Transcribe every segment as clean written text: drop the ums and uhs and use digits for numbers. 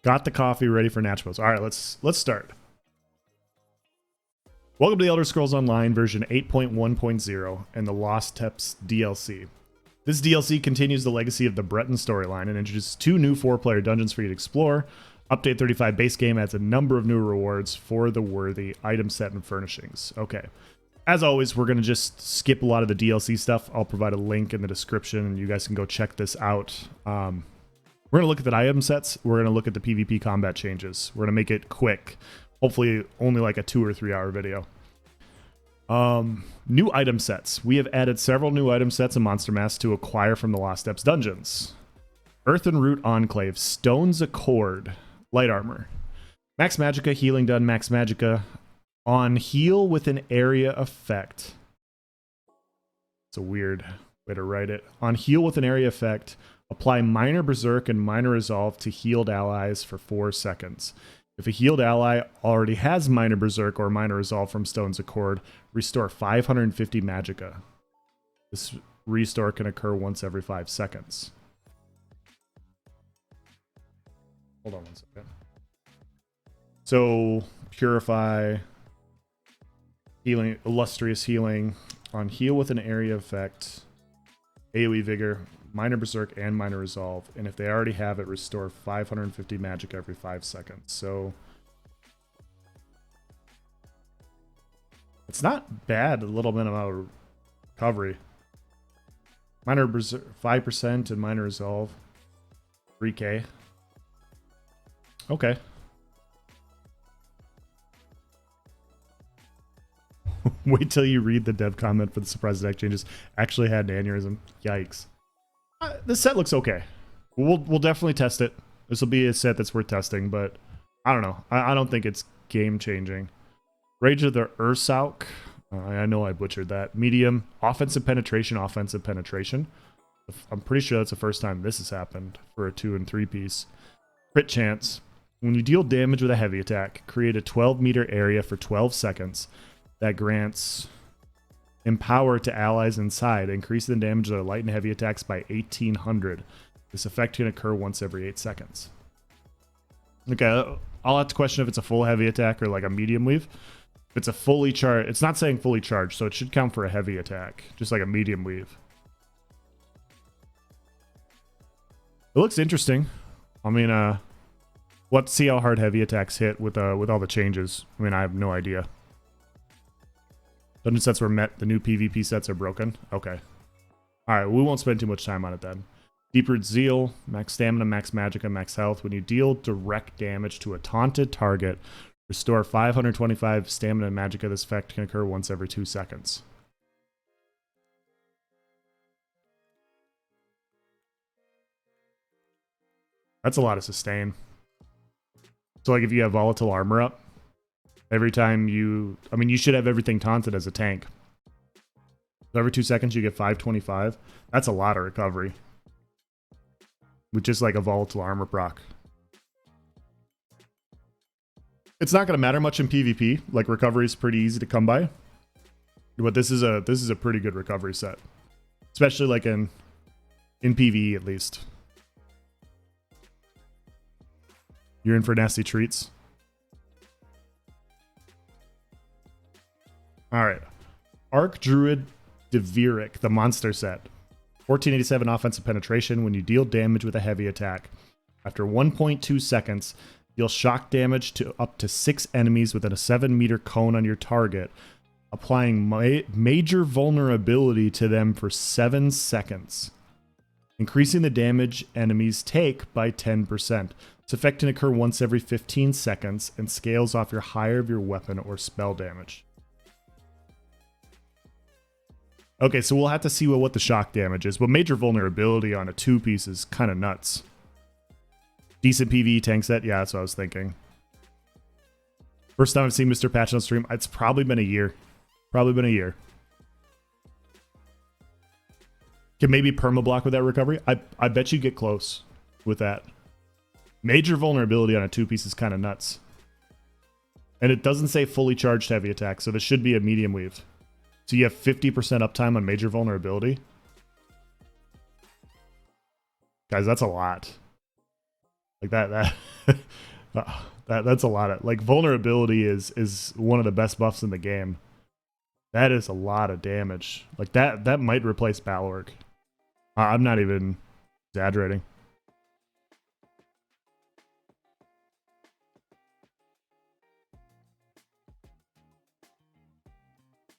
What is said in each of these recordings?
Got the coffee ready for Nachos. All right, let's start. Welcome to the Elder Scrolls Online version 8.1.0 and the Lost Steps DLC. This DLC continues the legacy of the Breton storyline and introduces 2 new 4-player dungeons for you to explore. Update 35 base game adds a number of new rewards for the worthy item set and furnishings. Okay. As always, we're going to just skip a lot of the DLC stuff. I'll provide a link in the description and you guys can go check this out. We're going to look at the item sets. We're going to look at the PvP combat changes. We're going to make it quick. Hopefully only like a 2 or 3 hour video. New item sets. We have added several new item sets in Monster Mass to acquire from the Lost Steps dungeons. Earthen Root Enclave, Stone's Accord, Light Armor. Max Magicka, Healing Done, Max Magicka. On heal with an area effect. It's a weird way to write it. On heal with an area effect, apply Minor Berserk and Minor Resolve to healed allies for 4 seconds. If a healed ally already has Minor Berserk or Minor Resolve from Stone's Accord, restore 550 Magicka. This restore can occur once every 5 seconds. Hold on one second. So, Purify, Healing, Illustrious Healing, on heal with an area effect, AoE Vigor, Minor Berserk, and Minor Resolve. And if they already have it, restore 550 magic every 5 seconds. So it's not bad, a little bit of recovery. Minor Berserk, 5% and Minor Resolve, 3k. Okay. Wait till you read the dev comment for the surprise deck changes. Actually had an aneurysm. Yikes. This set looks okay. We'll definitely test it. This will be a set that's worth testing, but I don't know. I don't think it's game changing. Rage of the Ursauk. I know I butchered that. Medium. Offensive penetration. Offensive penetration. I'm pretty sure that's the first time this has happened for a 2 and 3 piece. Crit chance. When you deal damage with a heavy attack, create a 12-meter area for 12 seconds that grants Empower to allies inside, increasing the damage of their light and heavy attacks by 1800. This effect can occur once every 8 seconds. Okay, I'll have to question if it's a full heavy attack or like a medium weave. If it's a fully charged, it's not saying fully charged, so it should count for a heavy attack, just like a medium weave. It looks interesting. I mean, let's see how hard heavy attacks hit with all the changes. I mean, I have no idea. Dungeon sets were met. The new PvP sets are broken. Okay. Alright, we won't spend too much time on it then. Deep-Root Zeal, max stamina, max magicka, max health. When you deal direct damage to a taunted target, restore 525 stamina and magicka. This effect can occur once every 2 seconds. That's a lot of sustain. So like if you have volatile armor up, every time you... I mean, you should have everything taunted as a tank. So every 2 seconds you get 525. That's a lot of recovery. With just like a volatile armor proc. It's not going to matter much in PvP. Like, recovery is pretty easy to come by. But this is a pretty good recovery set. Especially like in PvE at least. You're in for nasty treats. Alright. Archdruid Devirik, the monster set. 1487 offensive penetration. When you deal damage with a heavy attack, after 1.2 seconds, deal shock damage to up to 6 enemies within a 7-meter cone on your target, applying major vulnerability to them for 7 seconds, increasing the damage enemies take by 10%. This effect can occur once every 15 seconds and scales off your higher of your weapon or spell damage. Okay, so we'll have to see what the shock damage is, but major vulnerability on a 2-piece is kind of nuts. Decent PvE tank set? Yeah, that's what I was thinking. First time I've seen Mr. Patch on stream, it's probably been a year. Probably been a year. Can maybe permablock with that recovery? I bet you get close with that. Major vulnerability on a 2-piece is kind of nuts. And it doesn't say fully charged heavy attack, so this should be a medium weave. So you have 50% uptime on major vulnerability. Guys, that's a lot. Like that's a lot of, like, vulnerability is one of the best buffs in the game. That is a lot of damage. Like that might replace Balorg. I'm not even exaggerating.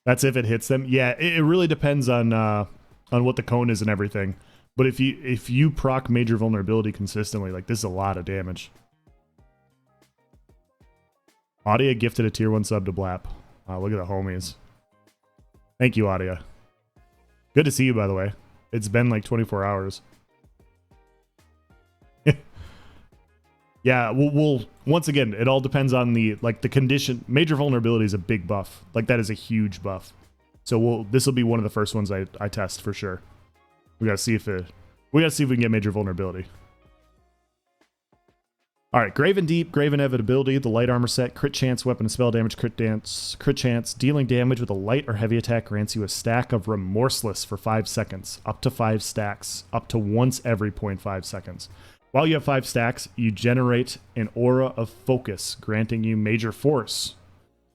That's if it hits them. Yeah, it really depends on what the cone is and everything. But if you proc major vulnerability consistently, like, this is a lot of damage. Audia gifted a tier 1 sub to Blap. Wow, look at the homies. Thank you, Audia. Good to see you, by the way. It's been like 24 hours. Yeah, we'll once again, it all depends on the condition. Major vulnerability is a big buff. Like, that is a huge buff. So this will be one of the first ones I test for sure. We gotta see if we can get major vulnerability. All right, Graven Deep, Graven Inevitability, the light armor set, crit chance, weapon and spell damage, crit chance, dealing damage with a light or heavy attack grants you a stack of Remorseless for 5 seconds, up to 5 stacks, up to once every 0.5 seconds. While you have 5 stacks, you generate an aura of focus, granting you major force.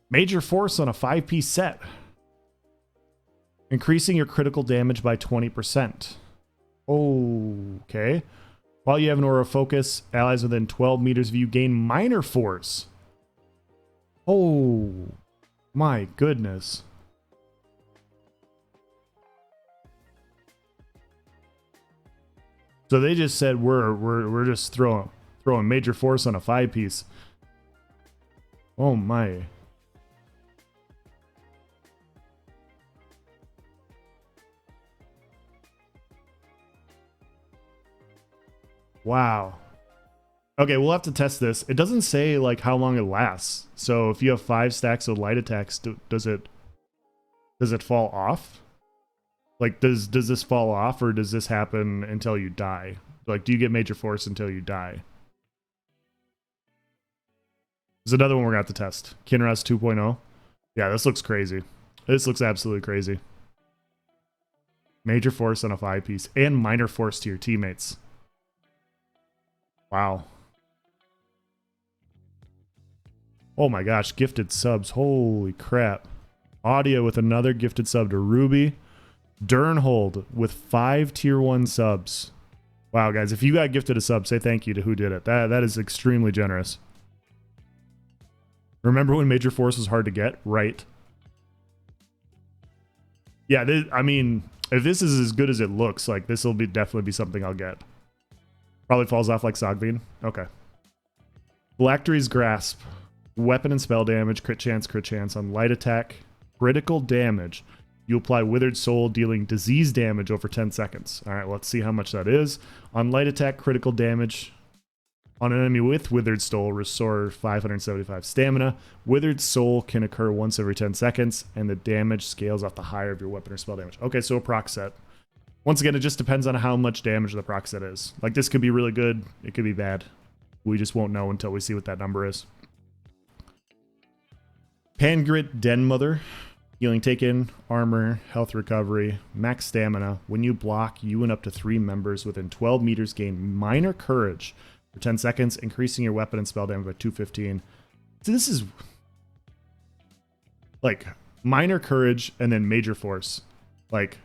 Major force on a 5-piece set. Increasing your critical damage by 20%. Okay. While you have an aura of focus, allies within 12 meters of you gain minor force. Oh, my goodness. So they just said we're just throwing major force on a 5-piece. Oh my. Wow. Okay, we'll have to test this. It doesn't say like how long it lasts. So if you have 5 stacks of light attacks, does it fall off? Like, does this fall off, or does this happen until you die? Like, do you get major force until you die? There's another one we're going to have to test. Kinraz 2.0. Yeah, this looks crazy. This looks absolutely crazy. Major force on a 5-piece and minor force to your teammates. Wow. Oh my gosh, gifted subs. Holy crap. Audio with another gifted sub to Ruby. Durnhold with 5 tier 1 subs. Wow, guys, if you got gifted a sub, say thank you to who did it. That is extremely generous. Remember when Major Force was hard to get? Right. Yeah, I mean, if this is as good as it looks, like, this will definitely be something I'll get. Probably falls off like Sogveen. Okay. Phylactery's Grasp. Weapon and spell damage, crit chance on light attack. Critical damage. You apply Withered Soul, dealing disease damage over 10 seconds. All right, let's see how much that is. On light attack, critical damage. On an enemy with Withered Soul, restore 575 stamina. Withered Soul can occur once every 10 seconds, and the damage scales off the higher of your weapon or spell damage. Okay, so a proc set. Once again, it just depends on how much damage the proc set is. Like, this could be really good, it could be bad. We just won't know until we see what that number is. Pangrit Den Mother. Healing taken, armor, health recovery, max stamina. When you block, you and up to 3 members within 12 meters gain minor courage for 10 seconds, increasing your weapon and spell damage by 215. So this is like minor courage and then major force. Like,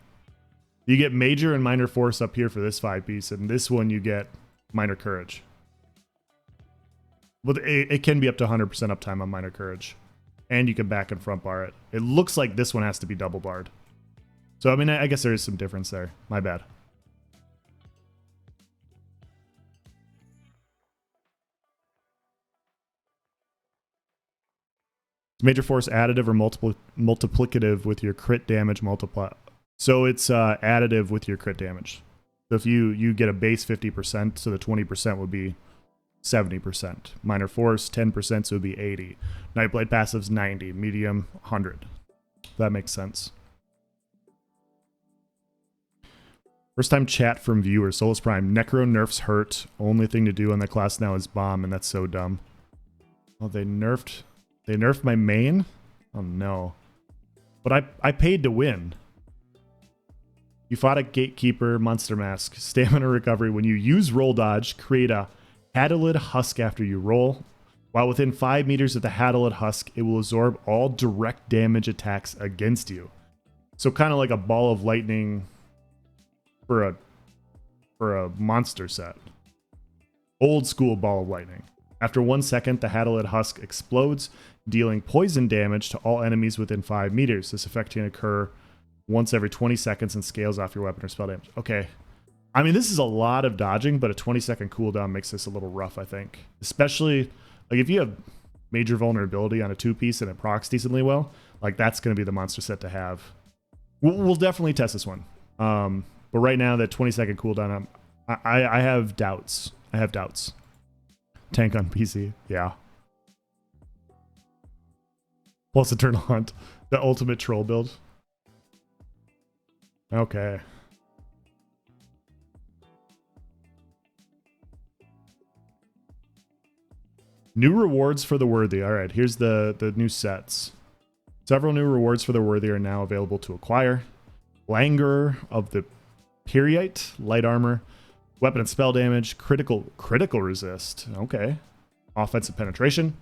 you get major and minor force up here for this 5-piece, and this one you get minor courage. But it can be up to 100% uptime on minor courage. And you can back and front bar it. It looks like this one has to be double barred. So, I mean, I guess there is some difference there. My bad. Major force additive or multiplicative with your crit damage multiply. So it's additive with your crit damage. So if you get a base 50%, so the 20% would be 70%. Minor force 10%, so it would be 80. Nightblade passive's 90. Medium 100. That makes sense. First time chat from viewers. Solus Prime. Necro nerfs hurt. Only thing to do on that class now is bomb, and that's so dumb. Oh, they nerfed my main? Oh no. But I paid to win. You fought a Gatekeeper, Monster Mask, Stamina Recovery. When you use Roll Dodge, create a Hadalid Husk after you roll. While within 5 meters of the Hadalid Husk, it will absorb all direct damage attacks against you. So kind of like a ball of lightning for a monster set. Old school ball of lightning. After 1 second, the Hadalid Husk explodes, dealing poison damage to all enemies within 5 meters. This effect can occur once every 20 seconds and scales off your weapon or spell damage. Okay. I mean, this is a lot of dodging, but a 20-second cooldown makes this a little rough, I think. Especially, like, if you have major vulnerability on a 2-piece and it procs decently well, like, that's going to be the monster set to have. We'll definitely test this one. But right now, that 20-second cooldown, I have doubts. I have doubts. Tank on PC, yeah. Plus Eternal Hunt, the ultimate troll build. Okay. New rewards for the worthy. All right, here's the new sets. Several new rewards for the worthy are now available to acquire. Languor of the Periite, light armor, weapon and spell damage, critical resist. Okay. Offensive penetration.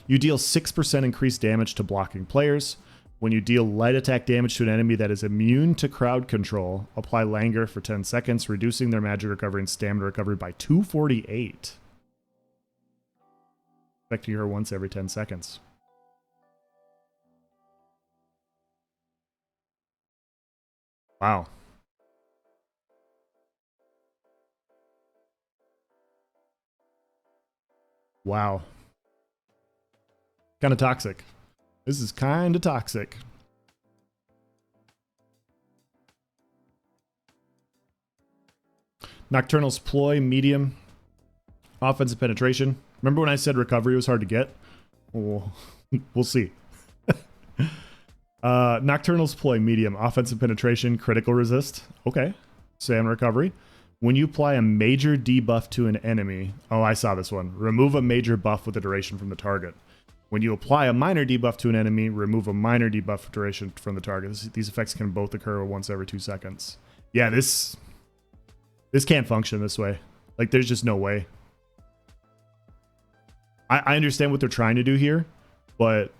You deal 6% increased damage to blocking players. When you deal light attack damage to an enemy that is immune to crowd control, apply Languor for 10 seconds, reducing their magic recovery and stamina recovery by 248. Affecting her once every 10 seconds. Wow. Wow. Kind of toxic. This is kind of toxic. Nocturnal's Ploy, medium. Offensive penetration. Remember when I said recovery was hard to get? Well, we'll see. Nocturnal's Ploy, medium. Offensive penetration, critical resist. Okay. Stamina recovery. When you apply a major debuff to an enemy... Oh, I saw this one. Remove a major buff with a duration from the target. When you apply a minor debuff to an enemy, remove a minor debuff duration from the target. These effects can both occur once every 2 seconds. Yeah, this can't function this way. Like, there's just no way. I understand what they're trying to do here, but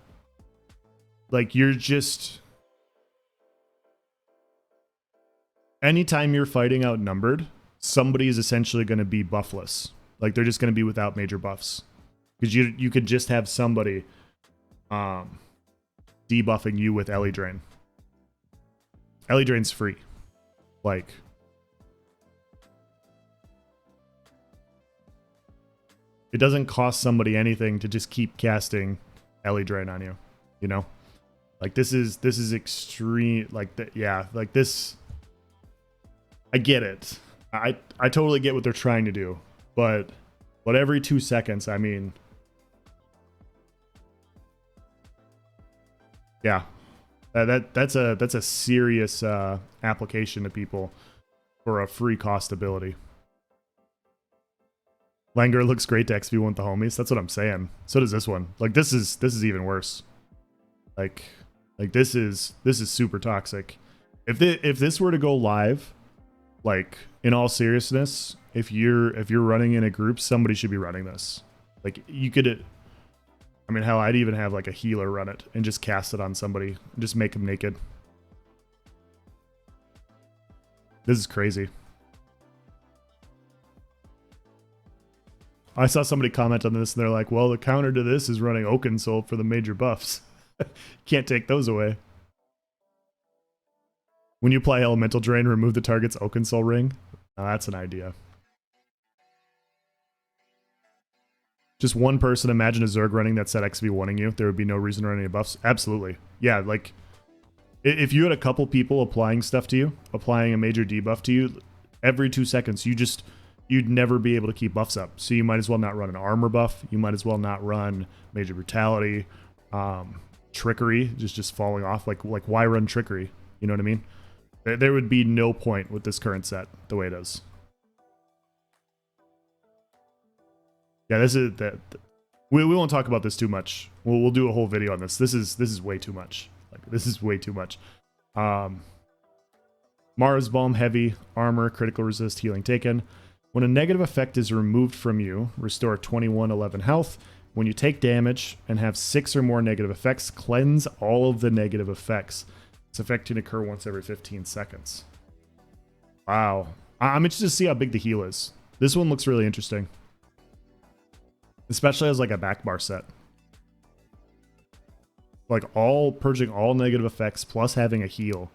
like, you're just... Anytime you're fighting outnumbered, somebody is essentially going to be buffless. Like, they're just going to be without major buffs. Because you could just have somebody debuffing you with Ellie Drain. Ellie Drain's free. Like... It doesn't cost somebody anything to just keep casting Ellie Drain on you, you know? Like, this is extreme, like, yeah, like this, I get it. I totally get what they're trying to do, but every 2 seconds, I mean, yeah, that's a serious application to people for a free cost ability. Languor looks great to XP1 with the homies. That's what I'm saying. So does this one. Like, this is even worse. Like this is super toxic. If this were to go live, like, in all seriousness, if you're running in a group, somebody should be running this. Like, you could, I mean, hell, I'd even have like a healer run it and just cast it on somebody and just make them naked. This is crazy. I saw somebody comment on this and they're like, well, the counter to this is running Oakensoul for the major buffs. Can't take those away. When you apply Elemental Drain, remove the target's Oakensoul ring. Now that's an idea. Just one person, imagine a Zerg running that set XV1ing you. There would be no reason to run any buffs. Absolutely. Yeah, like, if you had a couple people applying stuff to you, applying a major debuff to you, every 2 seconds, you'd never be able to keep buffs up. So you might as well not run an armor buff. You might as well not run major brutality, trickery, just falling off. Like why run trickery? You know what I mean? There would be no point with this current set the way it is. Yeah, this is that. We won't talk about this too much. We'll do a whole video on this. This is way too much. Like, this is way too much. Mara's Balm, heavy armor, critical resist, healing taken. When a negative effect is removed from you, restore 2111 health. When you take damage and have 6 or more negative effects, cleanse all of the negative effects. This effect can occur once every 15 seconds. Wow. I'm interested to see how big the heal is. This one looks really interesting. Especially as like a back bar set. Like purging all negative effects plus having a heal.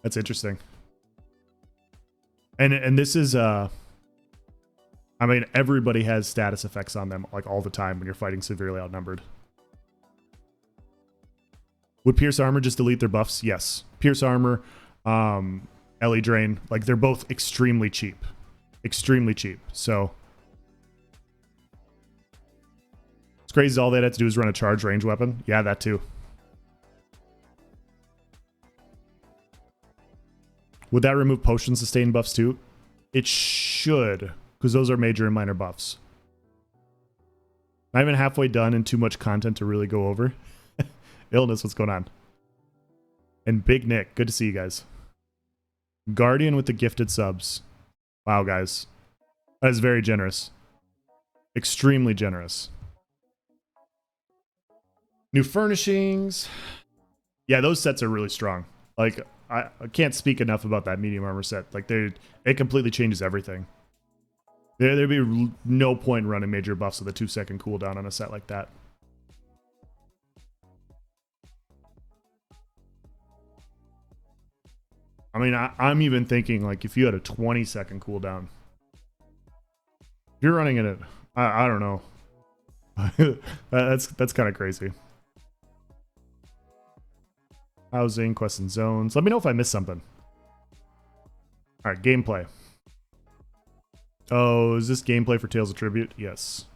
That's interesting. And this is I mean, everybody has status effects on them like all the time when you're fighting severely outnumbered. Would Pierce Armor just delete their buffs? Yes. Pierce Armor, LE Drain, like they're both extremely cheap. Extremely cheap. So it's crazy all they had to do is run a charge range weapon. Yeah, that too. Would that remove potion sustain buffs too? It should, because those are major and minor buffs. Not even halfway done and too much content to really go over. Illness, what's going on? And Big Nick, good to see you guys. Guardian with the gifted subs. Wow, guys. That is very generous. Extremely generous. New furnishings. Yeah, those sets are really strong. Like, I can't speak enough about that medium armor set. Like, it completely changes everything. There'd be no point in running major buffs with a 2-second cooldown on a set like that. I mean, I'm even thinking, like, if you had a 20-second cooldown. If you're running it at... I don't know. That's kind of crazy. Housing, quests and zones. Let me know if I missed something. Alright, gameplay. Oh, is this gameplay for Tales of Tribute? Yes.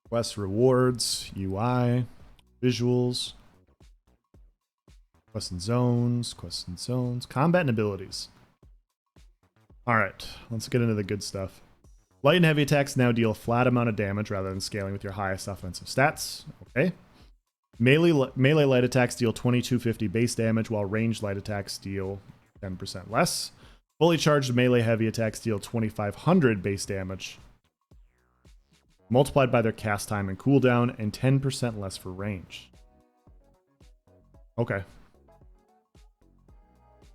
Quest rewards, UI, visuals, quests and zones, combat and abilities. Alright, let's get into the good stuff. Light and heavy attacks now deal a flat amount of damage rather than scaling with your highest offensive stats. Okay. Melee light attacks deal 2250 base damage, while ranged light attacks deal 10% less. Fully charged melee heavy attacks deal 2500 base damage, multiplied by their cast time and cooldown, and 10% less for range. Okay.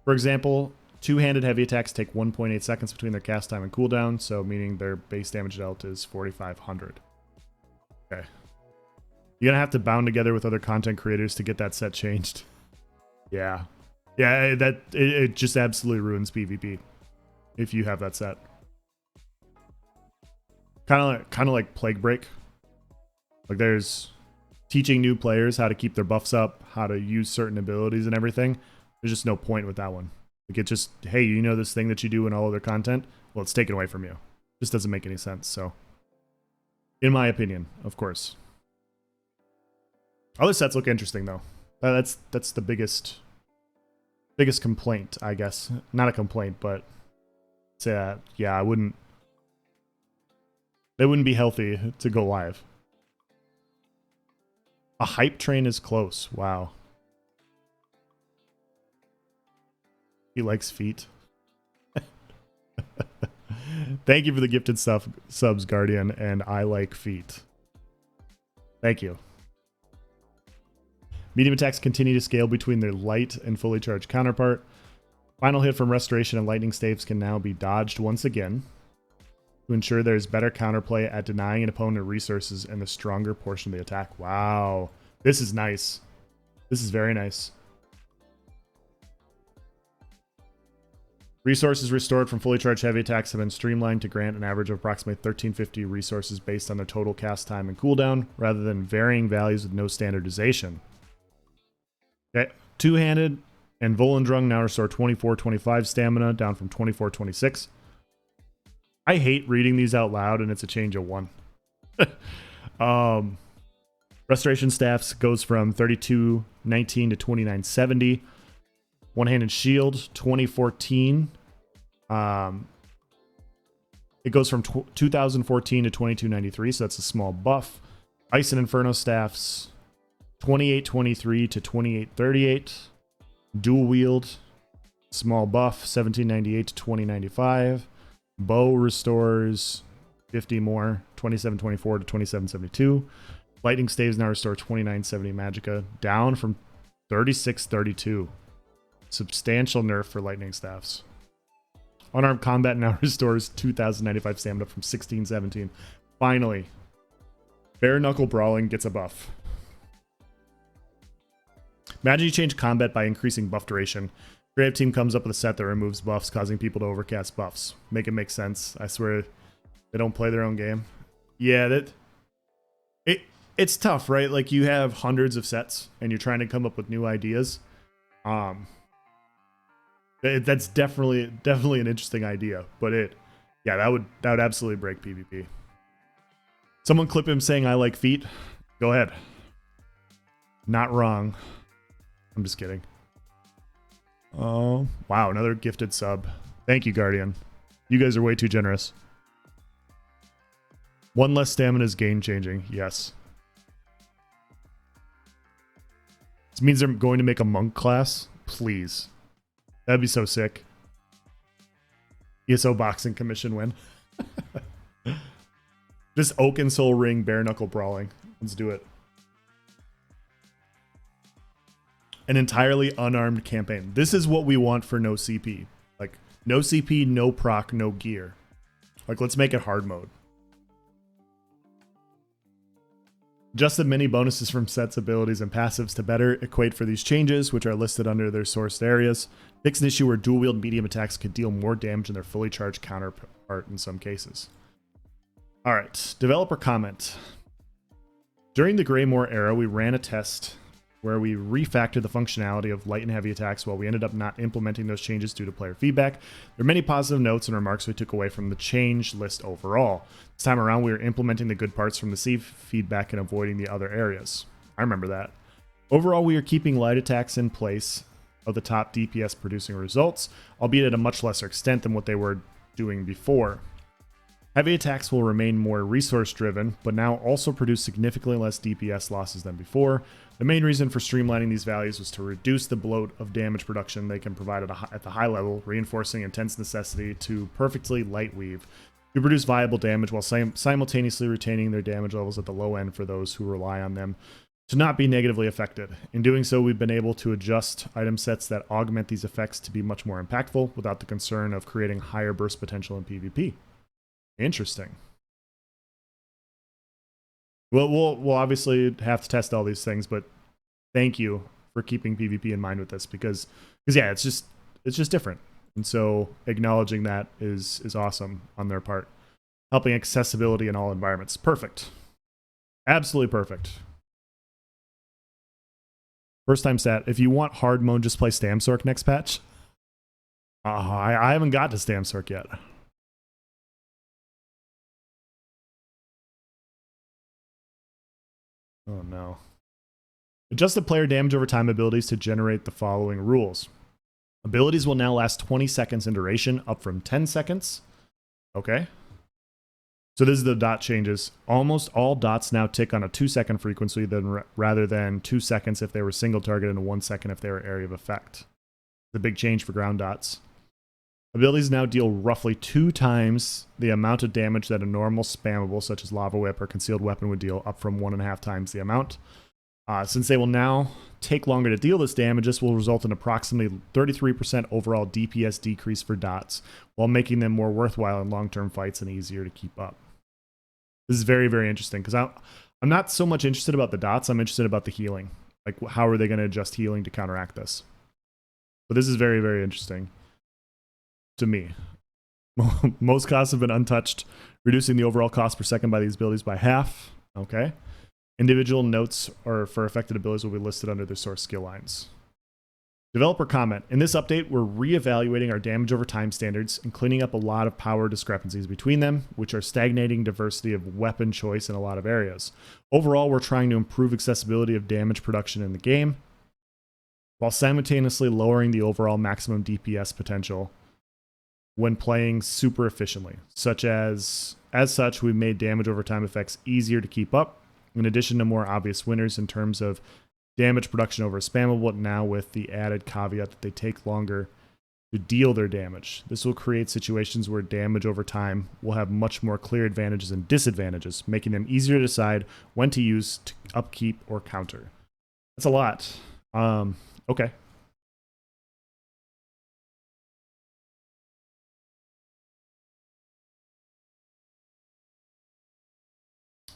For example, two-handed heavy attacks take 1.8 seconds between their cast time and cooldown, so meaning their base damage dealt is 4,500. Okay. You're gonna have to bound together with other content creators to get that set changed. Yeah. Yeah, it just absolutely ruins PvP if you have that set. Kind of like Plaguebreak. Like there's teaching new players how to keep their buffs up, how to use certain abilities and everything. There's just no point with that one. Like it just, hey, you know this thing that you do in all other content? Well, it's taken away from you. Just doesn't make any sense. So, in my opinion, of course. Other sets look interesting though. That's the biggest complaint, I guess. Not a complaint, but yeah, it wouldn't be healthy to go live. A hype train is close. Wow. He likes feet. Thank you for the gifted subs, Guardian, and I like feet. Thank you. Medium attacks continue to scale between their light and fully charged counterpart. Final hit from Restoration and Lightning Staves can now be dodged once again to ensure there's better counterplay at denying an opponent resources in the stronger portion of the attack. Wow. This is nice. This is very nice. Resources restored from fully charged heavy attacks have been streamlined to grant an average of approximately 1350 resources based on their total cast time and cooldown, rather than varying values with no standardization. Okay, two-handed and Volendrung now restore 2425 stamina, down from 2426. I hate reading these out loud, and it's a change of 1. Restoration staffs goes from 3219 to 2970. One-handed shield, 2014. It goes from 2014 to 2293, so that's a small buff. Ice and Inferno staffs, 2823 to 2838. Dual wield, small buff, 1798 to 2095. Bow restores 50 more, 2724 to 2772. Lightning staves now restore 2970 magicka, down from 3632. Substantial nerf for lightning staffs. Unarmed combat now restores 2095 stamina from 1617. Finally, bare knuckle brawling gets a buff. Imagine you change combat by increasing buff duration. Creative team comes up with a set that removes buffs, causing people to overcast buffs. Make it make sense. I swear they don't play their own game. Yeah, it's tough, right? Like, you have hundreds of sets and you're trying to come up with new ideas. That's definitely an interesting idea, but that would absolutely break PvP. Someone clip him saying I like feet. Go ahead. Not wrong. I'm just kidding. Oh, wow, another gifted sub. Thank you, Guardian. You guys are way too generous. One less stamina is game changing. Yes. This means they're going to make a monk class. Please. That'd be so sick. ESO boxing commission win. Just Oakensoul ring bare knuckle brawling. Let's do it. An entirely unarmed campaign. This is what we want for no CP. Like, no CP, no proc, no gear. Like, let's make it hard mode. Adjusted mini bonuses from sets, abilities, and passives to better equate for these changes, which are listed under their sourced areas. Fix an issue where dual wield medium attacks could deal more damage than their fully charged counterpart in some cases. Alright, developer comment. During the Greymoor era, we ran a test where we refactored the functionality of light and heavy attacks while we ended up not implementing those changes due to player feedback. There are many positive notes and remarks we took away from the change list overall. This time around, we were implementing the good parts from the feedback and avoiding the other areas. I remember that. Overall, we are keeping light attacks in place of the top DPS producing results, albeit at a much lesser extent than what they were doing before. Heavy attacks will remain more resource driven, but now also produce significantly less DPS losses than before. The main reason for streamlining these values was to reduce the bloat of damage production they can provide at the high level, reinforcing intense necessity to perfectly light weave to produce viable damage while simultaneously retaining their damage levels at the low end for those who rely on them to not be negatively affected. In doing so, we've been able to adjust item sets that augment these effects to be much more impactful without the concern of creating higher burst potential in PvP. Interesting. Well, we'll obviously have to test all these things, but thank you for keeping PvP in mind with this because yeah, it's just different. And so acknowledging that is awesome on their part. Helping accessibility in all environments. Perfect. Absolutely perfect. First time stat. If you want hard mode, just play Stamsork next patch. I haven't got to Stamsork yet. Oh no. Adjust the player damage over time abilities to generate the following rules. Abilities will now last 20 seconds in duration, up from 10 seconds. Okay. So this is the dot changes. Almost all dots now tick on a 2-second frequency rather than 2 seconds if they were single target and 1 second if they were area of effect. The big change for ground dots. Abilities now deal roughly 2 times the amount of damage that a normal spammable, such as Lava Whip or Concealed Weapon, would deal, up from 1.5 times the amount. Since they will now take longer to deal this damage, this will result in approximately 33% overall DPS decrease for dots, while making them more worthwhile in long-term fights and easier to keep up. This is very, very interesting, because I'm not so much interested about the dots, I'm interested about the healing. Like, how are they going to adjust healing to counteract this? But this is very, very interesting. To me. Most costs have been untouched, reducing the overall cost per second by these abilities by half. Okay. Individual notes or for affected abilities will be listed under their source skill lines. Developer comment. In this update, we're reevaluating our damage over time standards and cleaning up a lot of power discrepancies between them, which are stagnating diversity of weapon choice in a lot of areas. Overall, we're trying to improve accessibility of damage production in the game, while simultaneously lowering the overall maximum DPS potential when playing super efficiently. As such, we've made damage over time effects easier to keep up, in addition to more obvious winners in terms of damage production over a spammable, now with the added caveat that they take longer to deal their damage. This will create situations where damage over time will have much more clear advantages and disadvantages, making them easier to decide when to use to upkeep or counter. That's a lot. Okay.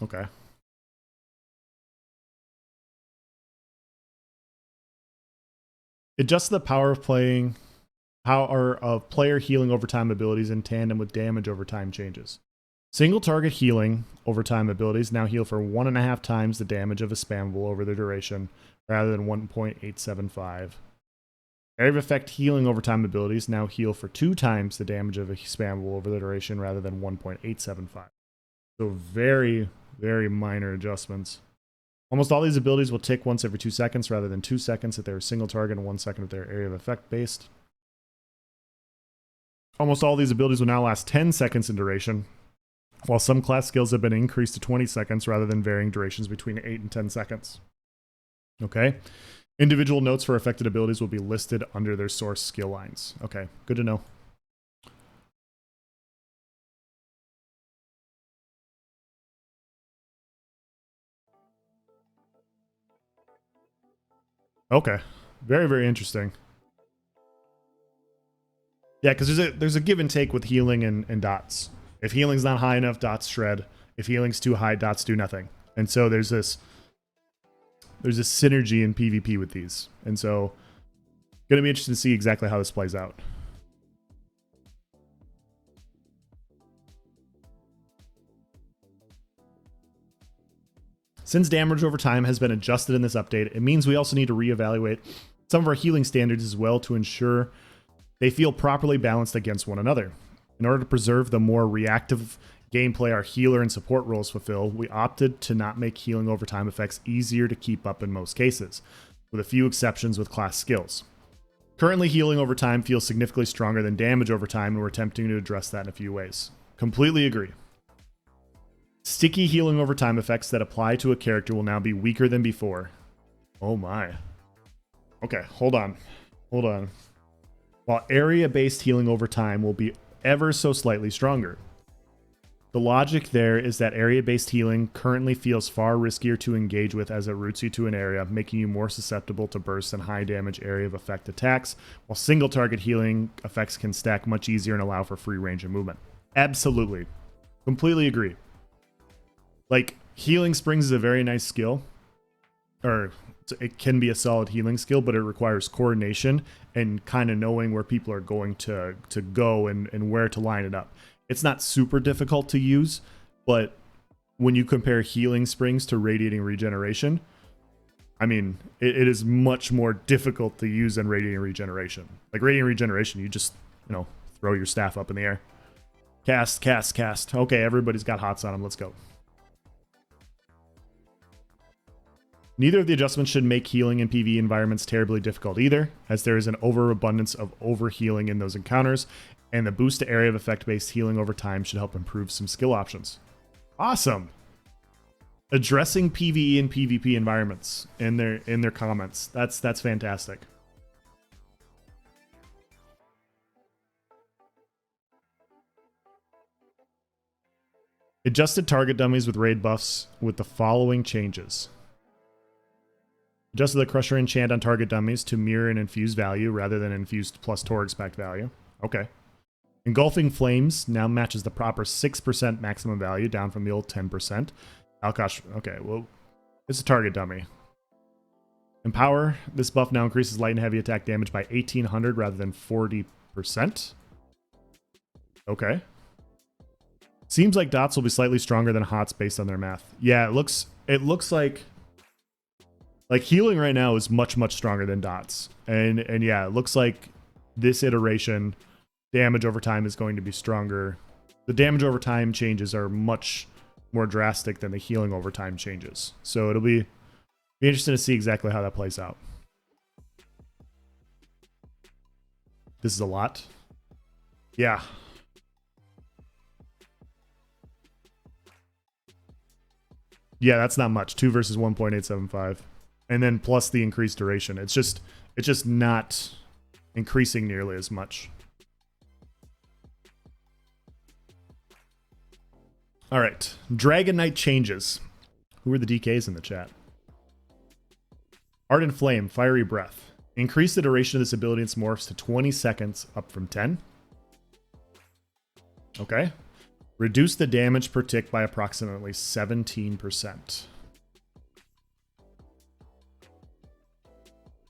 Okay. Adjust the power of player healing over time abilities in tandem with damage over time changes. Single target healing over time abilities now heal for 1.5 times the damage of a spammable over the duration, rather than 1.875. Area of effect healing over time abilities now heal for 2 times the damage of a spammable over the duration, rather than 1.875. So very, very minor adjustments. Almost all these abilities will tick once every 2 seconds rather than 2 seconds if they're a single target and 1 second if they're area of effect based. Almost all these abilities will now last 10 seconds in duration, while some class skills have been increased to 20 seconds rather than varying durations between 8 and 10 seconds. Okay. Individual notes for affected abilities will be listed under their source skill lines. Okay, good to know. Okay, very, very interesting. Yeah, because there's a give and take with healing and dots. If healing's not high enough, dots shred. If healing's too high, dots do nothing. And so there's this synergy in PvP with these. And so gonna be interested to see exactly how this plays out. Since damage over time has been adjusted in this update, it means we also need to reevaluate some of our healing standards as well to ensure they feel properly balanced against one another. In order to preserve the more reactive gameplay our healer and support roles fulfill, we opted to not make healing over time effects easier to keep up in most cases, with a few exceptions with class skills. Currently, healing over time feels significantly stronger than damage over time, and we're attempting to address that in a few ways. Completely agree. Sticky healing over time effects that apply to a character will now be weaker than before. Oh my. Okay, hold on. While area-based healing over time will be ever so slightly stronger. The logic there is that area-based healing currently feels far riskier to engage with as it roots you to an area, making you more susceptible to burst and high damage area of effect attacks, while single target healing effects can stack much easier and allow for free range of movement. Absolutely. Completely agree. Like, healing springs is a very nice skill, or it can be a solid healing skill, but it requires coordination and kind of knowing where people are going to go and where to line it up. It's not super difficult to use, but when you compare healing springs to radiating regeneration, I mean, it is much more difficult to use than radiating regeneration. Like radiating regeneration, you just, throw your staff up in the air. Cast. Okay, everybody's got hots on them. Let's go. Neither of the adjustments should make healing in PvE environments terribly difficult either, as there is an overabundance of overhealing in those encounters, and the boost to area of effect-based healing over time should help improve some skill options. Awesome! Addressing PvE and PvP environments in their comments. That's fantastic. Adjusted target dummies with raid buffs with the following changes. Adjusted the Crusher enchant on target dummies to mirror an infused value rather than infused plus Torg spec value. Okay. Engulfing Flames now matches the proper 6% maximum value, down from the old 10%. Alkosh, okay, well, it's a target dummy. Empower, this buff now increases light and heavy attack damage by 1800 rather than 40%. Okay. Seems like dots will be slightly stronger than hots based on their math. Yeah, it looks like healing right now is much stronger than dots. And yeah, it looks like this iteration damage over time is going to be stronger. The damage over time changes are much more drastic than the healing over time changes. So it'll be interesting to see exactly how that plays out. This is a lot. Yeah. Yeah, that's not much. 2 versus 1.875. And then plus the increased duration. It's just not increasing nearly as much. All right, Dragonknight changes. Who are the DKs in the chat? Ardent Flame, Fiery Breath. Increase the duration of this ability and its morphs to 20 seconds, up from 10. Okay. Reduce the damage per tick by approximately 17%.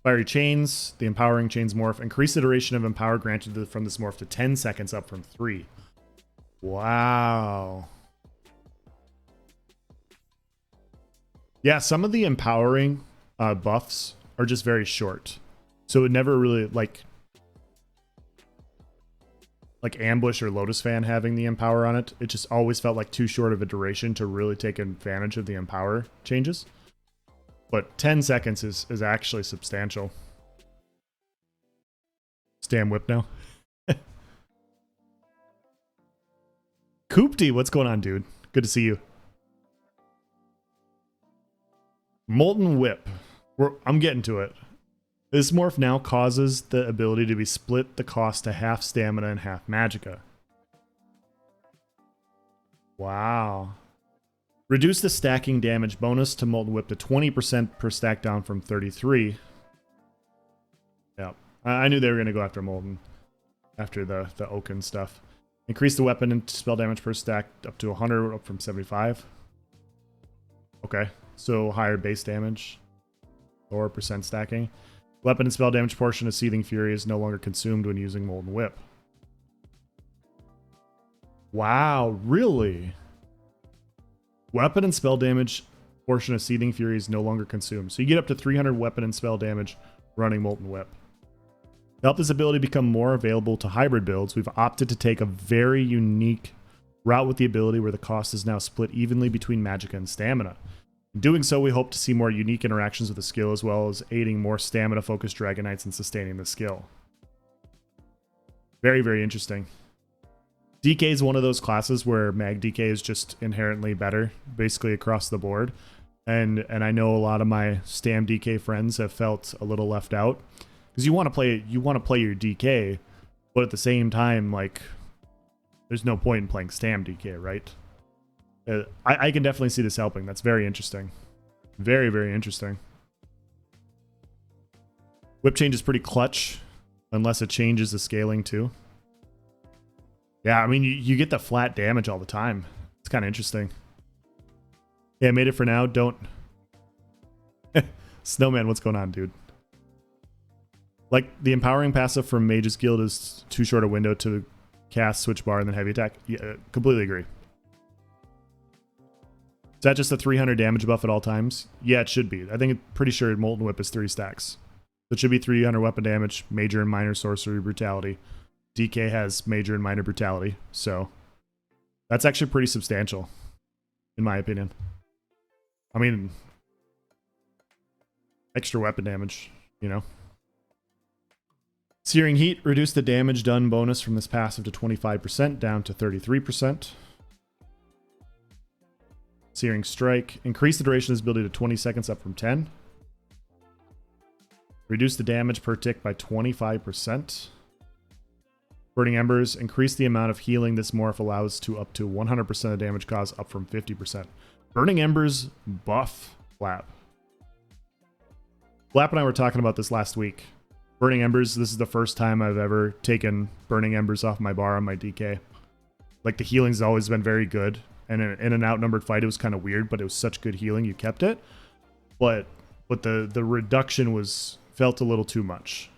Fiery Chains, the Empowering Chains morph. Increase the duration of Empower granted from this morph to 10 seconds, up from 3. Wow. Yeah, some of the Empowering buffs are just very short. So it never really, like Ambush or Lotus Fan having the Empower on it, it just always felt like too short of a duration to really take advantage of the Empower changes. But 10 seconds is actually substantial. Stam Whip now. Koopty, what's going on, dude? Good to see you. Molten Whip. I'm getting to it. This morph now causes the ability to be split the cost to half stamina and half magicka. Wow. Reduce the stacking damage bonus to Molten Whip to 20% per stack, down from 33. Yeah, I knew they were going to go after Molten after the Oaken stuff. Increase the weapon and spell damage per stack up to 100, up from 75. Okay, so higher base damage, lower percent stacking. Weapon and spell damage portion of Seething Fury is no longer consumed when using Molten Whip. Wow, really? Weapon and spell damage portion of Seething Fury is no longer consumed. So you get up to 300 weapon and spell damage running Molten Whip. To help this ability become more available to hybrid builds, we've opted to take a very unique route with the ability where the cost is now split evenly between magicka and stamina. In doing so, we hope to see more unique interactions with the skill, as well as aiding more stamina-focused Dragoknights in sustaining the skill. Very, very interesting. DK is one of those classes where Mag DK is just inherently better, basically across the board. And I know a lot of my Stam DK friends have felt a little left out. Because you want to play your DK, but at the same time, like, there's no point in playing Stam DK, right? I can definitely see this helping. That's very interesting. Very, very interesting. Whip change is pretty clutch, unless it changes the scaling too. Yeah, I mean, you get the flat damage all the time. It's kind of interesting. Yeah, made it for now. Don't... Snowman, what's going on, dude? Like, the empowering passive from Mage's Guild is too short a window to cast, switch bar, and then heavy attack. Yeah, completely agree. Is that just a 300 damage buff at all times? Yeah, it should be. I think it's pretty sure Molten Whip is 3 stacks. So it should be 300 weapon damage, major and minor sorcery brutality. DK has major and minor brutality, so that's actually pretty substantial, in my opinion. I mean, extra weapon damage, you know. Searing Heat, reduce the damage done bonus from this passive to 25%, down to 33%. Searing Strike, increase the duration of this ability to 20 seconds, up from 10. Reduce the damage per tick by 25%. Burning Embers, increase the amount of healing this morph allows to up to 100% of damage caused, up from 50%. Burning Embers buff Flap. Flap and I were talking about this last week. Burning Embers, this is the first time I've ever taken Burning Embers off my bar on my DK. Like, the healing's always been very good, and in an outnumbered fight it was kind of weird, but it was such good healing, you kept it. But the reduction felt a little too much.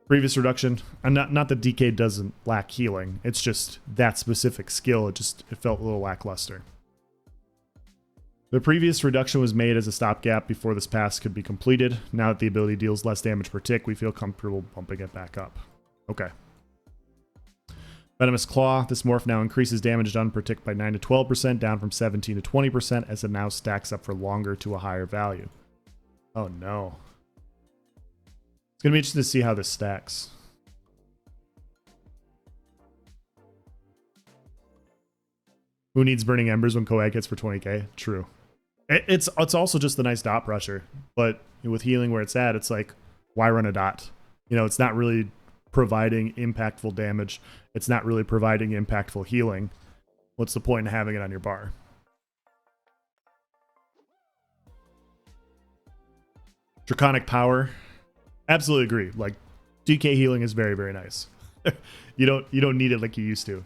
Previous reduction, and not that DK doesn't lack healing, it's just that specific skill, it felt a little lackluster. The previous reduction was made as a stopgap before this pass could be completed. Now that the ability deals less damage per tick, we feel comfortable bumping it back up. Okay. Venomous Claw, this morph now increases damage done per tick by 9 to 12%, down from 17 to 20%, as it now stacks up for longer to a higher value. Oh no. It's going to be interesting to see how this stacks. Who needs Burning Embers when Coag hits for 20k? True. It's also just the nice dot pressure, but with healing where it's at, it's like, why run a dot? You know, it's not really providing impactful damage. It's not really providing impactful healing. What's the point in having it on your bar? Draconic power. Absolutely agree. Like, DK healing is very, very nice. You don't need it like you used to.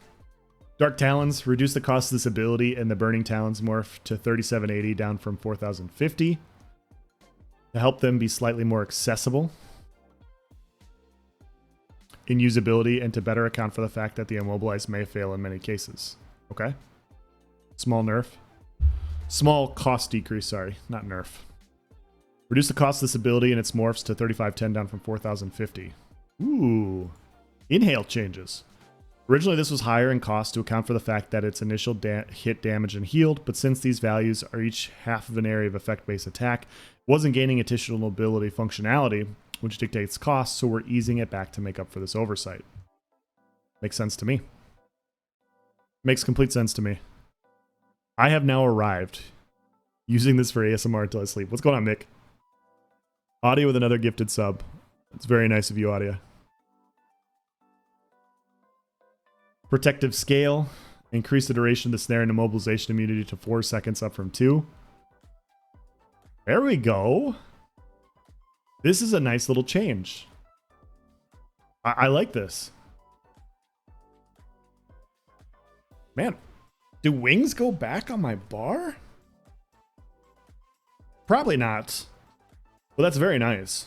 Dark Talons, reduce the cost of this ability and the Burning Talons morph to 3780 down from 4050 to help them be slightly more accessible in usability and to better account for the fact that the immobilized may fail in many cases. Okay. Small nerf. Small cost decrease, sorry, not nerf. Reduce the cost of this ability and its morphs to 3510 down from 4050. Ooh. Inhale changes. Originally, this was higher in cost to account for the fact that its initial hit damage and healed, but since these values are each half of an area of effect-based attack, it wasn't gaining additional ability functionality, which dictates cost, so we're easing it back to make up for this oversight. Makes sense to me. Makes complete sense to me. I have now arrived using this for ASMR until I sleep. What's going on, Mick? Audio with another gifted sub. It's very nice of you, Audio. Protective scale. Increase the duration of the snare and immobilization immunity to 4 seconds up from 2. There we go. This is a nice little change. I like this. Man, do wings go back on my bar? Probably not. Well, that's very nice.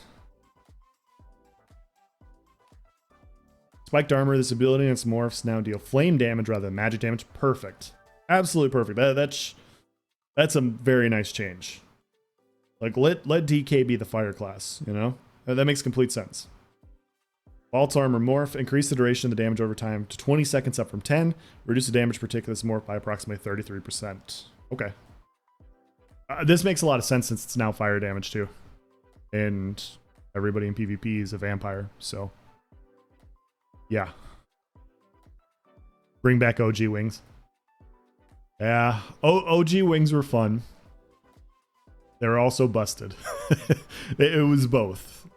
Spiked armor, this ability and its morphs now deal flame damage rather than magic damage. Perfect. Absolutely perfect. That's a very nice change. Like, let DK be the fire class, you know? That makes complete sense. Vault armor morph, increase the duration of the damage over time to 20 seconds up from 10. Reduce the damage per tick of this morph by approximately 33%. Okay. This makes a lot of sense since it's now fire damage too. And everybody in PvP is a vampire, so... yeah. Bring back OG wings. Yeah. OG wings were fun. They were also busted. It was both.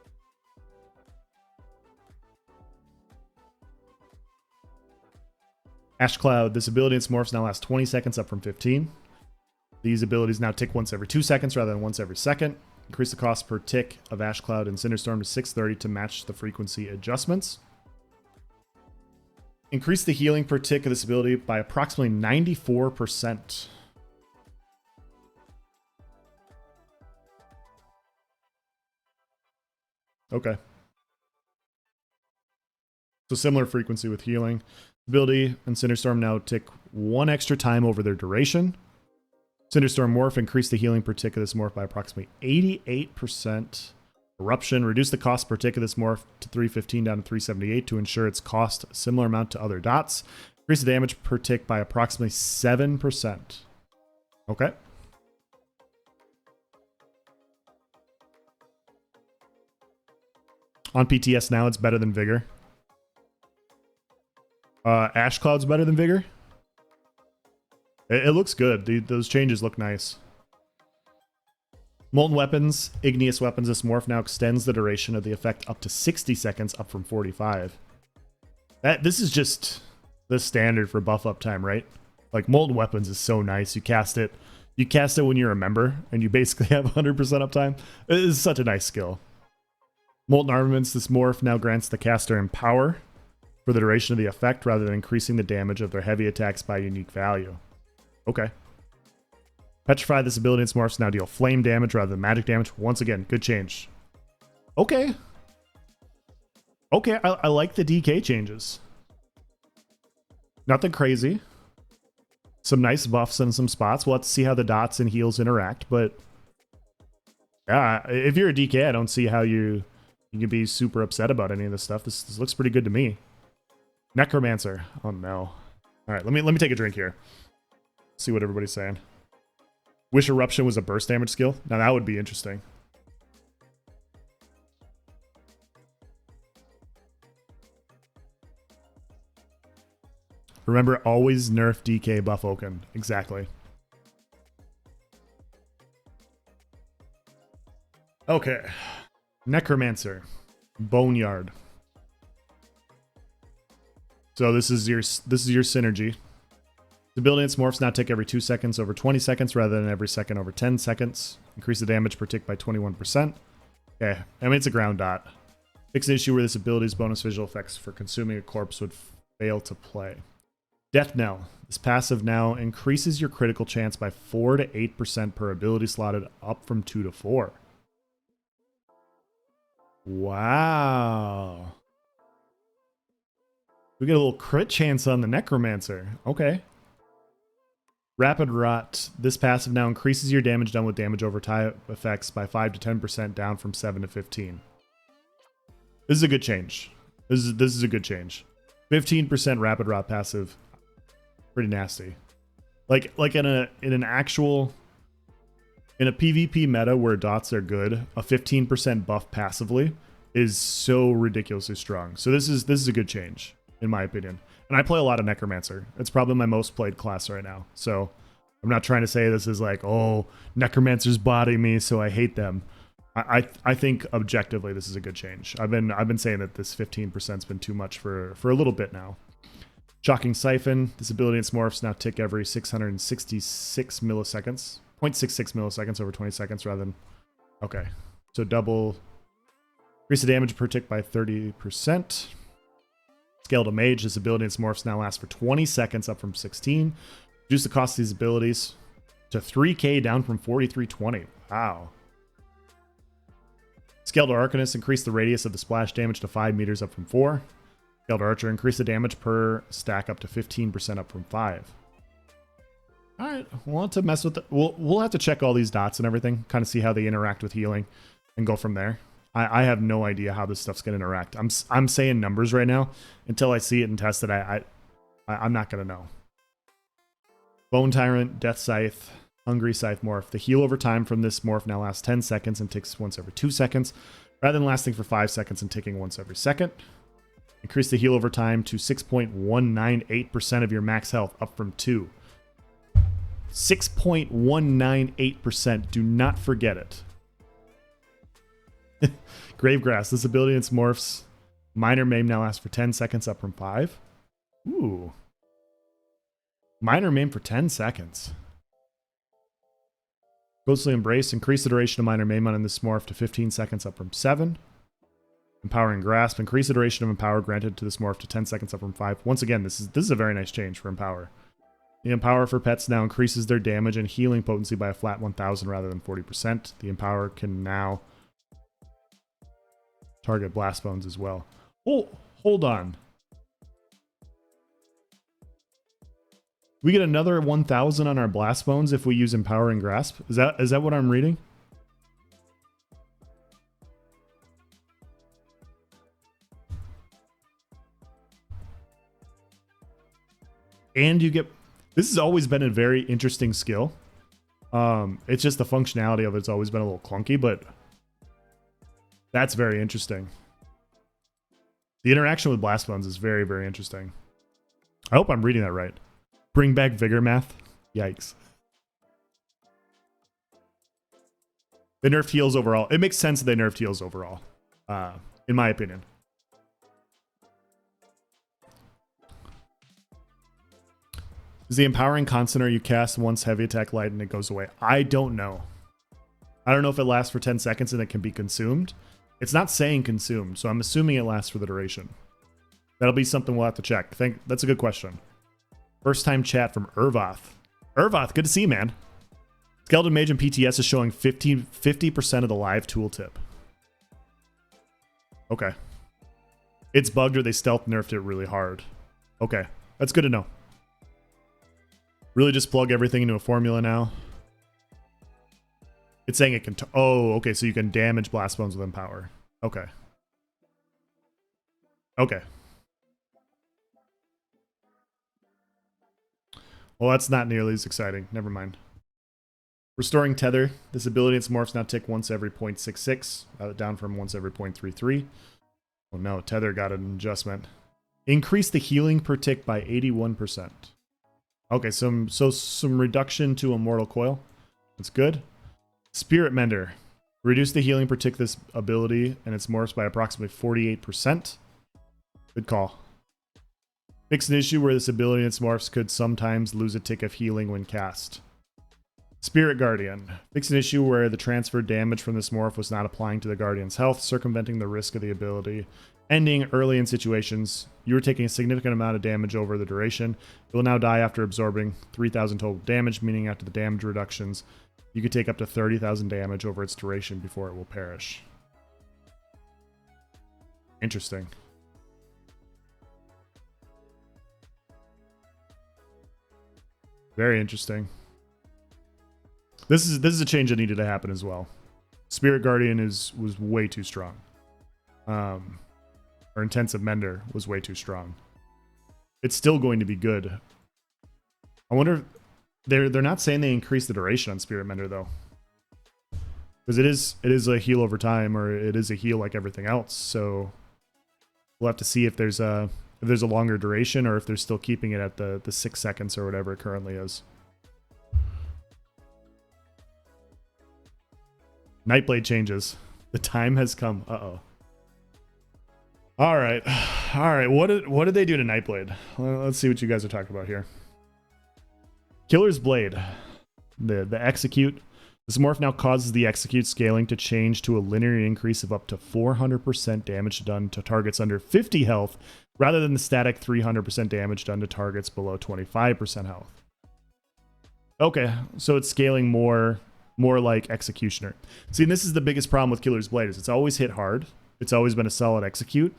Ash Cloud. This ability and its morphs now last 20 seconds up from 15. These abilities now tick once every 2 seconds rather than once every second. Increase the cost per tick of Ash Cloud and Cinderstorm to 630 to match the frequency adjustments. Increase the healing per tick of this ability by approximately 94%. Okay. So similar frequency with healing. Ability and Cinderstorm now tick 1 extra time over their duration. Cinderstorm morph, increase the healing per tick of this morph by approximately 88%. Eruption, reduce the cost per tick of this morph to 315 down to 378 to ensure its cost a similar amount to other dots. Increase the damage per tick by approximately 7%. Okay. On PTS now, it's better than Vigor. Ash Cloud's better than Vigor. It looks good. Those changes look nice. Molten Weapons, Igneous Weapons. This morph now extends the duration of the effect up to 60 seconds, up from 45. This is just the standard for buff up time, right? Like, Molten Weapons is so nice. You cast it when you remember, and you basically have 100% uptime. It is such a nice skill. Molten Armaments. This morph now grants the caster Empower for the duration of the effect, rather than increasing the damage of their heavy attacks by unique value. Okay. Petrify, this ability and its morphs now deal flame damage rather than magic damage. Once again, good change. Okay. Okay, I like the DK changes. Nothing crazy. Some nice buffs in some spots. We'll have to see how the dots and heals interact, but... yeah, if you're a DK, I don't see how you can be super upset about any of this stuff. This looks pretty good to me. Necromancer. Oh, no. All right, let me take a drink here. See what everybody's saying. Wish Eruption was a burst damage skill. Now that would be interesting. Remember, always nerf DK buff Oaken. Exactly. Okay. Necromancer. Boneyard. So this is your synergy. The ability its morphs now tick every 2 seconds over 20 seconds rather than every second over 10 seconds. Increase the damage per tick by 21%. Okay, I mean it's a ground dot. Fix an issue where this ability's bonus visual effects for consuming a corpse would fail to play. Death Knell. This passive now increases your critical chance by 4 to 8% per ability slotted, up from 2 to 4. Wow. We get a little crit chance on the Necromancer. Okay. Rapid Rot. This passive now increases your damage done with damage over time effects by 5 to 10%, down from 7 to 15. This is a good change. This is a good change. 15% Rapid Rot passive. Pretty nasty. Like in a PvP meta where dots are good, a 15% buff passively is so ridiculously strong. So this is a good change in my opinion. And I play a lot of Necromancer. It's probably my most played class right now. So I'm not trying to say this is like, oh, Necromancer's bodying me, so I hate them. I think objectively this is a good change. I've been saying that this 15%'s been too much for a little bit now. Shocking Siphon. This ability and its morphs now tick every 666 milliseconds. 0.66 milliseconds over 20 seconds rather than... Okay. So double... Increase the damage per tick by 30%. Scale to Mage. This ability and its morphs now last for 20 seconds, up from 16. Reduce the cost of these abilities to 3k, down from 4320. Wow. Scale to Arcanist. Increase the radius of the splash damage to 5 meters, up from 4. Scale to Archer. Increase the damage per stack up to 15%, up from 5. Alright, we'll have to mess with it. We'll have to check all these dots and everything, kind of see how they interact with healing, and go from there. I have no idea how this stuff's going to interact. I'm saying numbers right now. Until I see it and test it, I'm not going to know. Bone Tyrant, Death Scythe, Hungry Scythe morph. The heal over time from this morph now lasts 10 seconds and ticks once every 2 seconds, rather than lasting for 5 seconds and ticking once every second. Increase the heal over time to 6.198% of your max health, up from 2. 6.198%. Do not forget it. Gravegrass. This ability and its morphs. Minor Maim now lasts for 10 seconds, up from 5. Ooh. Minor Maim for 10 seconds. Ghostly Embrace. Increase the duration of Minor Maim on this morph to 15 seconds, up from 7. Empowering Grasp. Increase the duration of Empower granted to this morph to 10 seconds, up from 5. Once again, this is a very nice change for Empower. The Empower for pets now increases their damage and healing potency by a flat 1,000 rather than 40%. The Empower can now target Blast Bones as well. Oh, hold on. We get another 1,000 on our Blast Bones if we use Empowering Grasp. Is that what I'm reading? And you get... This has always been a very interesting skill. It's just the functionality of it's always been a little clunky, but that's very interesting. The interaction with Blast Bones is very, very interesting. I hope I'm reading that right. Bring back Vigor Math? Yikes. They nerfed heals overall. It makes sense that they nerfed heals overall, in my opinion. Is the Empowering Constaner you cast once heavy attack light and it goes away? I don't know. I don't know if it lasts for 10 seconds and it can be consumed. It's not saying consumed, so I'm assuming it lasts for the duration. That'll be something we'll have to check. That's a good question. First time chat from Urvoth. Urvoth, good to see you, man. Skeleton Mage and PTS is showing 50% of the live tooltip. Okay. It's bugged or they stealth nerfed it really hard. Okay, that's good to know. Really just plug everything into a formula now. It's saying it can... Oh, okay, so you can damage Blast Bones with Empower. Okay. Okay. Well, that's not nearly as exciting. Never mind. Restoring Tether. This ability and its morphs now tick once every 0.66, down from once every 0.33. Oh no, Tether got an adjustment. Increase the healing per tick by 81%. Okay, some reduction to Immortal Coil. That's good. Spirit Mender. Reduce the healing per tick this ability and its morphs by approximately 48%. Good call. Fix an issue where this ability and its morphs could sometimes lose a tick of healing when cast. Spirit Guardian. Fix an issue where the transferred damage from this morph was not applying to the Guardian's health, circumventing the risk of the ability. Ending early in situations. You were taking a significant amount of damage over the duration. It will now die after absorbing 3,000 total damage, meaning after the damage reductions, you could take up to 30,000 damage over its duration before it will perish. Interesting. Very interesting. This is a change that needed to happen as well. Spirit Guardian was way too strong. Or Intensive Mender was way too strong. It's still going to be good. I wonder if they're not saying they increase the duration on Spirit Mender though. Because it is a heal over time, or it is a heal like everything else. So we'll have to see if there's a longer duration, or if they're still keeping it at the 6 seconds or whatever it currently is. Nightblade changes. The time has come. Uh-oh. All right. What did they do to Nightblade? Let's see what you guys are talking about here. Killer's Blade. The execute. This morph now causes the execute scaling to change to a linear increase of up to 400% damage done to targets under 50 health, rather than the static 300% damage done to targets below 25% health. Okay, so it's scaling more like Executioner. See, and this is the biggest problem with Killer's Blade, is it's always hit hard. It's always been a solid execute,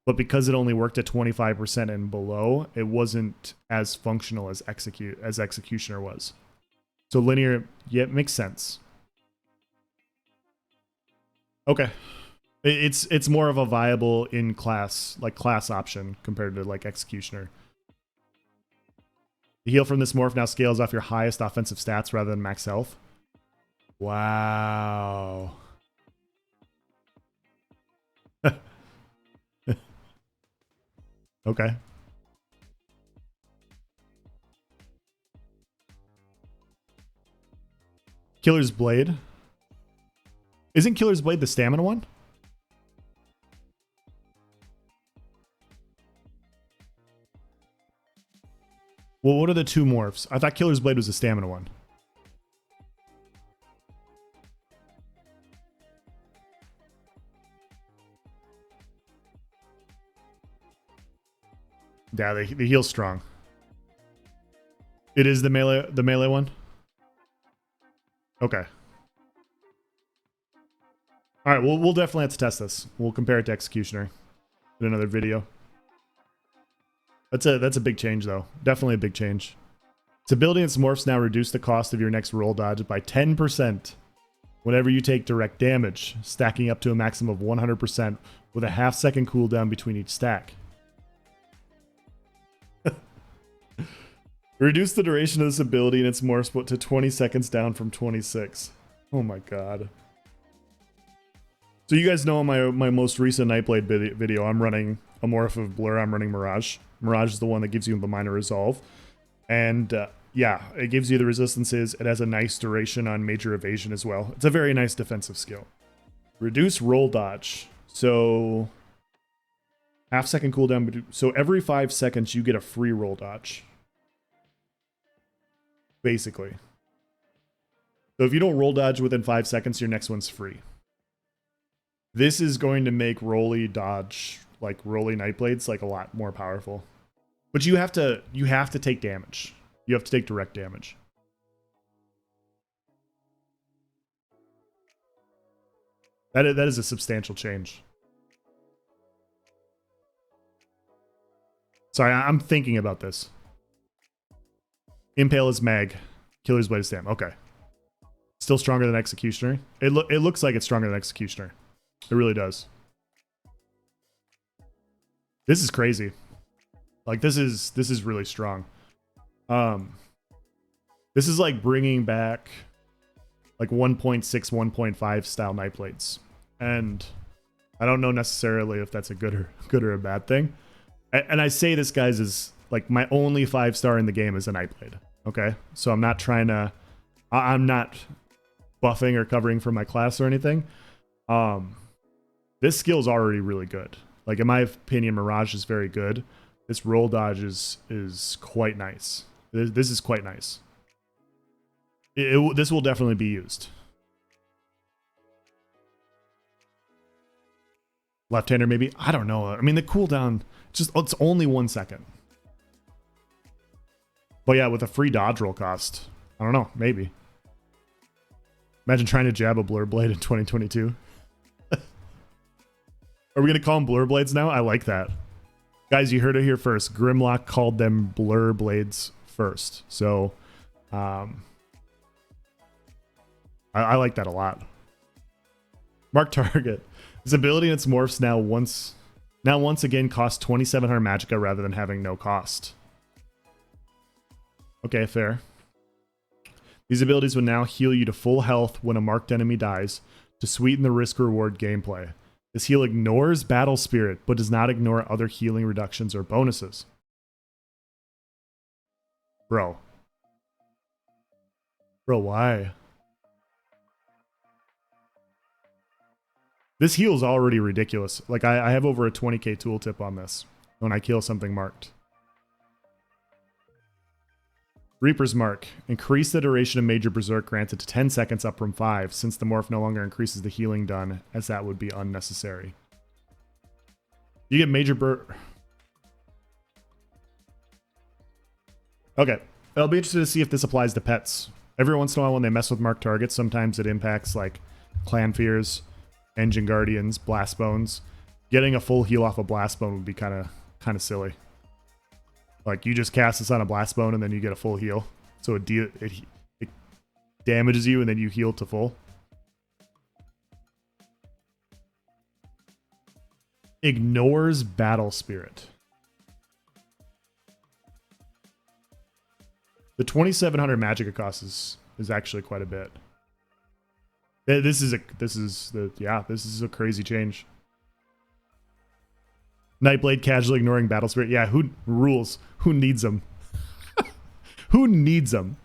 but because it only worked at 25% and below, it wasn't as functional as Executioner was. So linear, yeah, it makes sense. Okay. It's more of a viable in class, like class option compared to like Executioner. The heal from this morph now scales off your highest offensive stats rather than max health. Wow. Okay. Killer's Blade. Isn't Killer's Blade the stamina one? Well, what are the two morphs? I thought Killer's Blade was the stamina one. Yeah, the heal's strong. It is the melee one? Okay. All right, we'll definitely have to test this. We'll compare it to Executioner in another video. That's a big change though. Definitely a big change. Its ability and its morphs now reduce the cost of your next roll dodge by 10% whenever you take direct damage, stacking up to a maximum of 100% with a half-second cooldown between each stack. Reduce the duration of this ability and its morphs to 20 seconds down from 26. Oh my god. So you guys know in my most recent Nightblade video, I'm running a morph of Blur, I'm running Mirage. Mirage is the one that gives you the minor resolve. And yeah, it gives you the resistances. It has a nice duration on major evasion as well. It's a very nice defensive skill. Reduce roll dodge. So half-second cooldown. So every 5 seconds you get a free roll dodge. Basically. So if you don't roll dodge within 5 seconds, your next one's free. This is going to make rolly dodge, like rolly Nightblades, like a lot more powerful. But you have to take damage. You have to take direct damage. That is a substantial change. Sorry, I'm thinking about this. Impale is mag. Killer's Blade is Stam. Okay. Still stronger than Executioner. It looks like it's stronger than Executioner. It really does. This is crazy. Like this is really strong. This is like bringing back like 1.6, 1.5 style Nightblades. And I don't know necessarily if that's a good or a bad thing. And I say this, guys, is like my only 5-star in the game is a Nightblade. Okay, so I'm not trying to. I'm not buffing or covering for my class or anything. This skill is already really good. Like, in my opinion, Mirage is very good. This roll dodge is quite nice. This is quite nice. This will definitely be used. Left-hander maybe? I don't know. I mean, the cooldown, it's only 1 second. But yeah, with a free dodge roll cost, I don't know, maybe. Imagine trying to jab a Blur Blade in 2022. Are we going to call them Blur Blades now? I like that. Guys, you heard it here first. Grimlock called them Blur Blades first. So, I like that a lot. Mark target. This ability and its morphs now once again cost 2,700 magicka rather than having no cost. Okay, fair. These abilities will now heal you to full health when a marked enemy dies to sweeten the risk-reward gameplay. This heal ignores Battle Spirit, but does not ignore other healing reductions or bonuses. Bro, why? This heal is already ridiculous. Like, I have over a 20k tooltip on this when I kill something marked. Reaper's Mark. Increase the duration of Major Berserk granted to 10 seconds up from 5, since the morph no longer increases the healing done, as that would be unnecessary. You get Major Okay. I'll be interested to see if this applies to pets. Every once in a while when they mess with marked targets, sometimes it impacts like Clan Fears, Engine Guardians, Blast Bones. Getting a full heal off a Blast Bone would be kind of silly. Like, you just cast this on a Blast Bone and then you get a full heal. So it damages you and then you heal to full. Ignores Battle Spirit. The 2,700 magicka cost is actually quite a bit. This is a crazy change. Nightblade casually ignoring Battle Spirit. Yeah, who rules? Who needs them? Who needs them?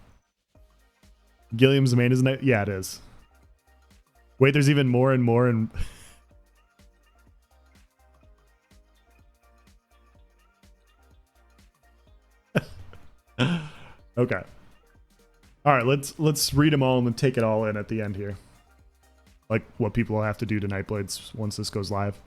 Gilliam's main is night. Yeah, it is. Wait, there's even more and more and. Okay. All right, let's read them all and then take it all in at the end here. Like what people will have to do to Nightblades once this goes live.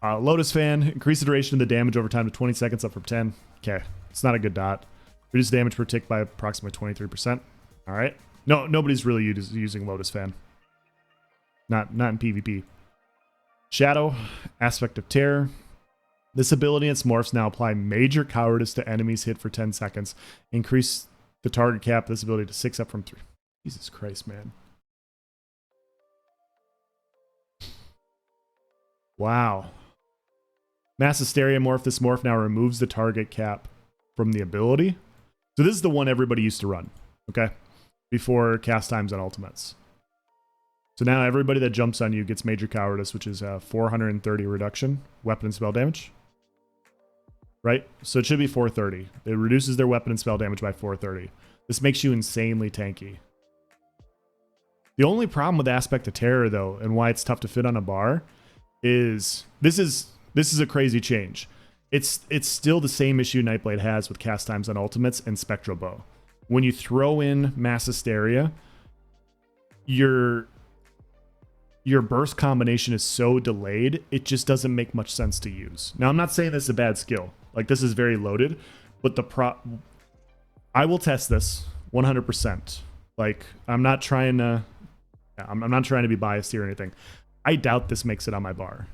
Lotus Fan, increase the duration of the damage over time to 20 seconds up from 10. Okay, it's not a good dot. Reduce damage per tick by approximately 23%. All right. No, nobody's really using Lotus Fan. Not in PvP. Shadow, Aspect of Terror. This ability and its morphs now apply Major Cowardice to enemies hit for 10 seconds. Increase the target cap of this ability to 6 up from 3. Jesus Christ, man. Wow. Mass Hysteria morph. This morph now removes the target cap from the ability. So this is the one everybody used to run, okay? Before cast times on ultimates. So now everybody that jumps on you gets Major Cowardice, which is a 430 reduction. Weapon and spell damage. Right? So it should be 430. It reduces their weapon and spell damage by 430. This makes you insanely tanky. The only problem with Aspect of Terror, though, and why it's tough to fit on a bar, is this is a crazy change. It's still the same issue Nightblade has with cast times on ultimates and Spectral Bow. When you throw in Mass Hysteria, your burst combination is so delayed, it just doesn't make much sense to use. Now, I'm not saying this is a bad skill. Like, this is very loaded, but I will test this 100%. Like, I'm not trying to be biased here or anything. I doubt this makes it on my bar,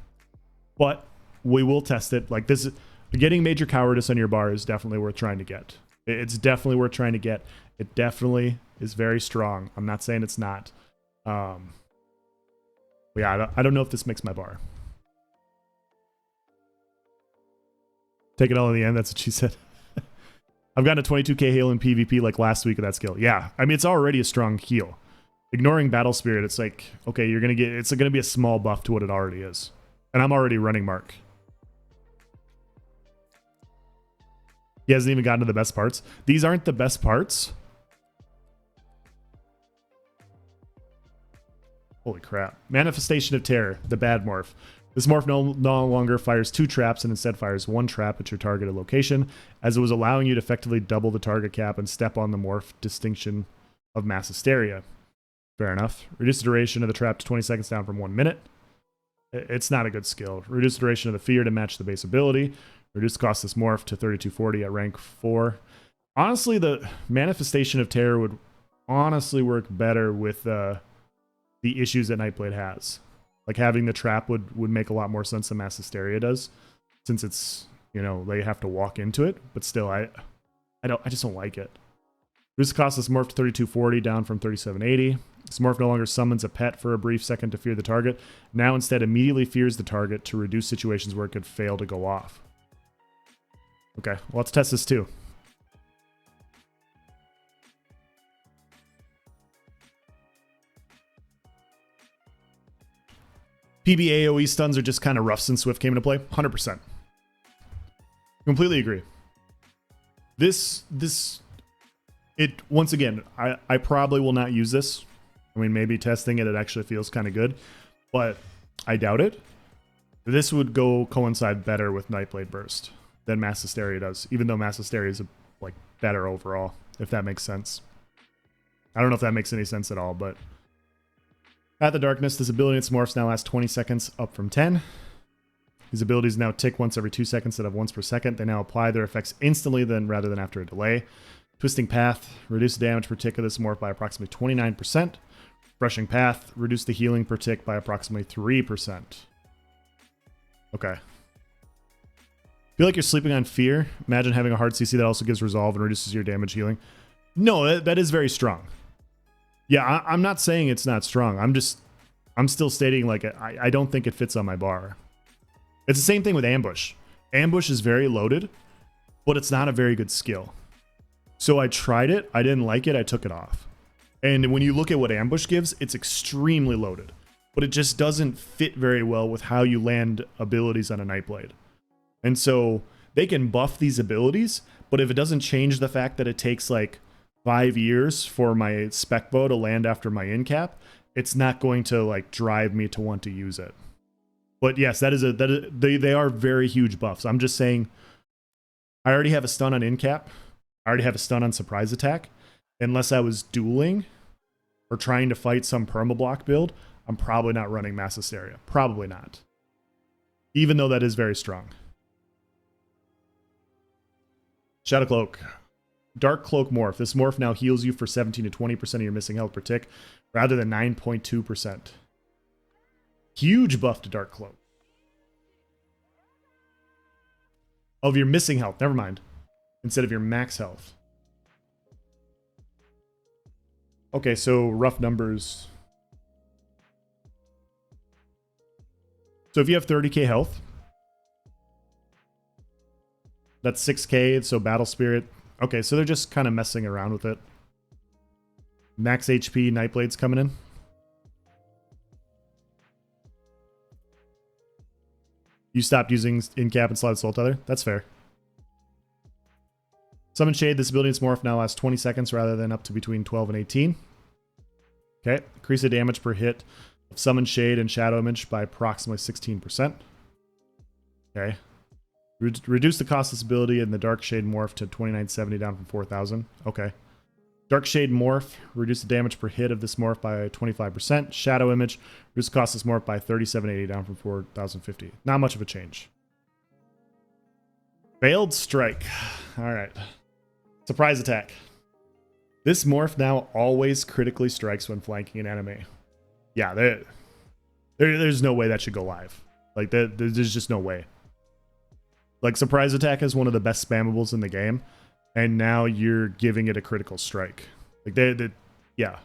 but we will test it. Like, this, getting Major Cowardice on your bar is definitely worth trying to get. It's definitely worth trying to get. It definitely is very strong. I'm not saying it's not. But yeah, I don't know if this makes my bar. Take it all in the end. That's what she said. I've gotten a 22k heal in PvP like last week of that skill. Yeah, I mean, it's already a strong heal. Ignoring Battle Spirit, it's like, okay, it's gonna be a small buff to what it already is. And I'm already running Mark. He hasn't even gotten to the best parts. These aren't the best parts. Holy crap. Manifestation of Terror, the bad morph. This morph no longer fires 2 traps and instead fires 1 trap at your targeted location, as it was allowing you to effectively double the target cap and step on the morph distinction of mass hysteria. Fair enough. Reduce the duration of the trap to 20 seconds down from 1 minute. It's not a good skill. Reduce the duration of the fear to match the base ability. Reduce the cost of this morph to 3240 at rank 4. Honestly, the Manifestation of Terror would honestly work better with the issues that Nightblade has. Like having the trap would make a lot more sense than Mass Hysteria does, since it's, you know, they have to walk into it. But still, I just don't like it. Reduce the cost of this morph to 3240 down from 3780. This morph no longer summons a pet for a brief second to fear the target. Now instead immediately fears the target to reduce situations where it could fail to go off. Okay, well, let's test this too. PB AoE stuns are just kind of rough since Swift came into play. 100%. Completely agree. Once again, I probably will not use this. I mean, maybe testing it actually feels kind of good, but I doubt it. This would coincide better with Nightblade Burst than Mass Hysteria does, even though Mass Hysteria is like better overall, if that makes sense. I don't know if that makes any sense at all, but Path of Darkness, this ability its morphs now lasts 20 seconds, up from 10. These abilities now tick once every 2 seconds instead of once per second. They now apply their effects instantly rather than after a delay. Twisting Path, reduce the damage per tick of this morph by approximately 29%. Brushing Path, reduce the healing per tick by approximately 3%. Okay. Feel like you're sleeping on Fear? Imagine having a hard CC that also gives Resolve and reduces your damage healing. No, that is very strong. Yeah, I'm not saying it's not strong. I'm still stating like I don't think it fits on my bar. It's the same thing with Ambush. Ambush is very loaded, but it's not a very good skill. So I tried it, I didn't like it, I took it off. And when you look at what Ambush gives, it's extremely loaded, but it just doesn't fit very well with how you land abilities on a Nightblade. And so they can buff these abilities, but if it doesn't change the fact that it takes like 5 years for my spec bow to land after my in-cap, it's not going to like drive me to want to use it. But yes, they are very huge buffs. I'm just saying, I already have a stun on in-cap. I already have a stun on surprise attack. Unless I was dueling or trying to fight some permablock build, I'm probably not running Mass Hysteria. Probably not. Even though that is very strong. Shadow Cloak. Dark Cloak Morph. This morph now heals you for 17 to 20% of your missing health per tick, rather than 9.2%. Huge buff to Dark Cloak. Of your missing health, never mind. Instead of your max health. Okay, so rough numbers. So if you have 30k health, that's 6k, so Battle Spirit. Okay, so they're just kind of messing around with it. Max HP, Nightblade's coming in. You stopped using in-cap and slide soul tether? That's fair. Summon Shade, this ability its morph now lasts 20 seconds rather than up to between 12 and 18. Okay, increase the damage per hit of Summon Shade and Shadow Image by approximately 16%. Okay. Reduce the cost of this ability and the Dark Shade morph to 2970 down from 4000. Okay. Dark Shade morph, reduce the damage per hit of this morph by 25%. Shadow Image, reduce the cost of this morph by 3780 down from 4050. Not much of a change. Veiled Strike. All right. Surprise attack. This morph now always critically strikes when flanking an enemy. Yeah, there's no way that should go live. Like, there's just no way. Like, surprise attack is one of the best spammables in the game, and now you're giving it a critical strike. Like, yeah.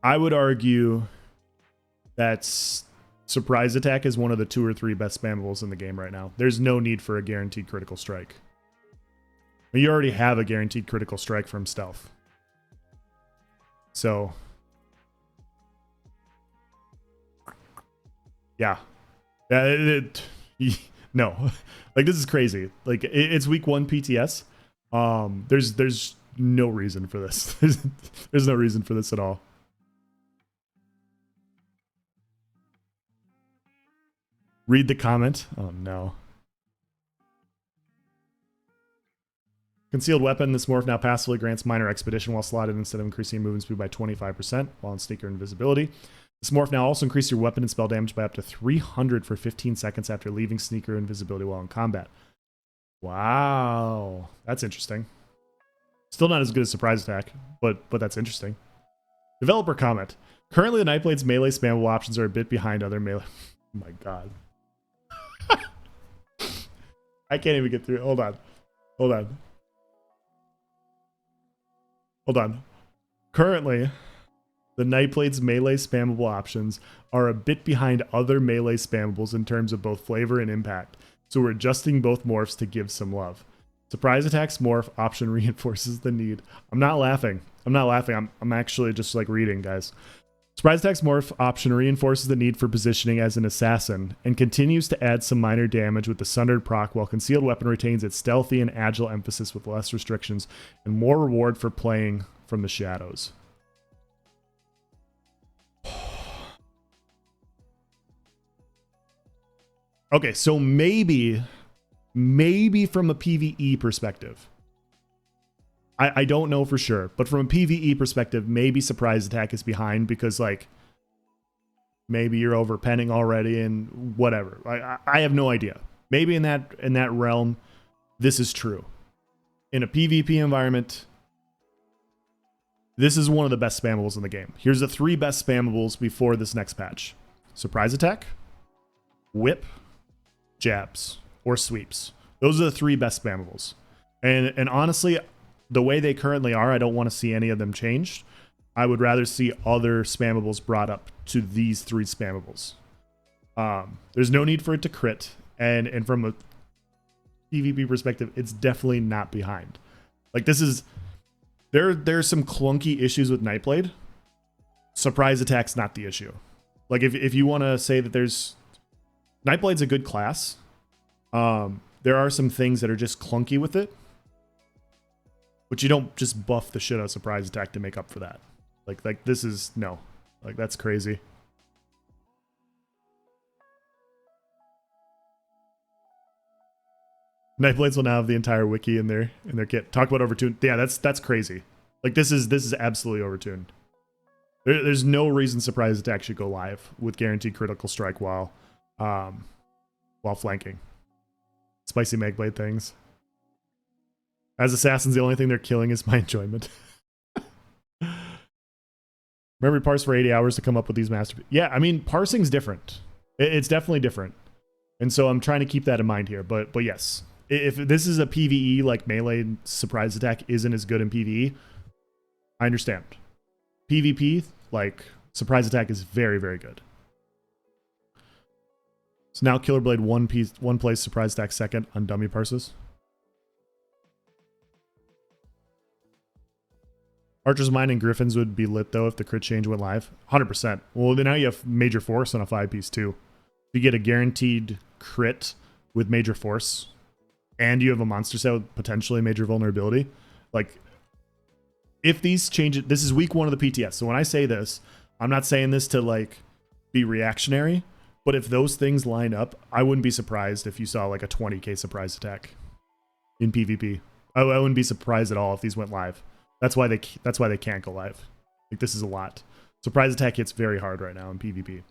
I would argue that surprise attack is one of the 2 or 3 best spammables in the game right now. There's no need for a guaranteed critical strike. You already have a guaranteed critical strike from stealth. So, yeah. No. Like, this is crazy. Like, it's week 1 PTS. There's no reason for this. There's no reason for this at all. Read the comment. Oh no. Concealed weapon. This morph now passively grants minor expedition while slotted instead of increasing movement speed by 25% while in sneaker invisibility. This morph now also increases your weapon and spell damage by up to 300 for 15 seconds after leaving sneaker invisibility while in combat. Wow. That's interesting. Still not as good as surprise attack, but that's interesting. Developer comment. Currently, the Nightblade's melee spammable options are a bit behind other melee. Oh my god. I can't even get through it. Hold on. Hold on. Hold on. Currently, the Nightblade's melee spammable options are a bit behind other melee spammables in terms of both flavor and impact, so we're adjusting both morphs to give some love. Surprise attacks morph option reinforces the need. I'm not laughing. I'm not laughing. I'm actually just like reading, guys. Surprise attacks morph option reinforces the need for positioning as an assassin and continues to add some minor damage with the Sundered proc, while concealed weapon retains its stealthy and agile emphasis with less restrictions and more reward for playing from the shadows. Okay, so maybe from a PvE perspective, I don't know for sure, but from a PvE perspective, maybe surprise attack is behind because like maybe you're overpenning already and whatever. I have no idea. Maybe in that realm, this is true. In a PvP environment, this is one of the best spammables in the game. Here's the 3 best spammables before this next patch: surprise attack, whip, jabs, or sweeps. Those are the 3 best spammables. And honestly, the way they currently are, I don't want to see any of them changed. I would rather see other spammables brought up to these 3 spammables. There's no need for it to crit, and from a PvP perspective, it's definitely not behind. Like this is there's some clunky issues with Nightblade. Surprise attack's not the issue. Like if you want to say that there's Nightblade's a good class, there are some things that are just clunky with it. But you don't just buff the shit out of surprise attack to make up for that. Like this is no. Like that's crazy. Nightblades will now have the entire wiki in their kit. Talk about overtuned. Yeah, that's crazy. Like this is absolutely overtuned. There's no reason surprise attack should go live with guaranteed critical strike while flanking. Spicy Megblade things. As assassins, the only thing they're killing is my enjoyment. Remember, parse for 80 hours to come up with these masterpieces. Yeah, I mean, parsing's different. It's definitely different. And so I'm trying to keep that in mind here. But yes, if this is a PvE, like melee surprise attack isn't as good in PvE, I understand. PvP, like, surprise attack is very, very good. So now Killer Blade one place surprise attack second on dummy parses. Archer's Mind and Griffins would be lit, though, if the crit change went live. 100%. Well, then now you have Major Force on a 5-piece, too. You get a guaranteed crit with Major Force, and you have a monster set with potentially Major Vulnerability. Like, if these changes... This is week 1 of the PTS, so when I say this, I'm not saying this to, like, be reactionary, but if those things line up, I wouldn't be surprised if you saw, like, a 20k surprise attack in PvP. I wouldn't be surprised at all if these went live. That's why they can't go live. Like this is a lot. Surprise attack hits very hard right now in PvP.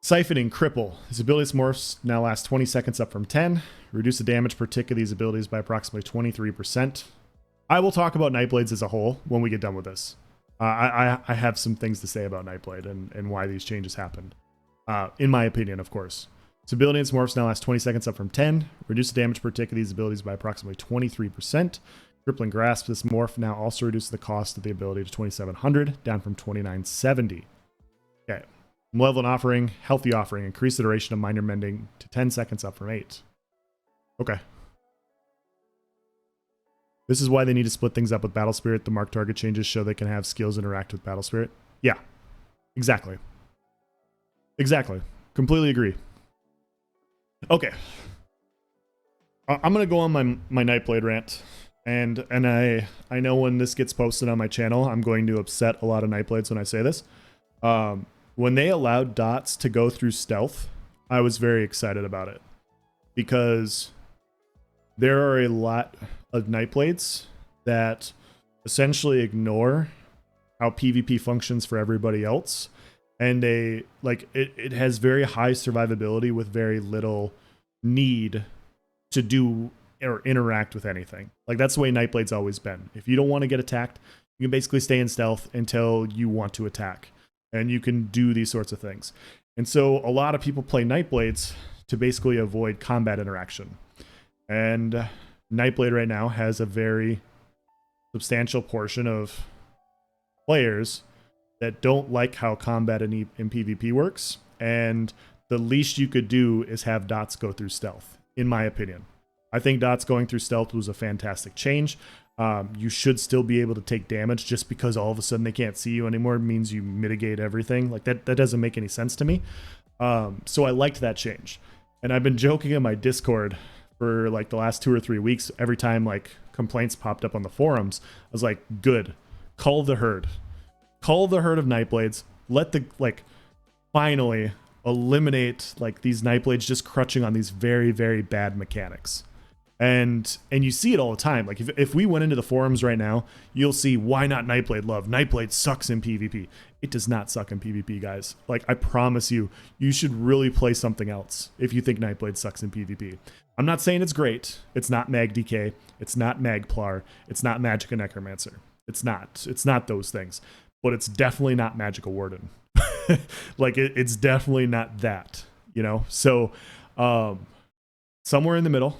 Siphoning Cripple. His abilities morphs now last 20 seconds up from 10. Reduce the damage per tick of these abilities by approximately 23%. I will talk about Nightblades as a whole when we get done with this. I have some things to say about Nightblade and why these changes happened. In my opinion, of course. His ability and morphs now last 20 seconds up from 10. Reduce the damage per tick of these abilities by approximately 23%. Crippling Grasp. This morph now also reduces the cost of the ability to 2,700, down from 2,970. Okay. Malevolent Offering, Healthy Offering. Increase the duration of minor mending to 10 seconds, up from 8. Okay. This is why they need to split things up with Battle Spirit. The mark target changes show they can have skills interact with Battle Spirit. Yeah. Exactly. Exactly. Completely agree. Okay. I'm going to go on my Nightblade rant. And I know when this gets posted on my channel, I'm going to upset a lot of Nightblades when I say this. when they allowed dots to go through stealth, I was very excited about it, because there are a lot of Nightblades that essentially ignore how PvP functions for everybody else, and it has very high survivability with very little need to do or interact with anything. Like, that's the way Nightblade's always been. If you don't want to get attacked, you can basically stay in stealth until you want to attack, and you can do these sorts of things. And so a lot of people play Nightblades to basically avoid combat interaction. And Nightblade right now has a very substantial portion of players that don't like how combat in PvP works, and the least you could do is have dots go through stealth, in my opinion. I think dots going through stealth was a fantastic change. You should still be able to take damage. Just because all of a sudden they can't see you anymore means you mitigate everything. Like, that doesn't make any sense to me. So I liked that change. And I've been joking in my Discord for like the last 2 or 3 weeks. Every time like complaints popped up on the forums, I was like, good, call the herd. Call the herd of Nightblades. Let the, like, finally eliminate like these Nightblades just crutching on these very, very bad mechanics. And you see it all the time. Like, if we went into the forums right now, you'll see, why not Nightblade love? Nightblade sucks in PvP. It does not suck in PvP, guys. Like, I promise you, you should really play something else if you think Nightblade sucks in PvP. I'm not saying it's great. It's not Mag DK. It's not Magplar. It's not Magicka Necromancer. It's not those things. But it's definitely not Magicka Warden. Like, it's definitely not that, you know? So, somewhere in the middle.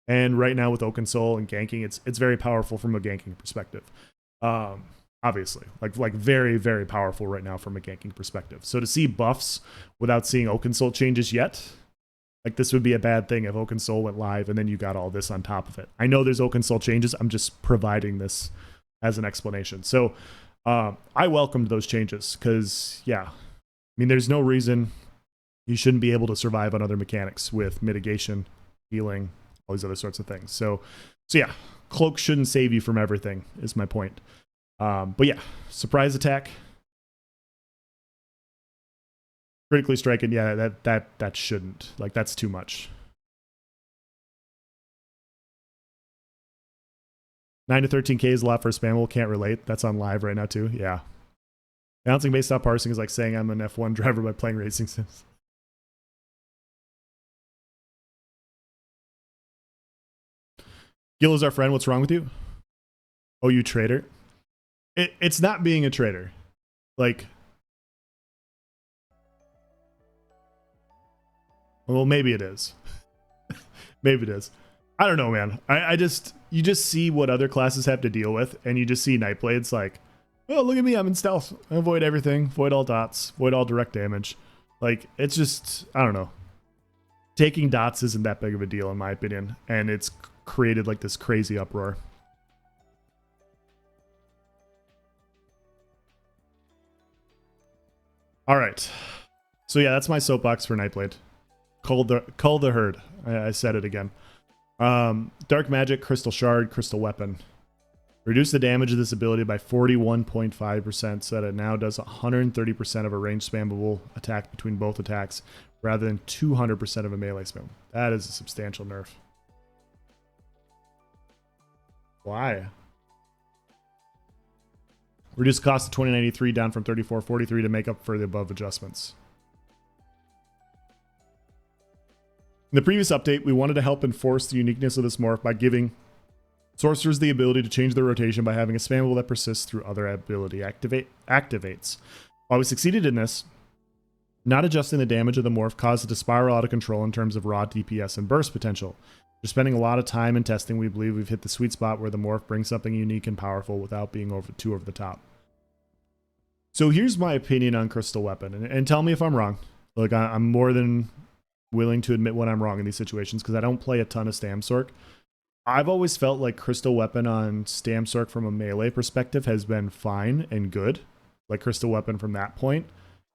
And right now with Oakensoul and ganking, it's very powerful from a ganking perspective. Obviously, like very, very powerful right now from a ganking perspective. So to see buffs without seeing Oakensoul changes yet, like, this would be a bad thing if Oakensoul went live and then you got all this on top of it. I know there's Oakensoul changes. I'm just providing this as an explanation. So I welcomed those changes because, yeah, I mean, there's no reason you shouldn't be able to survive on other mechanics with mitigation, healing, all these other sorts of things. So yeah, cloak shouldn't save you from everything, is my point. But yeah, surprise attack, critically striking. Yeah, that shouldn't. Like, that's too much. 9 to 13K is a lot for a spammable. Can't relate. That's on live right now too. Yeah. Bouncing based off parsing is like saying I'm an F1 driver by playing racing sims. Gil is our friend. What's wrong with you? Oh, you traitor. It's not being a traitor. Like, well, maybe it is. Maybe it is. I don't know, man. You just see what other classes have to deal with, and you just see Nightblades like, oh, look at me, I'm in stealth. I avoid everything, avoid all dots, avoid all direct damage. Like, it's just, I don't know. Taking dots isn't that big of a deal in my opinion, and it's created like this crazy uproar. All right. So yeah, that's my soapbox for Nightblade. Call the herd. I said it again. Dark Magic, Crystal Shard, Crystal Weapon. Reduce the damage of this ability by 41.5% so that it now does 130% of a range spammable attack between both attacks rather than 200% of a melee spam. That is a substantial nerf. Why? Reduce cost to 2093 down from 3443 to make up for the above adjustments. In the previous update, we wanted to help enforce the uniqueness of this morph by giving sorcerers the ability to change their rotation by having a spammable that persists through other ability activates. While we succeeded in this, not adjusting the damage of the morph caused it to spiral out of control in terms of raw DPS and burst potential. After spending a lot of time in testing, we believe we've hit the sweet spot where the morph brings something unique and powerful without being too over the top. So here's my opinion on Crystal Weapon, and tell me if I'm wrong. Look, I'm more than willing to admit when I'm wrong in these situations because I don't play a ton of Stamsorc. I've always felt like Crystal Weapon on Stamsorc from a melee perspective has been fine and good. Like, Crystal Weapon from that point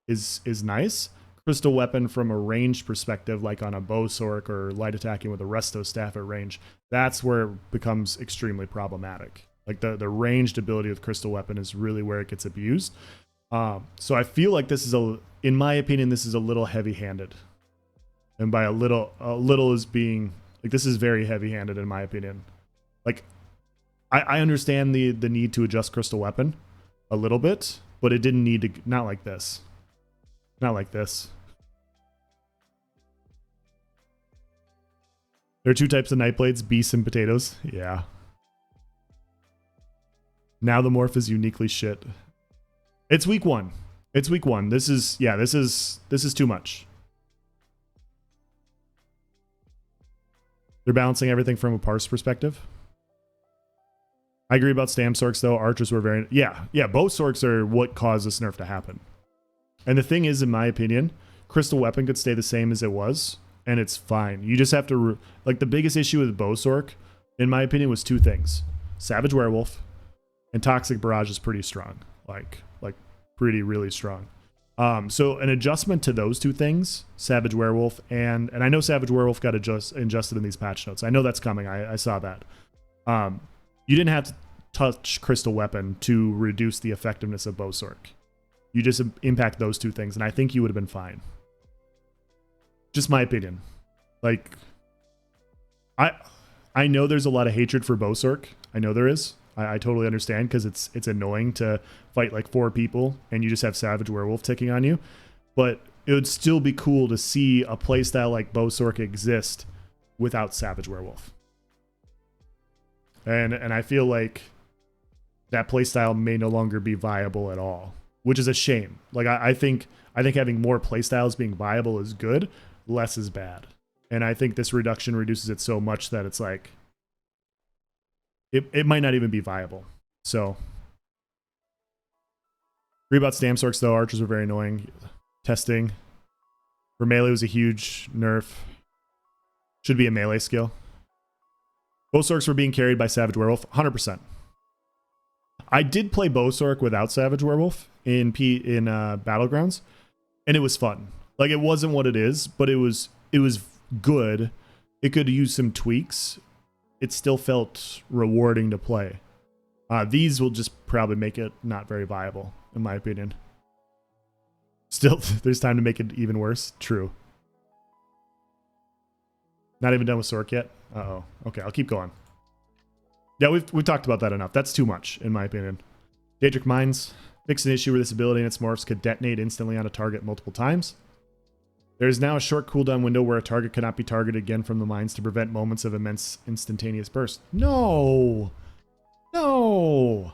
is nice. Crystal Weapon from a ranged perspective, like on a Bowsorc or light attacking with a Resto Staff at range, that's where it becomes extremely problematic. Like, the ranged ability with Crystal Weapon is really where it gets abused. So I feel like this is in my opinion, this is a little heavy-handed. And by a little is being, like, this is very heavy-handed in my opinion. Like, I understand the need to adjust Crystal Weapon a little bit, but it didn't need to, not like this. Not like this. There are two types of Nightblades, beasts and potatoes. Yeah. Now the morph is uniquely shit. It's week 1. It's week 1. This is, yeah, this is too much. They're balancing everything from a parse perspective. I agree about Stam Sorks though. Archers were very, yeah, bow Sorks are what caused this nerf to happen. And the thing is, in my opinion, Crystal Weapon could stay the same as it was, and it's fine. You just have to, like, the biggest issue with Bow Sork, in my opinion, was 2 things. Savage Werewolf and Toxic Barrage is pretty strong. Like pretty, really strong. So an adjustment to those 2 things, Savage Werewolf, and I know Savage Werewolf got adjusted in these patch notes. I know that's coming. I saw that. You didn't have to touch Crystal Weapon to reduce the effectiveness of Bow Sork. You just impact those 2 things, and I think you would have been fine. Just my opinion. Like, I know there's a lot of hatred for Bow Sork. I know there is. I totally understand, because it's annoying to fight like 4 people and you just have Savage Werewolf ticking on you. But it would still be cool to see a playstyle like Bow Sork exist without Savage Werewolf. And I feel like that playstyle may no longer be viable at all, which is a shame. Like, I think having more playstyles being viable is good, less is bad. And I think this reduction reduces it so much that it's like, it might not even be viable. So, agree about Stam Sorks though. Archers were very annoying. Testing. For melee was a huge nerf. Should be a melee skill. Bow Sorks were being carried by Savage Werewolf. 100%. I did play Bow Sork without Savage Werewolf in Battlegrounds, and it was fun. Like, it wasn't what it is, but it was good. It could use some tweaks. It still felt rewarding to play. These will just probably make it not very viable, in my opinion. Still, there's time to make it even worse. True. Not even done with Sork yet? Uh-oh. Okay, I'll keep going. Yeah, we've talked about that enough. That's too much, in my opinion. Daedric Mines. Fix an issue where this ability and its morphs could detonate instantly on a target multiple times. There is now a short cooldown window where a target cannot be targeted again from the mines to prevent moments of immense instantaneous burst. No! No!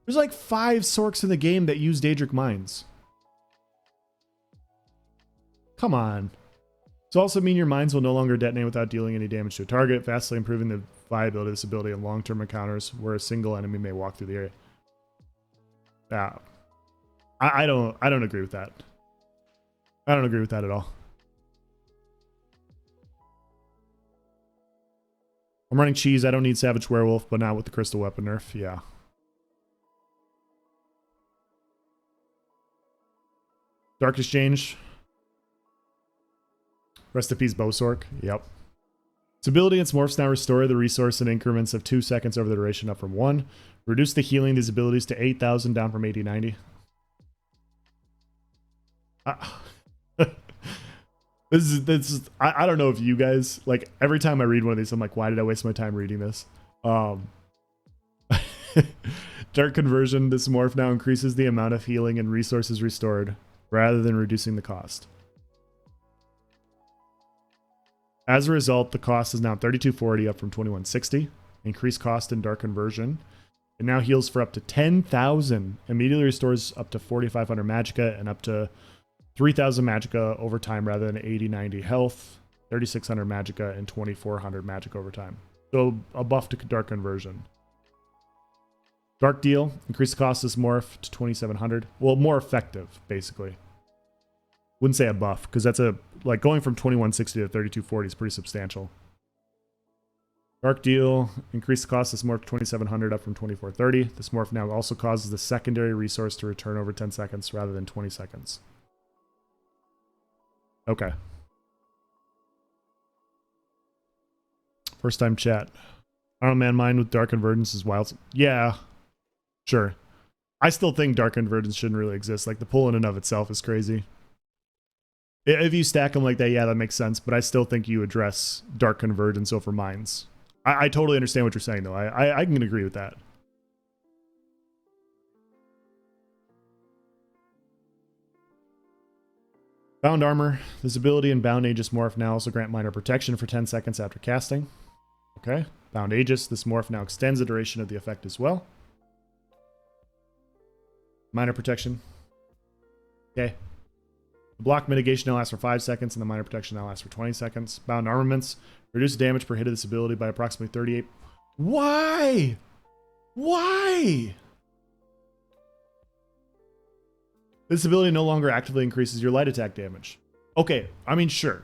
There's like 5 Sorks in the game that use Daedric Mines. Come on. This will also mean your mines will no longer detonate without dealing any damage to a target, vastly improving the viability of this ability in long-term encounters where a single enemy may walk through the area. Yeah. I don't agree with that. I don't agree with that at all. I'm running cheese. I don't need Savage Werewolf, but not with the Crystal Weapon nerf. Yeah. Dark Exchange. Rest in peace, Bow Sork. Yep. Its ability and its morphs now restore the resource in increments of 2 seconds over the duration, up from 1. Reduce the healing of these abilities to 8,000, down from 8090. This is I don't know if you guys, like, every time I read one of these, I'm like, why did I waste my time reading this? Dark Conversion. This morph now increases the amount of healing and resources restored rather than reducing the cost. As a result, the cost is now 3240, up from 2160. Increased cost in Dark Conversion. It now heals for up to 10,000. Immediately restores up to 4,500 magicka and up to 3,000 magicka over time rather than 80-90 health, 3,600 magicka, and 2,400 magicka over time. So a buff to Dark Conversion. Dark Deal. Increase the cost of this morph to 2,700. Well, more effective, basically. Wouldn't say a buff, because that's like going from 2160 to 3240 is pretty substantial. Dark Deal. Increase the cost of this morph to 2,700, up from 2,430. This morph now also causes the secondary resource to return over 10 seconds rather than 20 seconds. Okay. First time chat. I don't know, man. Mine with Dark Convergence is wild. Yeah. Sure. I still think Dark Convergence shouldn't really exist. Like, the pull in and of itself is crazy. If you stack them like that, yeah, that makes sense. But I still think you address Dark Convergence over Mines. I totally understand what you're saying, though. I can agree with that. Bound Armor. This ability in Bound Aegis Morph now also grant minor protection for 10 seconds after casting. Okay. Bound Aegis. This morph now extends the duration of the effect as well. Minor protection. Okay. The block mitigation now lasts for 5 seconds, and the minor protection now lasts for 20 seconds. Bound Armaments. Reduce damage per hit of this ability by approximately 38. Why? Why? This ability no longer actively increases your light attack damage. Okay, I mean, sure.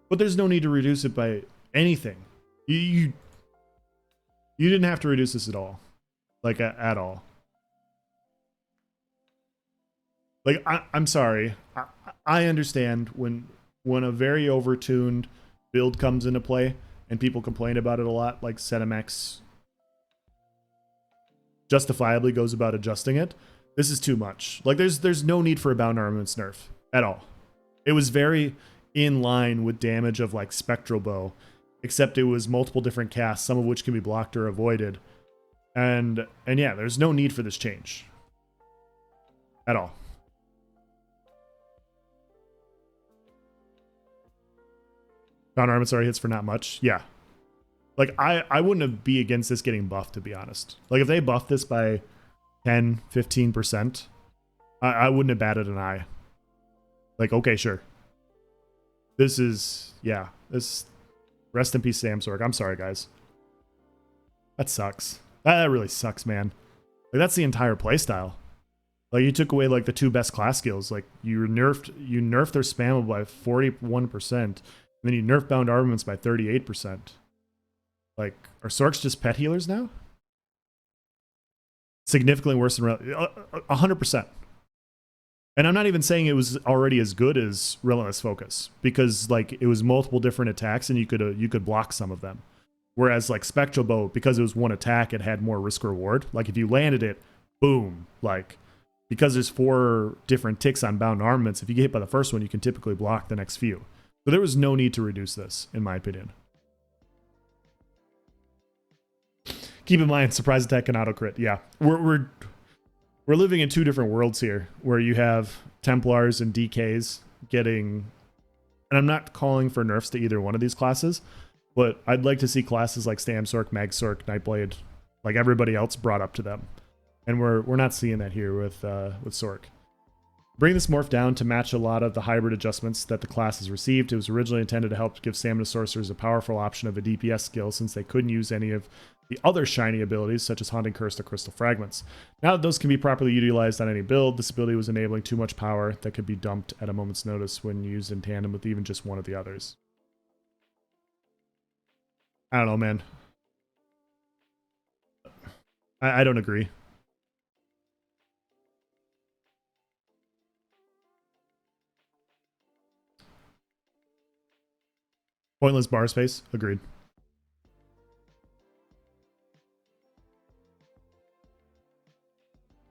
But there's no need to reduce it by anything. You didn't have to reduce this at all. Like, at all. Like, I'm sorry. I understand when a very overtuned build comes into play and people complain about it a lot, like ZeniMax justifiably goes about adjusting it. This is too much. Like, there's no need for a Bound Armaments nerf at all. It was very in line with damage of, like, Spectral Bow, except it was multiple different casts, some of which can be blocked or avoided. And yeah, there's no need for this change at all. Bound Armaments already hits for not much. Yeah. Like, I wouldn't be against this getting buffed, to be honest. Like, if they buff this by 10, 15%, I wouldn't have batted an eye. Like, okay, sure. This is, yeah. This, rest in peace, Sam Sorg. I'm sorry, guys. That sucks. That really sucks, man. Like, that's the entire playstyle. Like, you took away, like, the two best class skills. Like, you nerfed their spam by 41%. And then you nerf Bound Armaments by 38%. Like, are Sorks just pet healers now? Significantly worse than 100%. And I'm not even saying it was already as good as Relentless Focus, because, like, it was multiple different attacks and you could block some of them. Whereas, like, Spectral Bow, because it was one attack, it had more risk reward. Like, if you landed it, boom. Like, because there's 4 different ticks on Bound Armaments, if you get hit by the first one, you can typically block the next few. So there was no need to reduce this, in my opinion. Keep in mind, surprise attack and auto crit. Yeah, we're living in 2 different worlds here, where you have Templars and DKs getting, and I'm not calling for nerfs to either one of these classes, but I'd like to see classes like Stam Sork, Mag Sork, Nightblade, like everybody else, brought up to them, and we're not seeing that here with Sork. Bring this morph down to match a lot of the hybrid adjustments that the class has received. It was originally intended to help give Stamina Sorcerers a powerful option of a DPS skill, since they couldn't use any of the other shiny abilities, such as Haunting Curse or Crystal Fragments. Now that those can be properly utilized on any build, this ability was enabling too much power that could be dumped at a moment's notice when used in tandem with even just one of the others. I don't know, man. I don't agree. Pointless bar space. Agreed.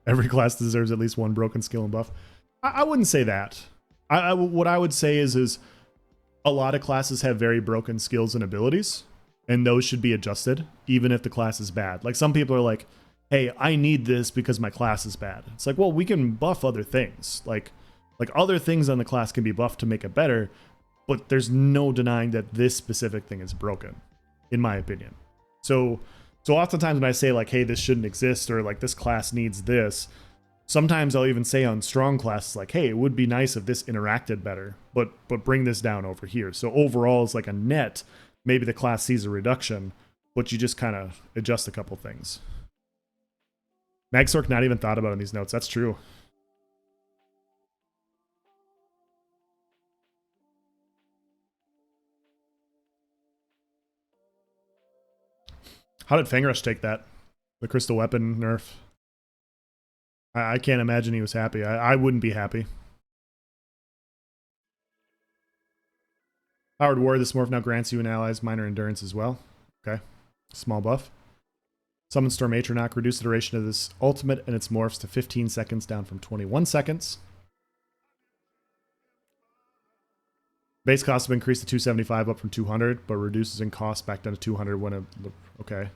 Every class deserves at least one broken skill and buff. I wouldn't say that. What I would say is a lot of classes have very broken skills and abilities, and those should be adjusted, even if the class is bad. Like, some people are like, hey, I need this because my class is bad. It's like, well, we can buff other things. Like other things on the class can be buffed to make it better, but there's no denying that this specific thing is broken, in my opinion. So oftentimes when I say, like, hey, this shouldn't exist, or like this class needs this, sometimes I'll even say on strong classes, like, hey, it would be nice if this interacted better, but bring this down over here. So overall, it's like a net, maybe the class sees a reduction, but you just kind of adjust a couple things. Magsork not even thought about in these notes. That's true. How did Fangrush take that? The crystal weapon nerf? I can't imagine he was happy. I wouldn't be happy. Powered War, this morph now grants you and allies minor endurance as well. Okay. Small buff. Summon Storm Atronach, reduce the duration of this ultimate and its morphs to 15 seconds, down from 21 seconds. Base cost have increased to 275, up from 200, but reduces in cost back down to 200 when it... Okay.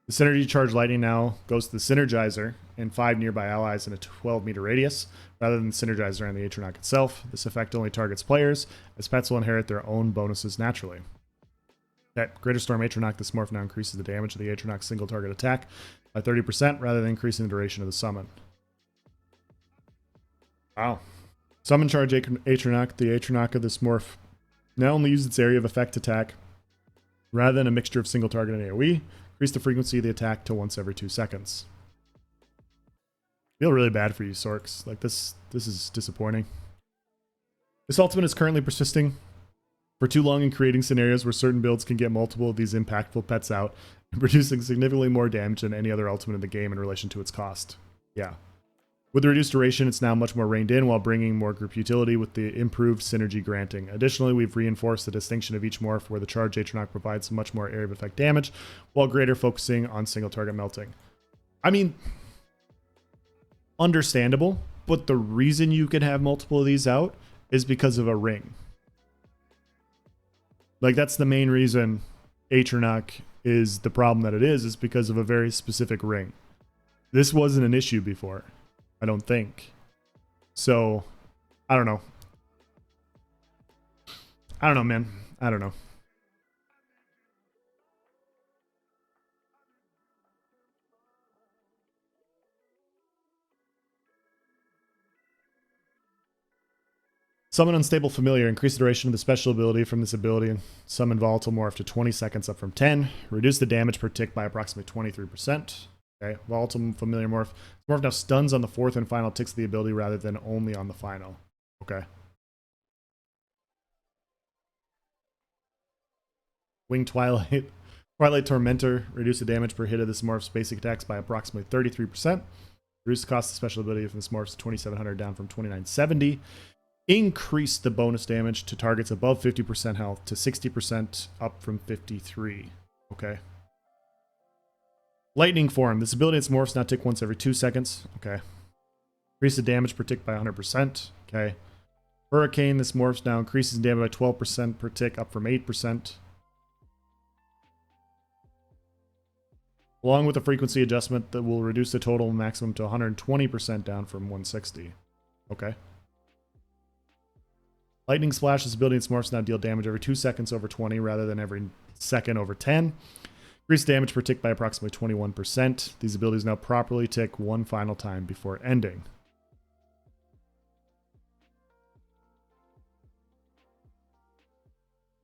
The Synergy Charge Lightning now goes to the Synergizer and 5 nearby allies in a 12-meter radius, rather than the Synergizer and the Atronach itself. This effect only targets players, as pets will inherit their own bonuses naturally. That Greater Storm Atronach, this morph now increases the damage of the Atronach's single target attack by 30%, rather than increasing the duration of the summon. Wow. Summon Charge Atronach. The Atronach of this morph now only uses its area of effect attack, rather than a mixture of single target and AoE. Increase the frequency of the attack to once every 2 seconds. Feel really bad for you, Sorks. Like, this is disappointing. This ultimate is currently persisting for too long in creating scenarios where certain builds can get multiple of these impactful pets out and producing significantly more damage than any other ultimate in the game in relation to its cost. Yeah. With the reduced duration, it's now much more reined in while bringing more group utility with the improved synergy granting. Additionally, we've reinforced the distinction of each morph where the Charge Atronach provides much more area of effect damage while greater focusing on single target melting. I mean, understandable, but the reason you could have multiple of these out is because of a ring. Like, that's the main reason Atronach is the problem that it is because of a very specific ring. This wasn't an issue before, I don't think. So, I don't know. I don't know, man. I don't know. Summon Unstable Familiar. Increase the duration of the special ability from this ability and summon Volatile Morph to 20 seconds, up from 10. Reduce the damage per tick by approximately 23%. Okay, Volatile Familiar Morph. Morph now stuns on the 4th and final ticks of the ability rather than only on the final. Okay. Wing Twilight. Twilight Tormentor. Reduce the damage per hit of this morph's basic attacks by approximately 33%. Reduce the cost of special ability from this morph's 2700 down from 2970. Increase the bonus damage to targets above 50% health to 60%, up from 53. Okay. Lightning Form. This ability its morphs now tick once every 2 seconds. Okay. Increase the damage per tick by 100%. Okay. Hurricane. This morphs now increases damage by 12% per tick, up from 8%. Along with a frequency adjustment that will reduce the total maximum to 120%, down from 160. Okay. Lightning Splash. This ability its morphs now deal damage every 2 seconds over 20 rather than every second over 10. Increase damage per tick by approximately 21%. These abilities now properly tick one final time before ending.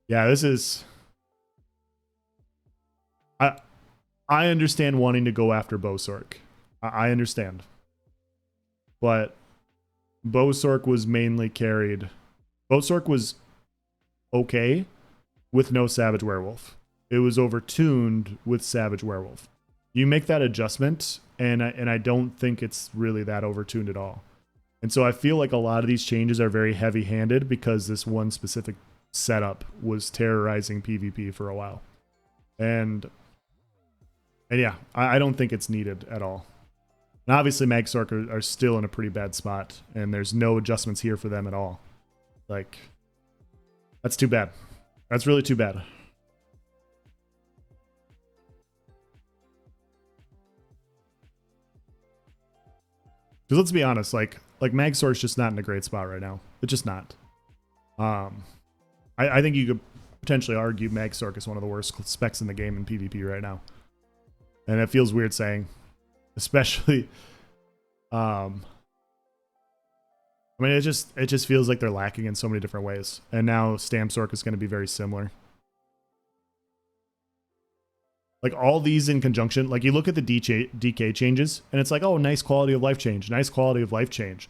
Yeah, this is... I understand wanting to go after Bosork. I understand. But Bosork was mainly carried... Bosork was okay with no Savage Werewolf. It was overtuned with Savage Werewolf. You make that adjustment, and I don't think it's really that overtuned at all. And so I feel like a lot of these changes are very heavy-handed because this one specific setup was terrorizing PvP for a while. And yeah, I don't think it's needed at all. And obviously Magsork are still in a pretty bad spot, and there's no adjustments here for them at all. Like, that's too bad. That's really too bad. Because let's be honest, like Magsork's just not in a great spot right now. It's just not. I think you could potentially argue Magsork is one of the worst specs in the game in PvP right now. And it feels weird saying, especially, I mean, it just feels like they're lacking in so many different ways. And now Stamsork is going to be very similar. Like, all these in conjunction, like, you look at the DK changes, and it's like, oh, nice quality of life change, nice quality of life change.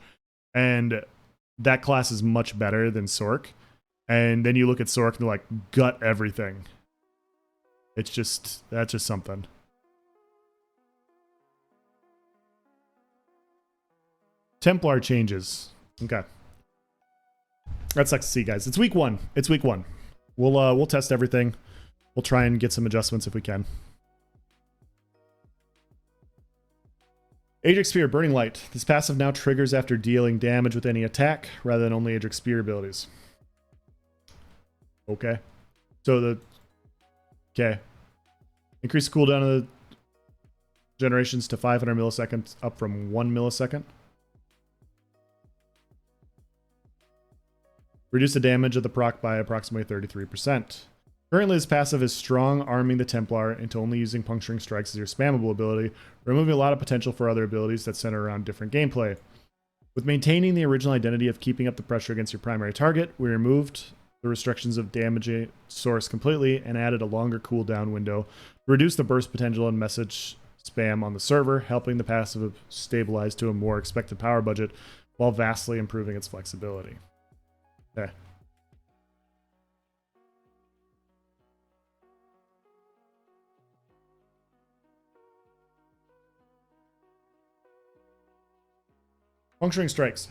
And that class is much better than Sork. And then you look at Sork, and they're like, gut everything. It's just, that's just something. Templar changes. Okay. That sucks to see, guys. It's week 1. It's week 1. We'll test everything. We'll try and get some adjustments if we can. Aedric Spear, Burning Light. This passive now triggers after dealing damage with any attack, rather than only Aedric Spear abilities. Okay. So the... Okay. Increase the cooldown of the generations to 500 milliseconds, up from 1 millisecond. Reduce the damage of the proc by approximately 33%. Currently, this passive is strong, arming the Templar into only using Puncturing Strikes as your spammable ability, removing a lot of potential for other abilities that center around different gameplay. With maintaining the original identity of keeping up the pressure against your primary target, we removed the restrictions of damage source completely and added a longer cooldown window to reduce the burst potential and message spam on the server, helping the passive stabilize to a more expected power budget while vastly improving its flexibility. Okay. Puncturing Strikes.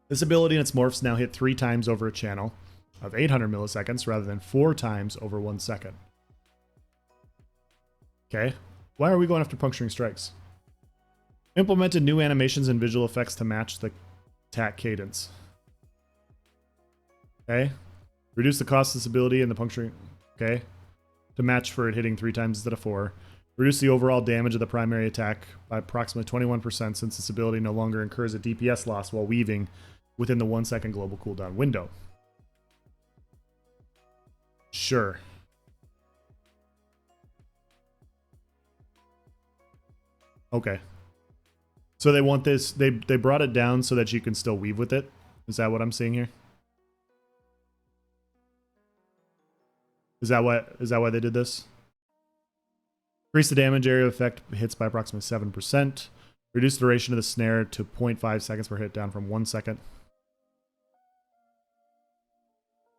This ability and its morphs now hit 3 times over a channel of 800 milliseconds rather than 4 times over 1 second. Okay. Why are we going after Puncturing Strikes? Implemented new animations and visual effects to match the attack cadence. Okay. Reduce the cost of this ability and the puncturing. Okay. To match for it hitting 3 times instead of 4. Reduce the overall damage of the primary attack by approximately 21% since this ability no longer incurs a DPS loss while weaving within the 1 second global cooldown window. Sure. Okay. So they want this, they brought it down so that you can still weave with it. Is that what I'm seeing here? Is that why they did this? Increase the damage area effect hits by approximately 7%. Reduce the duration of the snare to 0.5 seconds per hit, down from 1 second.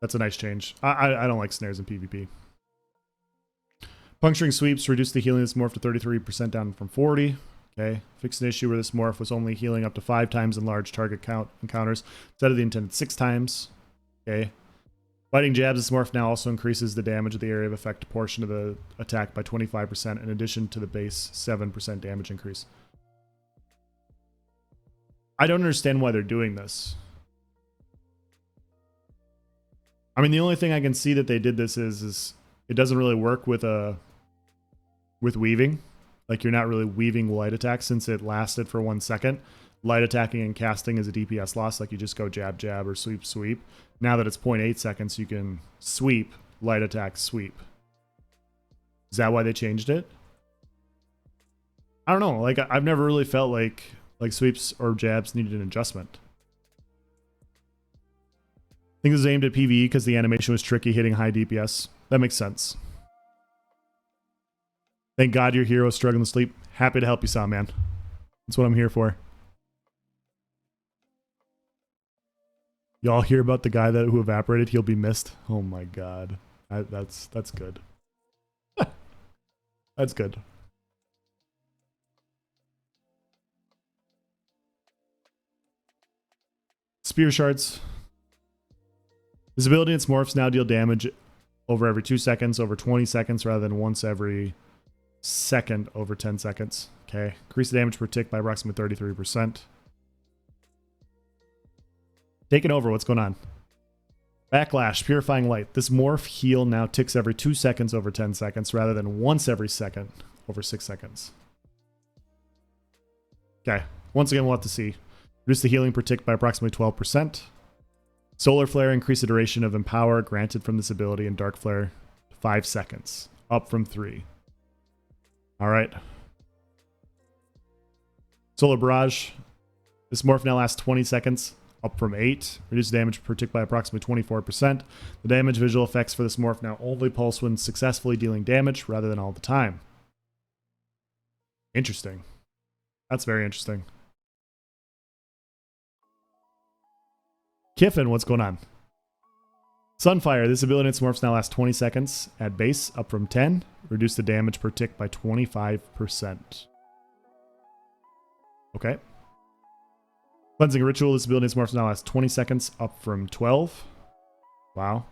That's a nice change. I don't like snares in PvP. Puncturing Sweeps. Reduce the healing of this morph to 33%, down from 40. Okay. Fix an issue where this morph was only healing up to 5 times in large target count encounters instead of the intended 6 times. Okay. Biting Jabs, this morph now also increases the damage of the area of effect portion of the attack by 25% in addition to the base 7% damage increase. I don't understand why they're doing this. I mean, the only thing I can see that they did this is it doesn't really work with weaving. Like, you're not really weaving light attack since it lasted for 1 second. Light attacking and casting is a DPS loss, like you just go jab, jab, or sweep, sweep. Now that it's 0.8 seconds, you can sweep, light attack, sweep. Is that why they changed it? I don't know. Like, I've never really felt like sweeps or jabs needed an adjustment. I think this is aimed at PvE because the animation was tricky hitting high DPS. That makes sense. Thank God your hero is struggling to sleep. Happy to help you, Sam, man. That's what I'm here for. Y'all hear about the guy who evaporated? He'll be missed. Oh my God. That's good. That's good. Spear Shards. This ability and its morphs now deal damage over every 2 seconds, over 20 seconds, rather than once every second over 10 seconds. Okay. Increase the damage per tick by approximately 33%. Taking over. What's going on? Backlash. Purifying Light. This morph heal now ticks every 2 seconds over 10 seconds, rather than once every second over 6 seconds. Okay. Once again, we'll have to see. Reduce the healing per tick by approximately 12%. Solar Flare. Increase the duration of Empower granted from this ability, and Dark Flare to 5 seconds, up from 3. Alright. Solar Barrage. This morph now lasts 20 seconds, up from 8. Reduce damage per tick by approximately 24%. The damage visual effects for this morph now only pulse when successfully dealing damage, rather than all the time. Interesting. That's very interesting. Kiffin, what's going on? Sunfire. This ability in its morphs now lasts 20 seconds at base, up from 10. Reduce the damage per tick by 25%. Okay. Cleansing Ritual. This ability in its morphs now lasts 20 seconds, up from 12. Wow.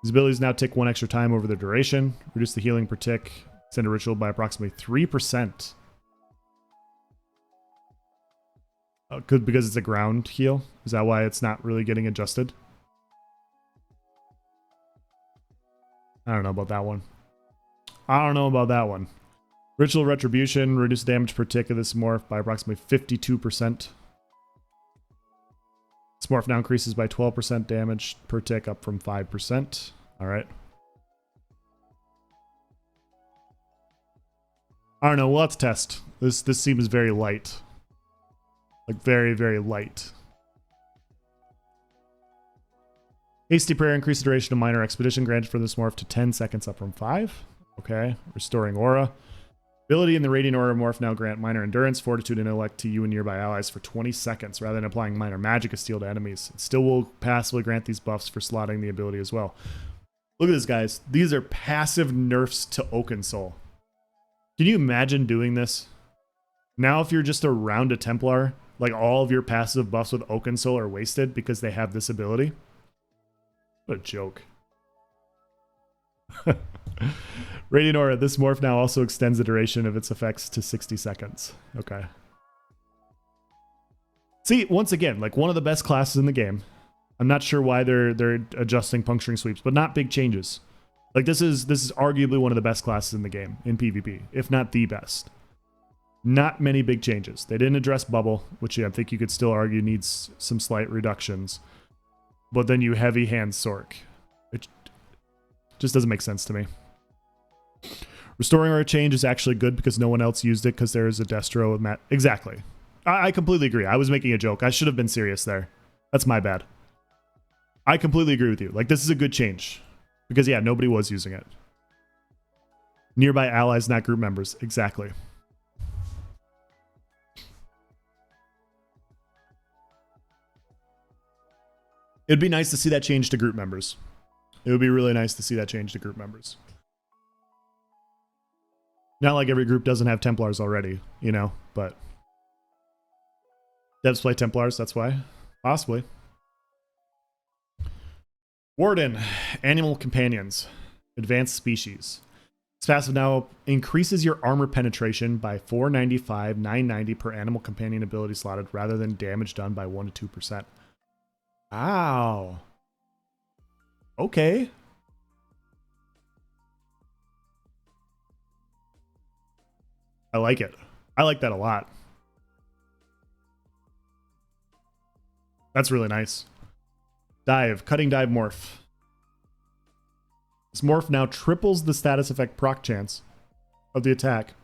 These abilities now tick 1 extra time over the duration. Reduce the healing per tick. Extend a ritual by approximately 3%. Good, because it's a ground heal. Is that why it's not really getting adjusted? I don't know about that one. I don't know about that one. Ritual Retribution, reduce damage per tick of this morph by approximately 52%. This morph now increases by 12% damage per tick, up from 5%. Alright. I don't know, well, let's test. This seems very light. Like, very, very light. Hasty Prayer, increase the duration of minor expedition granted for this morph to 10 seconds, up from 5. Okay. Restoring Aura. Ability in the Radiant Aura morph now grant minor endurance, fortitude, and intellect to you and nearby allies for 20 seconds, rather than applying minor magic of steel to enemies. It still will passively grant these buffs for slotting the ability as well. Look at this, guys. These are passive nerfs to Oakensoul. Can you imagine doing this? Now if you're just around a Templar, like all of your passive buffs with Oakensoul are wasted because they have this ability? What a joke. Radiant Aura. This morph now also extends the duration of its effects to 60 seconds. Okay. See, once again, like one of the best classes in the game. I'm not sure why they're adjusting puncturing sweeps, but not big changes. Like this is arguably one of the best classes in the game in PvP, if not the best. Not many big changes. They didn't address Bubble, which I think you could still argue needs some slight reductions. But then you heavy hand Sork. It just doesn't make sense to me. Restoring Aura change is actually good because no one else used it because there is a Destro with Matt. Exactly. I completely agree. I was making a joke. I should have been serious there. That's my bad. I completely agree with you. Like, this is a good change. Because, yeah, nobody was using it. Nearby allies, not group members. Exactly. It'd be nice to see that change to group members. It would be really nice to see that change to group members. Not like every group doesn't have Templars already, you know, but devs play Templars, that's why. Possibly. Warden, Animal Companions, Advanced Species. This passive now increases your armor penetration by 495, 990 per animal companion ability slotted, rather than damage done by 1 to 2%. Wow. Okay. I like it. I like that a lot. That's really nice. Dive. Cutting Dive morph. This morph now triples the status effect proc chance of the attack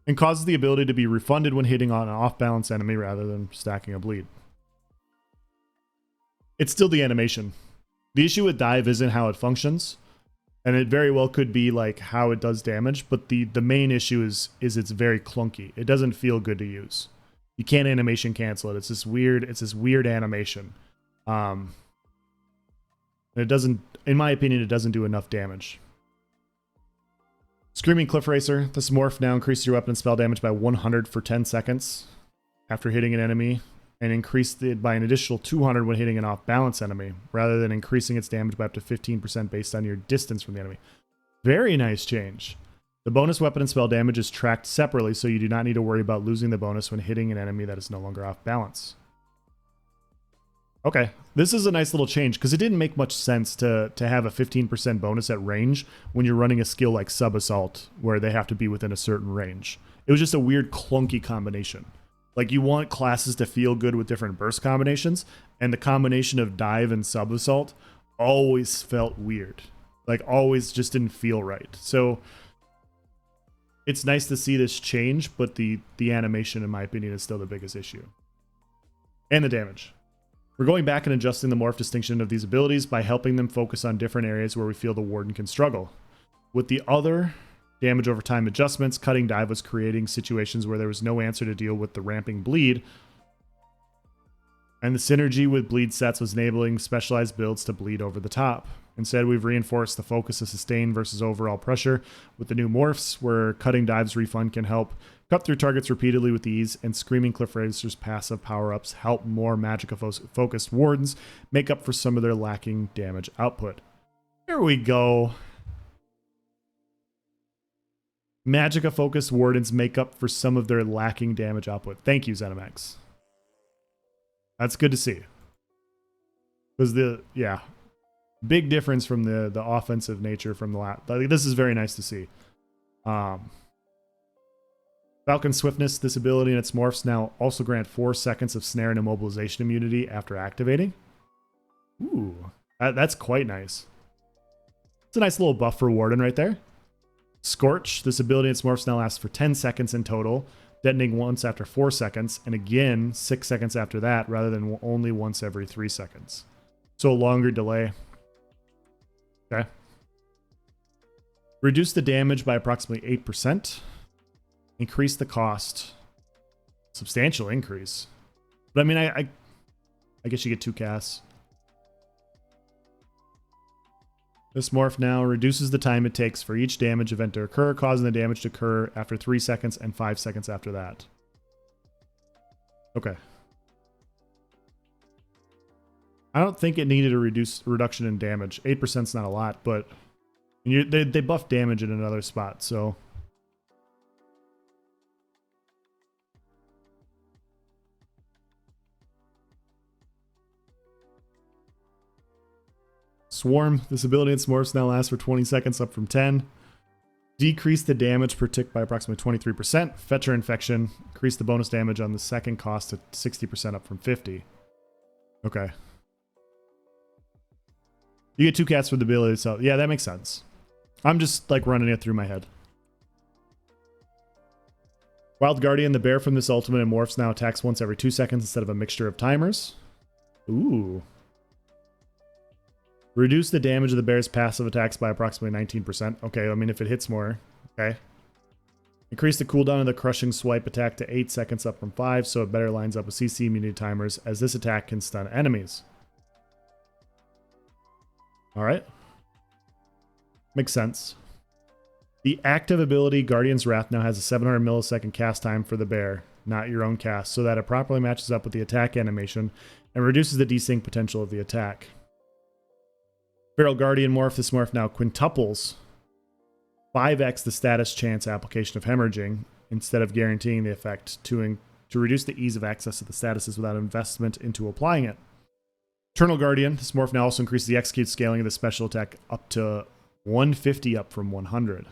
and causes the ability to be refunded when hitting on an off-balance enemy rather than stacking a bleed. It's still the animation. The issue with Dive isn't how it functions, and it very well could be like how it does damage, but the main issue is it's very clunky. It doesn't feel good to use. You can't animation cancel it. It's this weird animation. It doesn't, in my opinion, it doesn't do enough damage. Screaming Cliff Racer. This morph now increases your weapon and spell damage by 100 for 10 seconds after hitting an enemy, and increased it by an additional 200 when hitting an off-balance enemy, rather than increasing its damage by up to 15% based on your distance from the enemy. Very nice change. The bonus weapon and spell damage is tracked separately, so you do not need to worry about losing the bonus when hitting an enemy that is no longer off-balance. Okay, this is a nice little change, because it didn't make much sense to have a 15% bonus at range when you're running a skill like Sub-Assault, where they have to be within a certain range. It was just a weird, clunky combination. Like, you want classes to feel good with different burst combinations, and the combination of Dive and Sub-Assault always felt weird. Like, always just didn't feel right. So, it's nice to see this change, but the animation, in my opinion, is still the biggest issue. And the damage. We're going back and adjusting the morph distinction of these abilities by helping them focus on different areas where we feel the Warden can struggle. With the other damage over time adjustments, Cutting Dive was creating situations where there was no answer to deal with the ramping bleed, and the synergy with bleed sets was enabling specialized builds to bleed over the top. Instead, we've reinforced the focus of sustain versus overall pressure with the new morphs, where Cutting Dive's refund can help cut through targets repeatedly with ease, and Screaming Cliff Racer's passive power-ups help more Magicka-focused Wardens make up for some of their lacking damage output. Here we go. Magicka focused wardens make up for some of their lacking damage output. Thank you, ZeniMax. That's good to see. Because big difference from the offensive nature from the last. Like, this is very nice to see. Falcon Swiftness, this ability and its morphs now also grant 4 seconds of snare and immobilization immunity after activating. Ooh, that's quite nice. It's a nice little buff for Warden right there. Scorch, this ability and its morphs now lasts for 10 seconds in total, detonating once after 4 seconds, and again 6 seconds after that, rather than only once every 3 seconds. So a longer delay. Okay. Reduce the damage by approximately 8%. Increase the cost. Substantial increase. But I mean, I guess you get 2 casts. This morph now reduces the time it takes for each damage event to occur, causing the damage to occur after 3 seconds and 5 seconds after that. Okay. I don't think it needed a reduction in damage. 8% is not a lot, but they buff damage in another spot, so... Swarm, this ability and morphs now lasts for 20 seconds, up from 10. Decrease the damage per tick by approximately 23%. Fetcher Infection, increase the bonus damage on the second cost to 60%, up from 50. Okay. You get 2 cats for the ability, so yeah, that makes sense. I'm just like running it through my head. Wild Guardian, the bear from this ultimate and morphs now attacks once every 2 seconds instead of a mixture of timers. Ooh. Reduce the damage of the bear's passive attacks by approximately 19%. Okay, I mean, if it hits more. Okay. Increase the cooldown of the crushing swipe attack to 8 seconds, up from 5, so it better lines up with CC immunity timers, as this attack can stun enemies. Alright. Makes sense. The active ability Guardian's Wrath now has a 700 millisecond cast time for the bear, not your own cast, so that it properly matches up with the attack animation and reduces the desync potential of the attack. Feral Guardian morph, this morph now quintuples 5x the status chance application of hemorrhaging instead of guaranteeing the effect to reduce the ease of access to the statuses without investment into applying it. Eternal Guardian, this morph now also increases the execute scaling of the special attack up to 150, up from 100.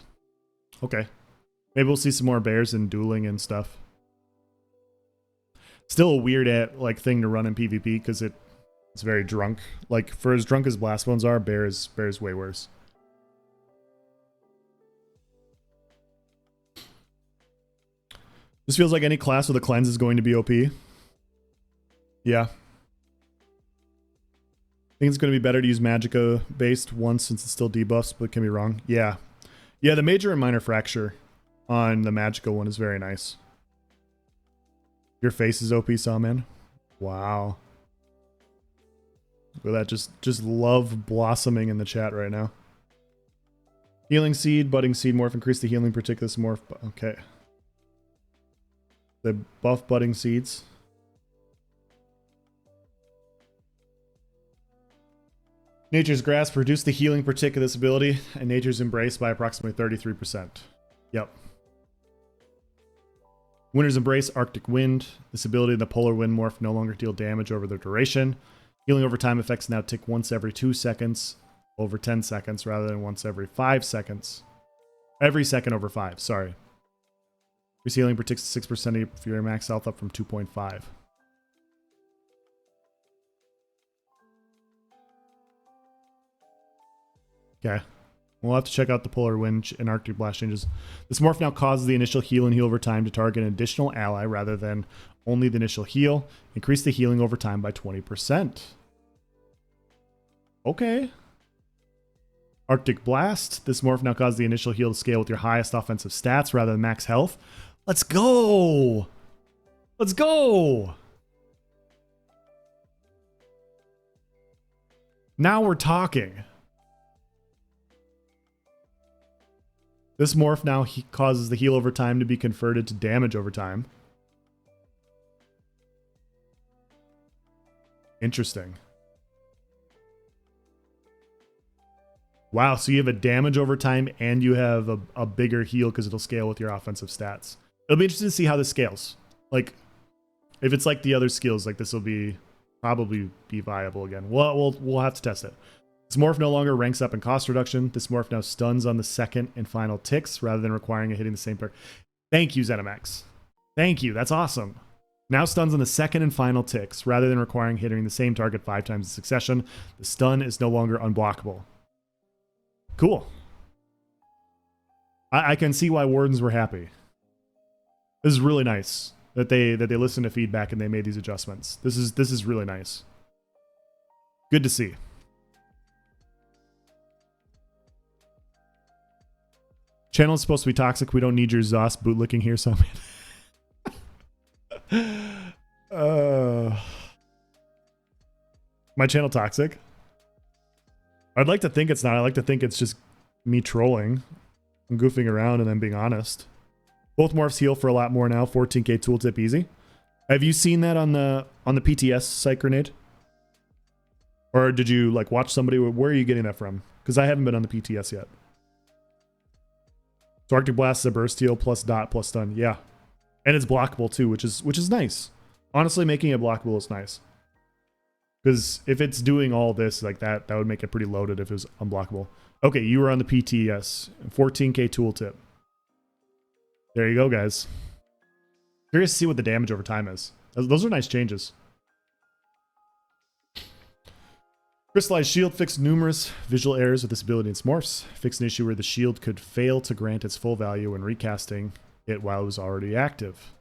Okay. Maybe we'll see some more bears and dueling and stuff. Still a weird thing to run in PvP because it's very drunk. Like, for as drunk as Blast Bones are, bear is way worse. This feels like any class with a cleanse is going to be OP. Yeah. I think it's going to be better to use Magicka based once since it's still debuffs, but can be wrong. Yeah. Yeah, the major and minor fracture on the Magicka one is very nice. Your face is OP, Sawman. Wow. Look at that, just love blossoming in the chat right now. Healing Seed, Budding Seed morph, increase the healing particulars morph. Okay. They buff Budding Seeds. Nature's Grasp, reduce the healing particulate of this ability, and Nature's Embrace by approximately 33%. Yep. Winter's Embrace, Arctic Wind. This ability in the Polar Wind morph no longer deal damage over the duration. Healing over time effects now tick once every 2 seconds over 10 seconds rather than once every 5 seconds. Every second over 5, sorry. Increase healing protects 6% of your max health, up from 2.5. Okay. We'll have to check out the Polar Wind and Arctic Blast changes. This morph now causes the initial heal and heal over time to target an additional ally rather than only the initial heal. Increase the healing over time by 20%. Okay. Arctic Blast. This morph now causes the initial heal to scale with your highest offensive stats rather than max health. Let's go! Let's go! Now we're talking. This morph now causes the heal over time to be converted to damage over time. Interesting. Wow, so you have a damage over time and you have a bigger heal because it'll scale with your offensive stats. It'll be interesting to see how this scales. Like, if it's like the other skills, like this will be probably be viable again. We'll have to test it. This morph no longer ranks up in cost reduction. This morph now stuns on the second and final ticks rather than requiring it hitting the same target. Thank you, ZeniMax. Thank you. That's awesome. Now stuns on the second and final ticks rather than requiring hitting the same target 5 times in succession. The stun is no longer unblockable. Cool. I can see why Wardens were happy. This is really nice that they listened to feedback and they made these adjustments. This is really nice. Good to see. Channel is supposed to be toxic. We don't need your Zoss bootlicking here, so my channel toxic? I'd like to think it's not. I like to think it's just me trolling. I'm goofing around and then being honest. Both morphs heal for a lot more now. 14k tooltip easy. Have you seen that on the PTS site, Grenade? Or did you like watch somebody? Where are you getting that from? Because I haven't been on the PTS yet. So Arctic Blast is a burst heal plus dot plus stun. Yeah. And it's blockable too, which is nice. Honestly, making it blockable is nice. Because if it's doing all this like that, that would make it pretty loaded if it was unblockable. Okay, you were on the PTS. 14k tooltip. There you go, guys. Curious to see what the damage over time is. Those are nice changes. Crystallized Shield fixed numerous visual errors with this ability in its morphs. Fixed an issue where the shield could fail to grant its full value when recasting it while it was already active.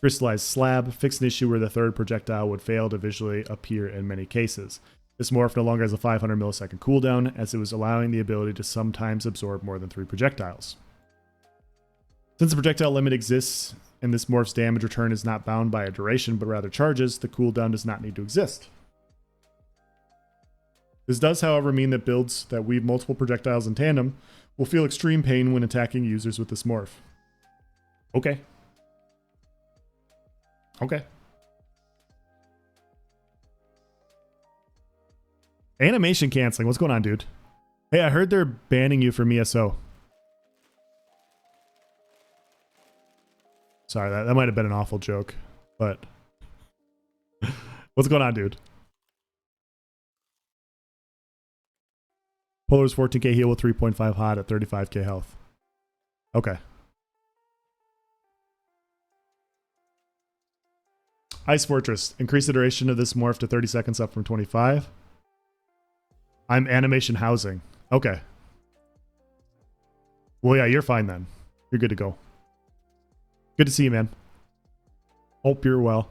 Crystallized Slab fixed an issue where the third projectile would fail to visually appear in many cases. This morph no longer has a 500 millisecond cooldown, as it was allowing the ability to sometimes absorb more than 3 projectiles. Since the projectile limit exists and this morph's damage return is not bound by a duration but rather charges, the cooldown does not need to exist. This does, however, mean that builds that weave multiple projectiles in tandem will feel extreme pain when attacking users with this morph. Okay. Okay. Animation canceling. What's going on, dude? Hey, I heard they're banning you from ESO. Sorry, that might have been an awful joke, but what's going on, dude? Polar's 14k heal with 3.5 hot at 35k health. Okay. Ice Fortress. Increase the duration of this morph to 30 seconds up from 25. I'm animation housing. Okay. Well, yeah, you're fine then. You're good to go. Good to see you, man. Hope you're well.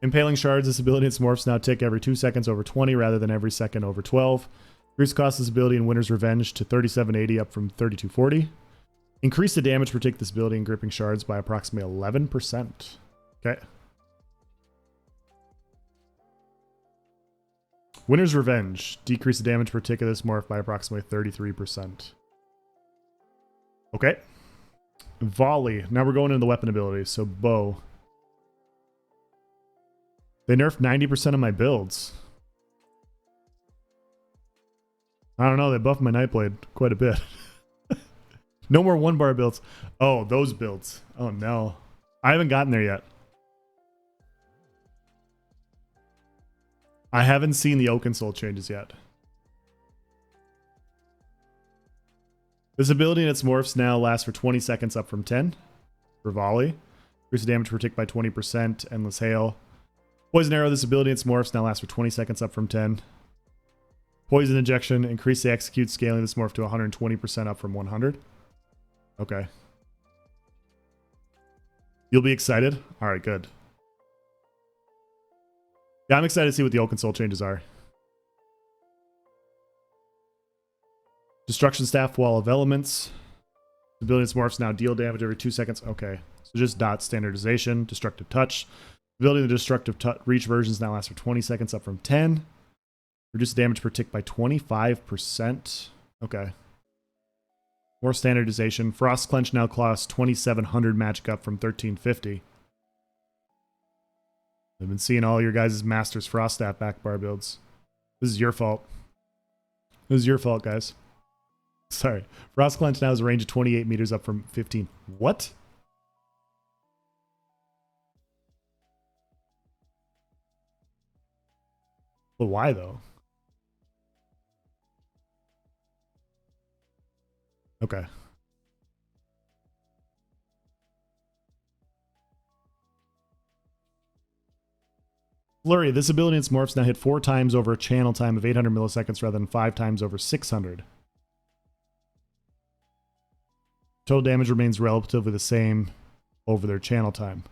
Impaling Shards. This ability in its morphs now tick every 2 seconds over 20 rather than every second over 12. Increase cost this ability in Winter's Revenge to 3780 up from 3240. Increase the damage per tick this ability in Gripping Shards by approximately 11%. Okay. Winter's Revenge. Decrease the damage per tick of this morph by approximately 33%. Okay. Volley. Now we're going into the weapon abilities. So bow. They nerfed 90% of my builds. I don't know. They buffed my Nightblade quite a bit. No more 1-bar builds. Oh, those builds. Oh, no. I haven't gotten there yet. I haven't seen the Oakensoul changes yet. This ability in its morphs now lasts for 20 seconds up from 10. For Volley. Increase the damage per tick by 20%. Endless Hail. Poison Arrow. This ability in its morphs now lasts for 20 seconds up from 10. Poison Injection. Increase the execute scaling this morph to 120% up from 100. Okay. You'll be excited? Alright, good. Yeah, I'm excited to see what the Oakensoul changes are. Destruction Staff, Wall of Elements. The ability in its morphs now deal damage every 2 seconds. Okay. So just dot standardization. Destructive Touch. The ability of the Destructive Reach versions now lasts for 20 seconds up from 10. Reduce damage per tick by 25%. Okay. More standardization. Frost Clench now costs 2700 magic up from 1350. I've been seeing all your guys' Master's Frost Staff back bar builds. This is your fault. It was your fault, guys. Sorry. Frost Clench now has a range of 28 meters up from 15. What? But why, though? Okay. Flurry. This ability in its morphs now hit 4 times over a channel time of 800 milliseconds rather than 5 times over 600. Total damage remains relatively the same over their channel time.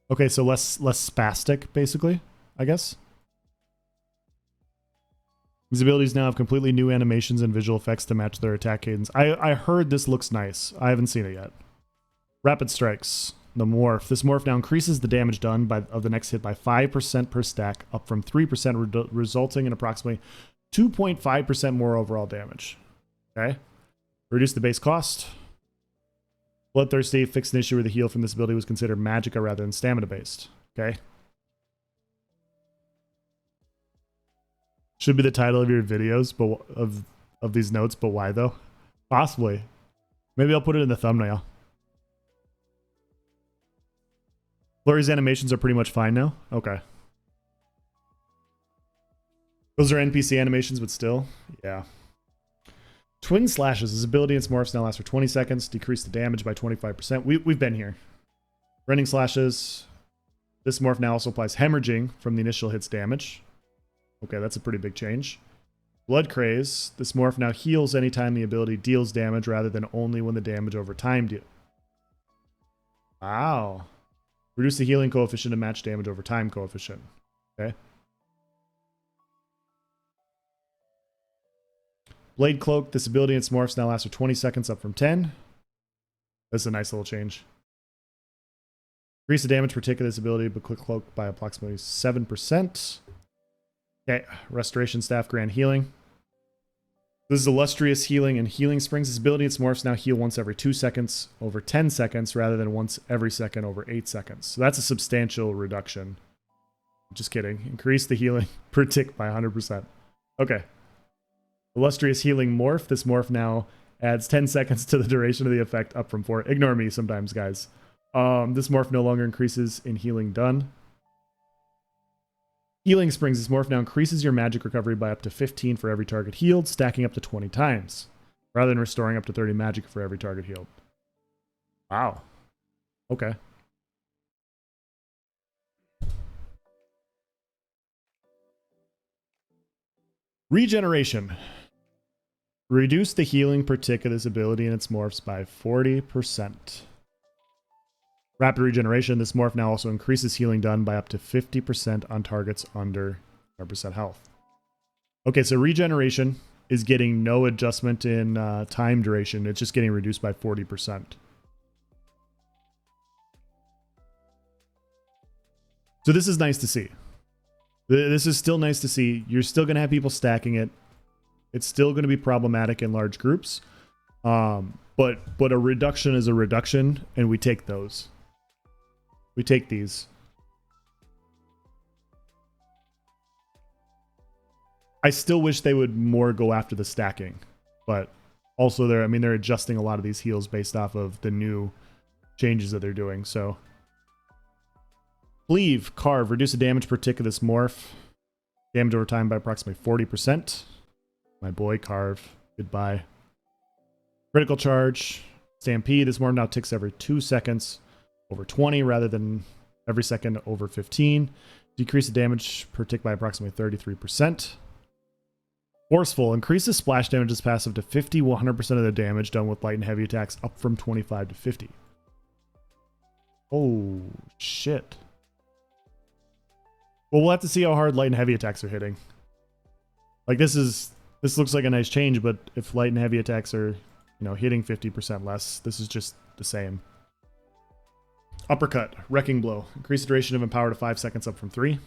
Okay, so less spastic, basically, I guess. These abilities now have completely new animations and visual effects to match their attack cadence. I heard this looks nice. I haven't seen it yet. Rapid Strikes. The morph. This morph now increases the damage done of the next hit by 5% per stack, up from 3%, resulting in approximately 2.5% more overall damage. Okay. Reduce the base cost. Bloodthirsty. Fixed an issue where the heal from this ability was considered magicka rather than stamina based. Okay. Should be the title of your videos, but of these notes, but why though? Possibly. Maybe I'll put it in the thumbnail. Flurry's animations are pretty much fine now? Okay. Those are NPC animations, but still? Yeah. Twin Slashes. His ability and its morphs now last for 20 seconds. Decrease the damage by 25%. We've been here. Rending Slashes. This morph now also applies hemorrhaging from the initial hit's damage. Okay, that's a pretty big change. Blood Craze. This morph now heals anytime the ability deals damage rather than only when the damage over time deals. Wow. Reduce the healing coefficient to match damage over time coefficient. Okay. Blade Cloak. This ability and its morphs now lasts for 20 seconds, up from 10. That's a nice little change. Increase the damage per tick of this ability, but quick cloak by approximately 7%. Okay. Restoration Staff. Grand Healing. This is Illustrious Healing and Healing Springs. This ability and its morphs now heal once every 2 seconds over 10 seconds rather than once every second over 8 seconds. So that's a substantial reduction. Just kidding. Increase the healing per tick by 100%. Okay. Illustrious Healing Morph. This morph now adds 10 seconds to the duration of the effect, up from 4. Ignore me sometimes, guys. This morph no longer increases in healing done. Healing Springs. This morph now increases your magic recovery by up to 15 for every target healed, stacking up to 20 times, rather than restoring up to 30 magic for every target healed. Wow. Okay. Regeneration. Reduce the healing per tick of this ability and its morphs by 40%. Rapid Regeneration. This morph now also increases healing done by up to 50% on targets under 100% health. Okay, so Regeneration is getting no adjustment in time duration. It's just getting reduced by 40%. So this is nice to see. This is still nice to see. You're still going to have people stacking it. It's still going to be problematic in large groups. But a reduction is a reduction, and we take those. We take these. I still wish they would more go after the stacking, but also they're adjusting a lot of these heals based off of the new changes that they're doing. So Cleave, Carve, reduce the damage per tick of this morph. Damage over time by approximately 40%. My boy Carve, goodbye. Critical Charge, Stampede. This morph now ticks every 2 seconds. Over 20 rather than every second over 15. Decrease the damage per tick by approximately 33%. Forceful. Increases splash damage's passive to 50, 100% of the damage done with light and heavy attacks, up from 25 to 50. Oh, shit. Well, we'll have to see how hard light and heavy attacks are hitting. Like, this looks like a nice change, but if light and heavy attacks are, hitting 50% less, this is just the same. Uppercut, Wrecking Blow. Increase the duration of Empower to 5 seconds, up from 3.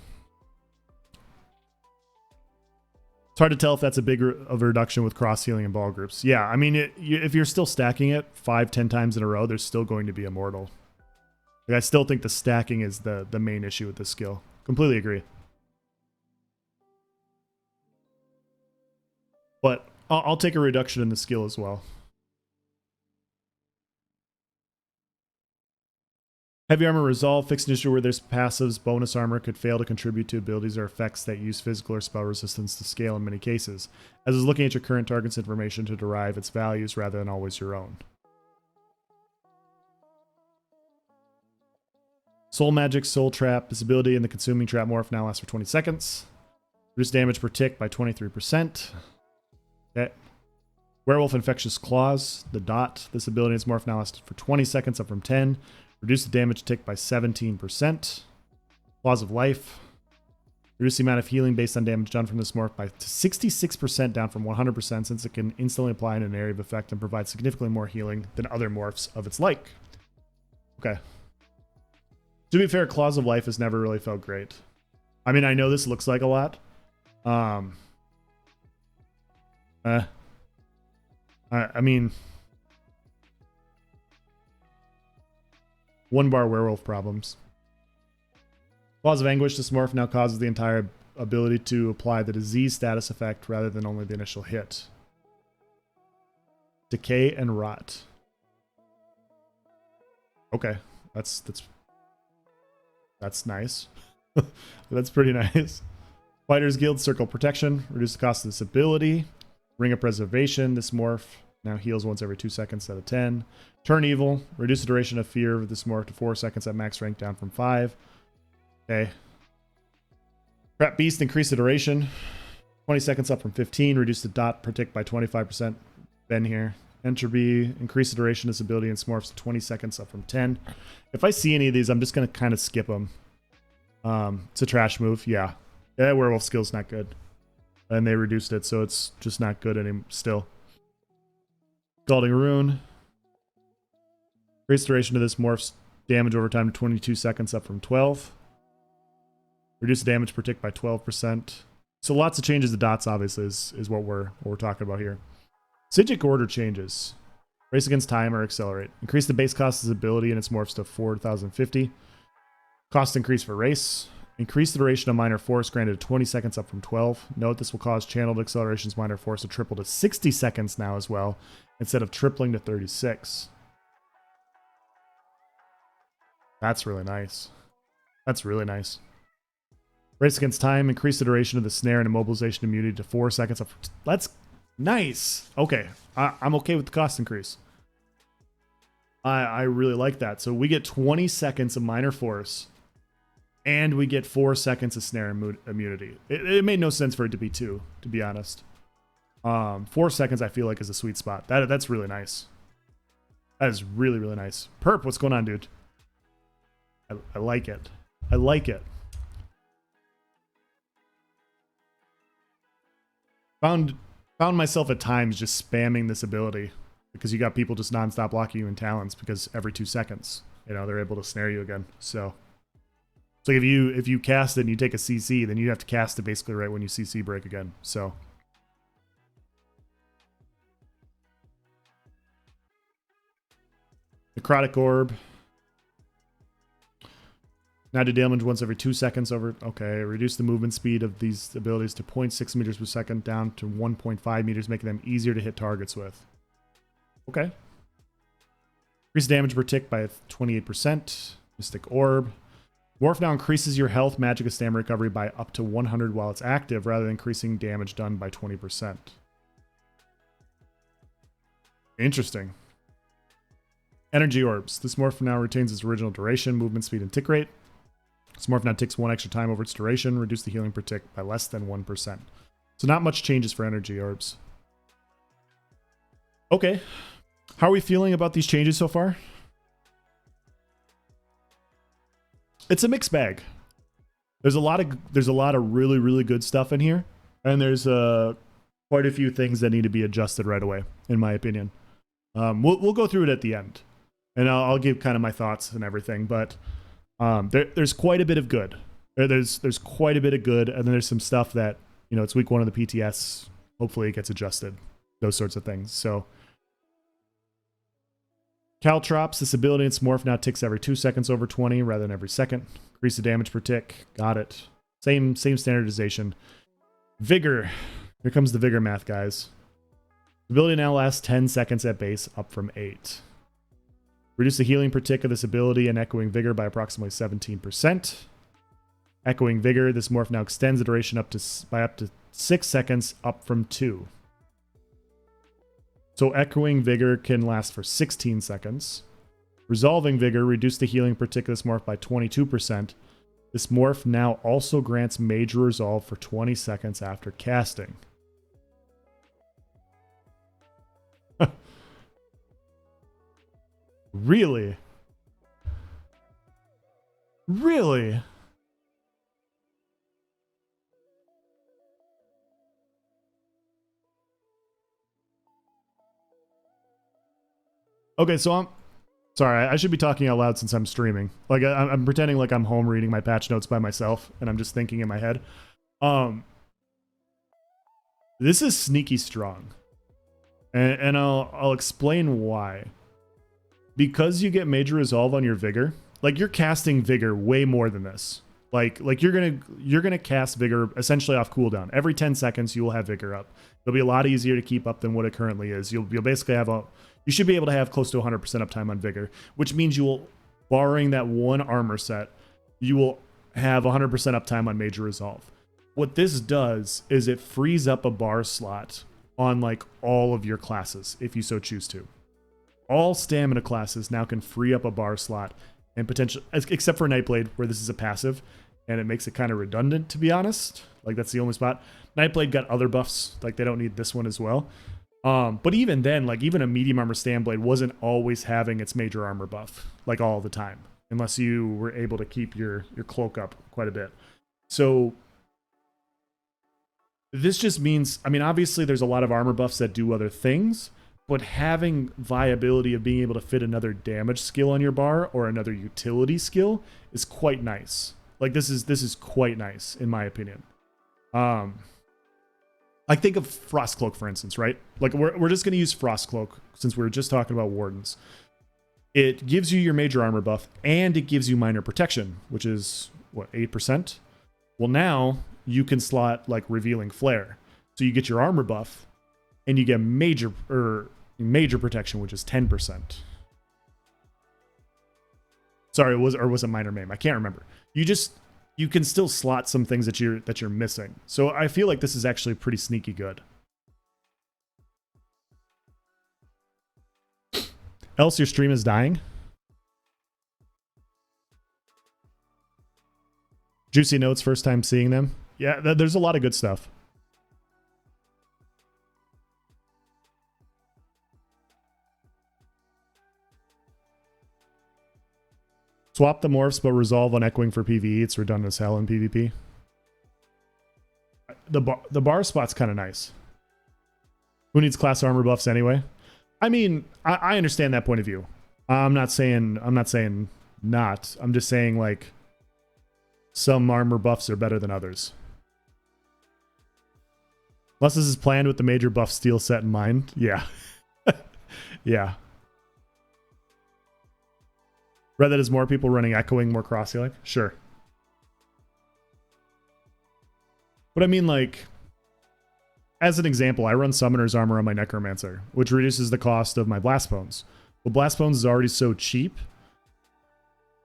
It's hard to tell if that's a big of a reduction with cross healing and ball groups. Yeah, I mean, if you're still stacking it 5-10 times in a row, there's still going to be immortal. Like, I still think the stacking is the main issue with this skill. Completely agree. But I'll take a reduction in the skill as well. Heavy armor resolve. Fixed an issue where there's passives. Bonus armor could fail to contribute to abilities or effects that use physical or spell resistance to scale in many cases, as is looking at your current target's information to derive its values rather than always your own. Soul Magic, Soul Trap. This ability in the Consuming Trap morph now lasts for 20 seconds. Reduce damage per tick by 23%. Okay. Werewolf Infectious Claws, the dot. This ability is morph now lasts for 20 seconds, up from 10. Reduce the damage tick by 17%. Claws of Life. Reduce the amount of healing based on damage done from this morph by 66%, down from 100%, since it can instantly apply in an area of effect and provide significantly more healing than other morphs of its like. Okay. To be fair, Claws of Life has never really felt great. I mean, I know this looks like a lot. I mean, 1-bar werewolf problems. Claws of Anguish. This morph now causes the entire ability to apply the disease status effect rather than only the initial hit. Decay and Rot. Okay, that's nice. That's pretty nice. Fighters Guild Circle Protection. Reduce the cost of this ability. Ring of Preservation. This morph now heals once every 2 seconds out of 10. Turn Evil. Reduce the duration of fear of this morph to 4 seconds at max rank, down from 5. Okay. Trap Beast. Increase the duration. 20 seconds up from 15. Reduce the dot per tick by 25%. Ben here. Entropy. Increase the duration of this ability and morphs to 20 seconds, up from 10. If I see any of these, I'm just going to kind of skip them. It's a trash move. Yeah. Yeah, werewolf skill's not good. And they reduced it, so it's just not good anymore still. Scalding Rune. Increase the duration of this morph's damage over time to 22 seconds, up from 12. Reduce the damage per tick by 12%. So lots of changes to dots, obviously, is what we're talking about here. Psijic Order changes. Race against time or accelerate. Increase the base cost of this ability and its morphs to 4,050. Cost increase for race. Increase the duration of minor force granted to 20 seconds, up from 12. Note this will cause channeled acceleration's minor force to triple to 60 seconds now as well, instead of tripling to 36. That's really nice. That's really nice. Race against time. Increase the duration of the snare and immobilization immunity to 4 seconds. That's nice. Okay. I'm okay with the cost increase. I really like that. So we get 20 seconds of minor force, and we get 4 seconds of snare immunity. It made no sense for it to be 2, to be honest. 4 seconds I feel like is a sweet spot. That's really nice. That is really, really nice. Perp, what's going on, dude? I like it. I like it. Found myself at times just spamming this ability, because you got people just nonstop blocking you in talents, because every 2 seconds, they're able to snare you again. So it's like if you cast it and you take a CC, then you have to cast it basically right when you CC break again. So Necrotic Orb. Now do damage once every 2 seconds over. Okay, reduce the movement speed of these abilities to 0.6 meters per second down to 1.5 meters, making them easier to hit targets with. Okay. Increase damage per tick by 28%. Mystic Orb. Morph now increases your health, magic, and stamina recovery by up to 100 while it's active, rather than increasing damage done by 20%. Interesting. Energy Orbs. This morph now retains its original duration, movement speed, and tick rate. This morph now takes 1 extra time over its duration. Reduce the healing per tick by less than 1%. So not much changes for Energy Orbs. Okay. How are we feeling about these changes so far? It's a mixed bag. There's a lot of really, really good stuff in here, and there's quite a few things that need to be adjusted right away, in my opinion. We'll go through it at the end, and I'll give kind of my thoughts and everything. But there's quite a bit of good. There's quite a bit of good, and then there's some stuff that it's week 1 of the PTS. Hopefully, it gets adjusted. Those sorts of things. So. Caltrops, this ability in its morph now ticks every 2 seconds over 20 rather than every second. Increase the damage per tick. Got it. Same standardization. Vigor. Here comes the vigor math, guys. The ability now lasts 10 seconds at base, up from 8. Reduce the healing per tick of this ability and echoing vigor by approximately 17%. Echoing vigor, this morph now extends the duration by up to 6 seconds, up from 2. So echoing vigor can last for 16 seconds. Resolving vigor, reduce the healing per tick of this morph by 22%. This morph now also grants major resolve for 20 seconds after casting. Really? Really? Okay, so I'm sorry, I should be talking out loud since I'm streaming. Like I'm pretending like I'm home reading my patch notes by myself and I'm just thinking in my head. This is sneaky strong. And I'll explain why. Because you get major resolve on your vigor, like you're casting vigor way more than this. Like you're gonna cast vigor essentially off cooldown. Every 10 seconds you will have vigor up. It'll be a lot easier to keep up than what it currently is. You'll basically have you should be able to have close to 100% uptime on vigor, which means you will, barring that one armor set, you will have 100% uptime on major resolve. What this does is it frees up a bar slot on like all of your classes if you so choose to. All stamina classes now can free up a bar slot and potentially, except for Nightblade, where this is a passive, and it makes it kind of redundant, to be honest. Like, that's the only spot. Nightblade got other buffs, like they don't need this one as well. But even then, like even a medium armor Standblade wasn't always having its major armor buff, like all the time, unless you were able to keep your cloak up quite a bit. So this just means, I mean, obviously there's a lot of armor buffs that do other things, but having viability of being able to fit another damage skill on your bar or another utility skill is quite nice. Like this is quite nice in my opinion. I think of Frostcloak, for instance, right? Like we're just going to use Frostcloak since we were just talking about Wardens. It gives you your major armor buff and it gives you minor protection, which is what, 8%? Well, now you can slot like Revealing Flare. So you get your armor buff and you get major protection, which is 10%. Sorry, was it minor maim? I can't remember. You can still slot some things that you're missing. So I feel like this is actually pretty sneaky good. Else your stream is dying. Juicy notes, first time seeing them. Yeah, there's a lot of good stuff. Swap the morphs, but resolve on echoing for PvE. It's redundant as hell in PvP. The bar spot's kind of nice. Who needs class armor buffs anyway? I mean, I understand that point of view. I'm not saying not. I'm just saying like some armor buffs are better than others. Unless this is planned with the major buff steel set in mind. Yeah. Yeah. Rather there's more people running echoing, more cross-healing? Sure. But I mean, like, as an example, I run Summoner's Armor on my Necromancer, which reduces the cost of my Blast Bones. Well, Blast Bones is already so cheap,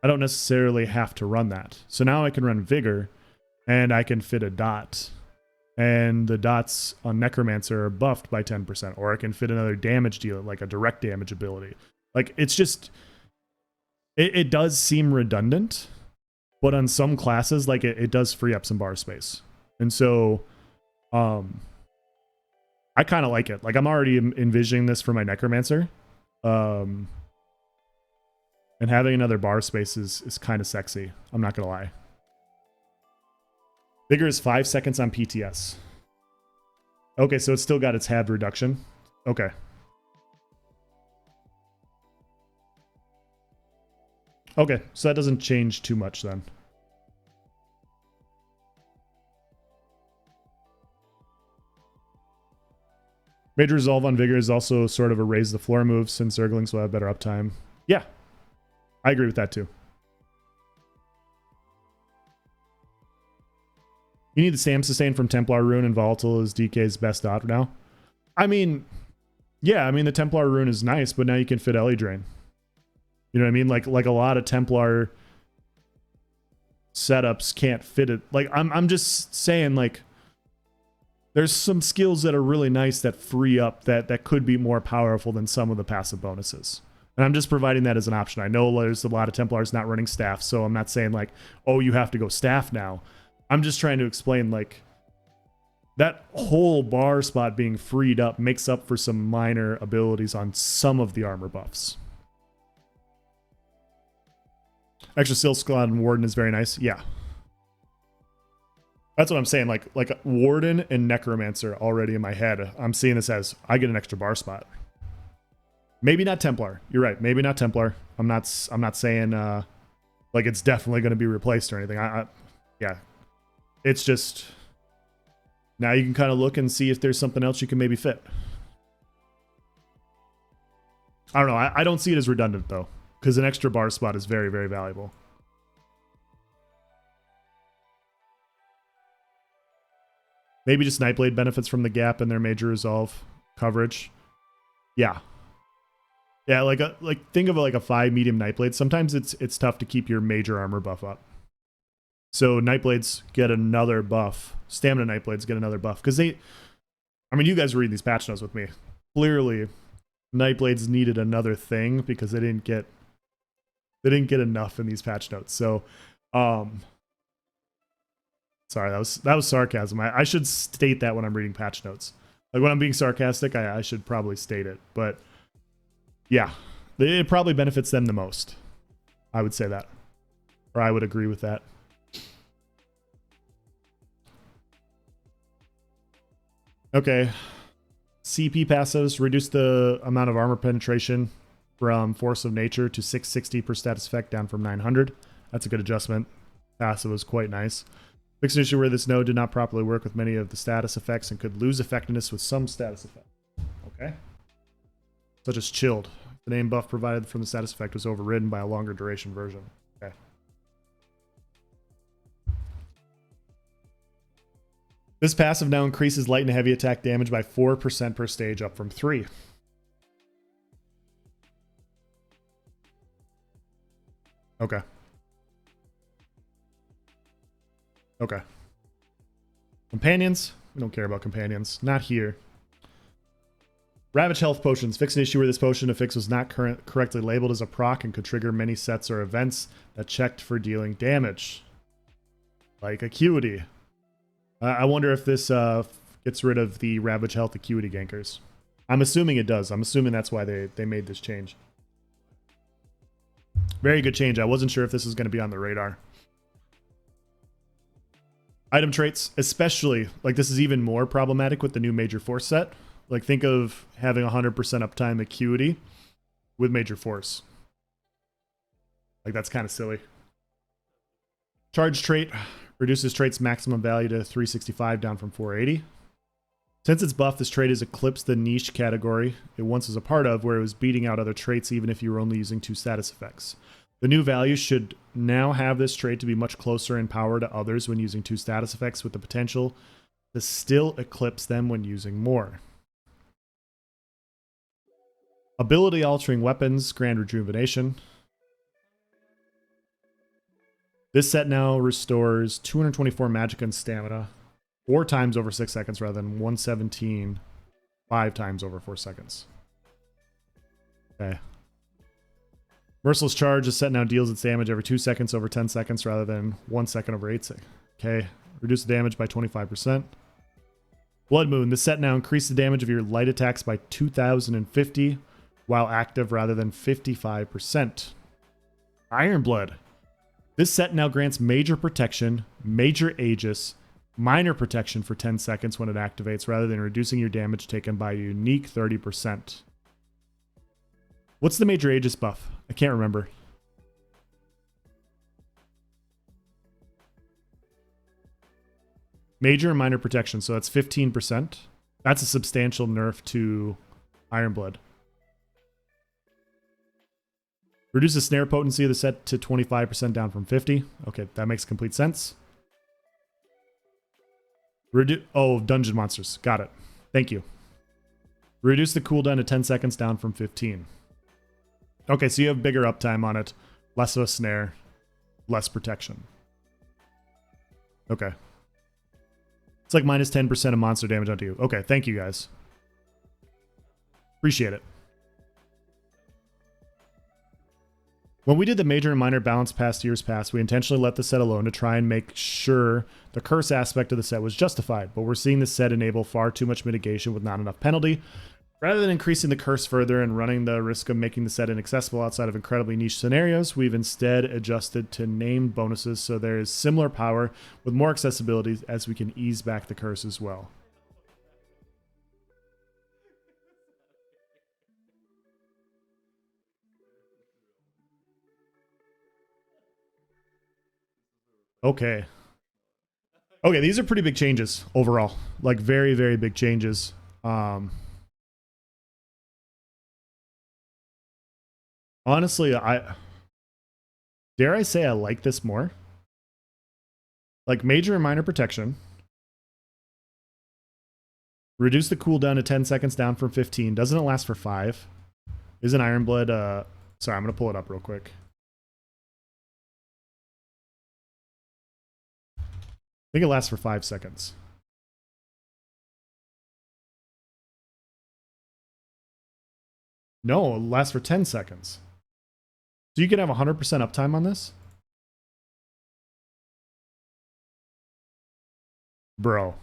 I don't necessarily have to run that. So now I can run Vigor, and I can fit a dot. And the dots on Necromancer are buffed by 10%, or I can fit another damage deal, like a direct damage ability. Like, it's just... It does seem redundant, but on some classes, like it does free up some bar space. And so, I kind of like it. Like I'm already envisioning this for my Necromancer. And having another bar space is kind of sexy. I'm not going to lie. Vigor is 5 seconds on PTS. Okay, so it's still got its halved reduction. Okay. Okay, so that doesn't change too much then. Major resolve on Vigor is also sort of a raise the floor move since Zerglings will have better uptime. Yeah, I agree with that too. You need the Stam Sustain from Templar Rune, and Volatile is DK's best dot now. I mean, yeah, I mean, the Templar Rune is nice, but now you can fit Ellie Drain. You know what I mean? Like a lot of Templar setups can't fit it. Like, I'm just saying, like, there's some skills that are really nice that free up that could be more powerful than some of the passive bonuses. And I'm just providing that as an option. I know there's a lot of Templars not running staff, so I'm not saying like, oh, you have to go staff now. I'm just trying to explain, like, that whole bar spot being freed up makes up for some minor abilities on some of the armor buffs. Extra Silk Squad and Warden is very nice. Yeah. That's what I'm saying. Like Warden and Necromancer already in my head. I'm seeing this as I get an extra bar spot. Maybe not Templar. You're right. Maybe not Templar. I'm not saying like it's definitely going to be replaced or anything. Yeah. It's just now you can kind of look and see if there's something else you can maybe fit. I don't know. I don't see it as redundant though, because an extra bar spot is very, very valuable. Maybe just Nightblade benefits from the gap in their major resolve coverage. Yeah. Yeah, like think of it like a 5 medium Nightblade. Sometimes it's tough to keep your major armor buff up. So Nightblades get another buff. Stamina Nightblades get another buff. Because I mean, you guys were reading these patch notes with me. Clearly, Nightblades needed another thing because they didn't get enough in these patch notes. So, sorry, that was sarcasm. I should state that when I'm reading patch notes. Like when I'm being sarcastic, I should probably state it. But yeah, it probably benefits them the most. I would say that. Or I would agree with that. Okay. CP passives reduce the amount of armor penetration from Force of Nature to 660 per status effect, down from 900. That's a good adjustment. Passive was quite nice. Fixed an issue where this node did not properly work with many of the status effects and could lose effectiveness with some status effects. Okay. Such as Chilled. The name buff provided from the status effect was overridden by a longer duration version. Okay. This passive now increases light and heavy attack damage by 4% per stage, up from 3. Okay. Okay. Companions? We don't care about companions. Not here. Ravage health potions. Fix an issue where this potion affix was not correctly labeled as a proc and could trigger many sets or events that checked for dealing damage. Like Acuity. I wonder if this gets rid of the Ravage health Acuity gankers. I'm assuming it does. I'm assuming that's why they made this change. Very good change. I wasn't sure if this was going to be on the radar. Item traits, especially, like this is even more problematic with the new Major Force set. Like think of having 100% uptime Acuity with Major Force. Like that's kind of silly. Charge trait reduces trait's maximum value to 365, down from 480. Since it's buff, this trait has eclipsed the niche category it once was a part of, where it was beating out other traits even if you were only using 2 status effects. The new value should now have this trait to be much closer in power to others when using 2 status effects, with the potential to still eclipse them when using more. Ability altering weapons, Grand Rejuvenation. This set now restores 224 magic and stamina 4 times over 6 seconds rather than 117 5 times over 4 seconds. Okay. Merciless Charge, this set now deals its damage every 2 seconds over 10 seconds rather than 1 second over 8 seconds. Okay. Reduce the damage by 25%. Blood Moon, this set now increases the damage of your light attacks by 2,050 while active rather than 55%. Iron Blood. This set now grants major protection, major Aegis, minor protection for 10 seconds when it activates, rather than reducing your damage taken by a unique 30%. What's the major Aegis buff? I can't remember. Major and minor protection, so that's 15%. That's a substantial nerf to Iron Blood. Reduce the snare potency of the set to 25%, down from 50. Okay, that makes complete sense. Dungeon monsters. Got it. Thank you. Reduce the cooldown to 10 seconds down from 15. Okay, so you have bigger uptime on it. Less of a snare. Less protection. Okay. It's like minus 10% of monster damage onto you. Okay, thank you guys. Appreciate it. When we did the major and minor balance past years past, we intentionally let the set alone to try and make sure the curse aspect of the set was justified, but we're seeing the set enable far too much mitigation with not enough penalty. Rather than increasing the curse further and running the risk of making the set inaccessible outside of incredibly niche scenarios, we've instead adjusted to named bonuses so there is similar power with more accessibility as we can ease back the curse as well. Okay. Okay, these are pretty big changes overall. Like very, very big changes. Honestly, dare I say I like this more? Like major and minor protection. Reduce the cooldown to 10 seconds down from 15. Doesn't it last for 5? Isn't Ironblade sorry, I'm gonna pull it up real quick. I think it lasts for 5 seconds. No, it lasts for 10 seconds. So you can have 100% uptime on this? Bro.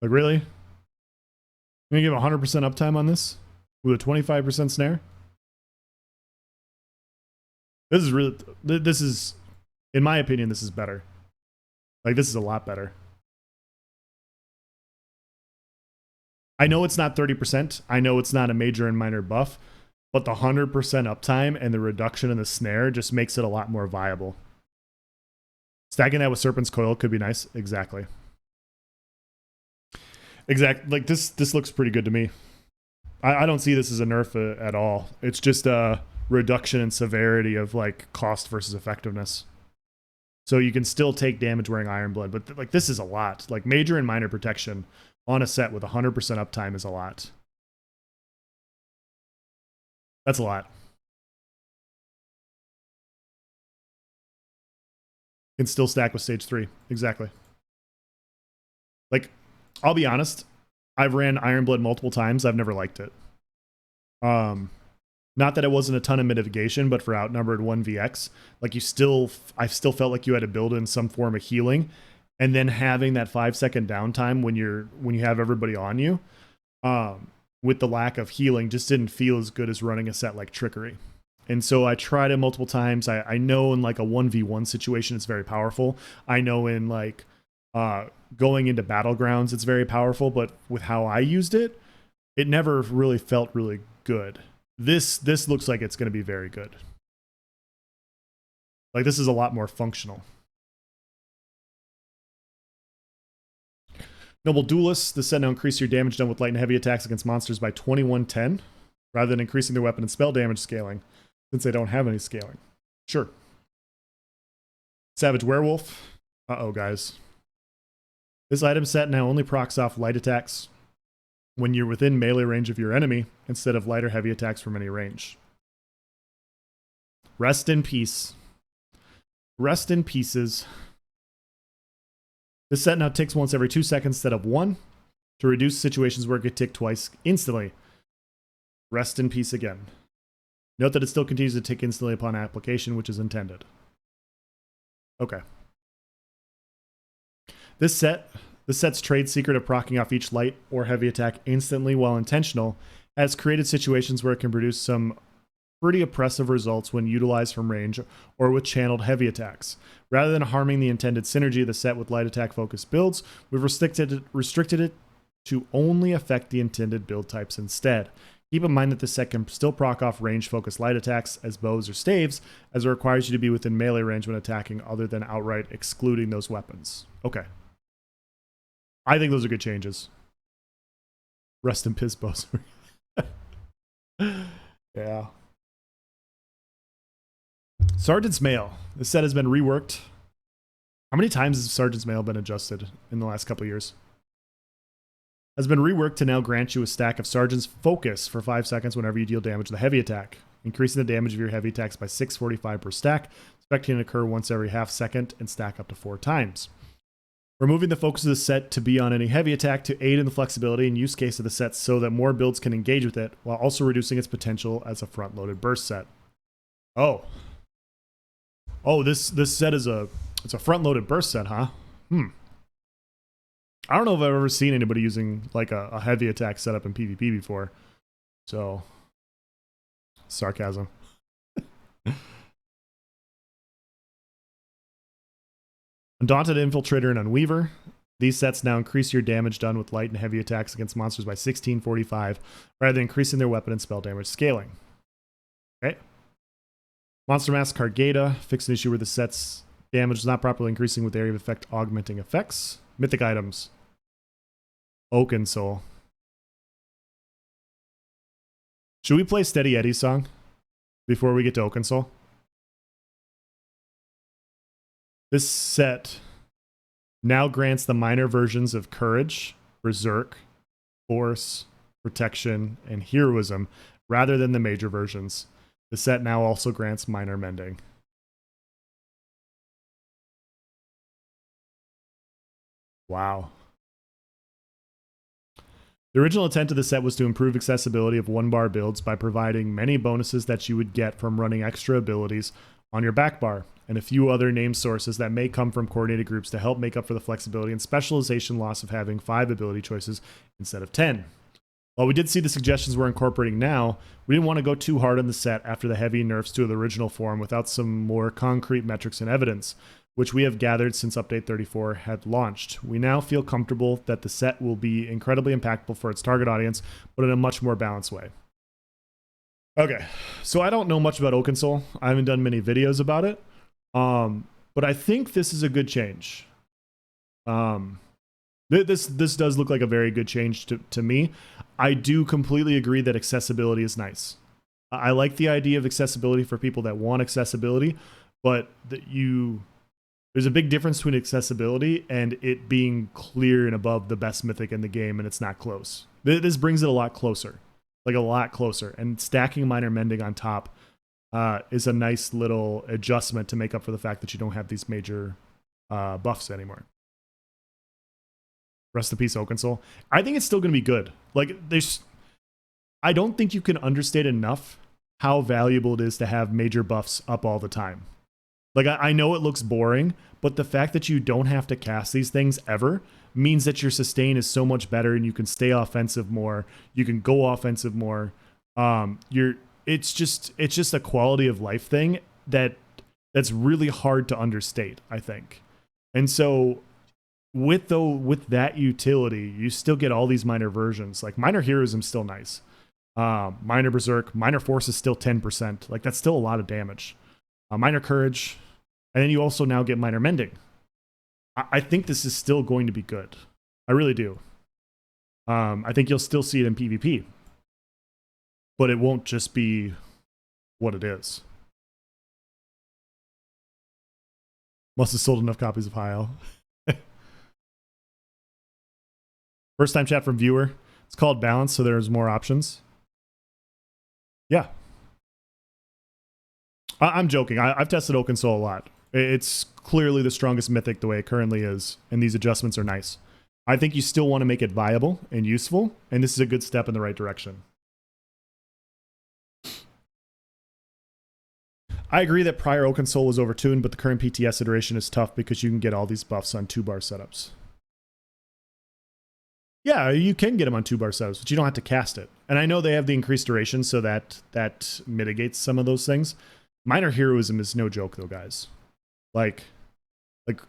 Like, really? You're gonna give 100% uptime on this? With a 25% snare? This is really... This is... In my opinion, this is better. Like, this is a lot better. I know it's not 30%. I know it's not a major and minor buff. But the 100% uptime and the reduction in the snare just makes it a lot more viable. Stacking that with Serpent's Coil could be nice. Exactly. Like, this looks pretty good to me. I don't see this as a nerf at all. It's just a reduction in severity of, like, cost versus effectiveness. So you can still take damage wearing Ironblade, but like this is a lot. Like major and minor protection on a set with 100% uptime is a lot. That's a lot. Can still stack with stage 3. Exactly. Like, I'll be honest. I've ran Ironblade multiple times. I've never liked it. Not that it wasn't a ton of mitigation, but for outnumbered 1vx, like I still felt like you had to build in some form of healing, and then having that 5-second downtime when you have everybody on you, with the lack of healing, just didn't feel as good as running a set like Trickery. And so I tried it multiple times. I know in like a 1v1 situation, it's very powerful. I know in like going into Battlegrounds, it's very powerful, but with how I used it, it never really felt really good. This looks like it's going to be very good. Like, this is a lot more functional. Noble Duelist. This set now increase your damage done with light and heavy attacks against monsters by 2110, rather than increasing their weapon and spell damage scaling, since they don't have any scaling. Sure. Savage Werewolf. Uh-oh, guys. This item set now only procs off light attacks when you're within melee range of your enemy, instead of light or heavy attacks from any range. Rest in peace. Rest in pieces. This set now ticks once every 2 seconds instead of 1, to reduce situations where it could tick twice instantly. Rest in peace again. Note that it still continues to tick instantly upon application, which is intended. Okay. This set's trade secret of proccing off each light or heavy attack instantly while intentional has created situations where it can produce some pretty oppressive results when utilized from range or with channeled heavy attacks. Rather than harming the intended synergy of the set with light attack focused builds, we've restricted it to only affect the intended build types instead. Keep in mind that this set can still proc off range focused light attacks as bows or staves, as it requires you to be within melee range when attacking other than outright excluding those weapons. Okay. I think those are good changes. Rest in piss, bows. Yeah. Sergeant's Mail. This set has been reworked How many times has Sergeant's Mail been adjusted in the last couple of years? Has been reworked to now grant you a stack of Sergeant's Focus for 5 seconds whenever you deal damage with a heavy attack, increasing the damage of your heavy attacks by 645 per stack, expecting to occur once every half second and stack up to 4 times. Removing the focus of the set to be on any heavy attack to aid in the flexibility and use case of the set so that more builds can engage with it, while also reducing its potential as a front-loaded burst set. Oh, this set is it's a front-loaded burst set, huh? I don't know if I've ever seen anybody using like a heavy attack setup in PvP before. So, sarcasm. Undaunted Infiltrator and Unweaver. These sets now increase your damage done with light and heavy attacks against monsters by 1645, rather than increasing their weapon and spell damage scaling. Okay. Monster Mask Cargata. Fix an issue where the set's damage is not properly increasing with area of effect augmenting effects. Mythic items. Oakensoul. Should we play Steady Eddie's song before we get to Oakensoul? This set now grants the minor versions of Courage, Berserk, Force, Protection, and Heroism rather than the major versions. The set now also grants minor mending. Wow. The original intent of the set was to improve accessibility of 1-bar builds by providing many bonuses that you would get from running extra abilities on your back bar, and a few other named sources that may come from coordinated groups to help make up for the flexibility and specialization loss of having 5 ability choices instead of 10. While we did see the suggestions we're incorporating now, we didn't want to go too hard on the set after the heavy nerfs to the original form without some more concrete metrics and evidence, which we have gathered since Update 34 had launched. We now feel comfortable that the set will be incredibly impactful for its target audience, but in a much more balanced way. Okay, so I don't know much about Oakensoul. I haven't done many videos about it, but I think this is a good change. This does look like a very good change to me. I do completely agree that accessibility is nice. I like the idea of accessibility for people that want accessibility, but there's a big difference between accessibility and it being clear and above the best mythic in the game, and it's not close. This brings it a lot closer. Like a lot closer, and stacking minor mending on top is a nice little adjustment to make up for the fact that you don't have these major buffs anymore. Rest in peace, Oakensoul. I think it's still going to be good. Like, I don't think you can understate enough how valuable it is to have major buffs up all the time. Like, I know it looks boring, but the fact that you don't have to cast these things ever means that your sustain is so much better and you can stay offensive more. You can go offensive more. It's just a quality of life thing that's really hard to understate, I think. And so with that utility, you still get all these minor versions. Like minor heroism is still nice. Minor berserk, minor force is still 10%. Like that's still a lot of damage. Minor courage, and then you also now get minor mending. I think this is still going to be good. I really do. I think you'll still see it in PvP, but it won't just be what it is. Must have sold enough copies of Hio. First time chat from viewer. It's called Balance, so there's more options. Yeah. I'm joking. I've tested Oakensoul a lot. It's clearly the strongest mythic the way it currently is, and these adjustments are nice. I think you still want to make it viable and useful, and this is a good step in the right direction. I agree that prior Oakensoul was overtuned, but the current PTS iteration is tough because you can get all these buffs on 2-bar setups. Yeah, you can get them on 2-bar setups, but you don't have to cast it. And I know they have the increased duration, so that mitigates some of those things. Minor heroism is no joke, though, guys. Like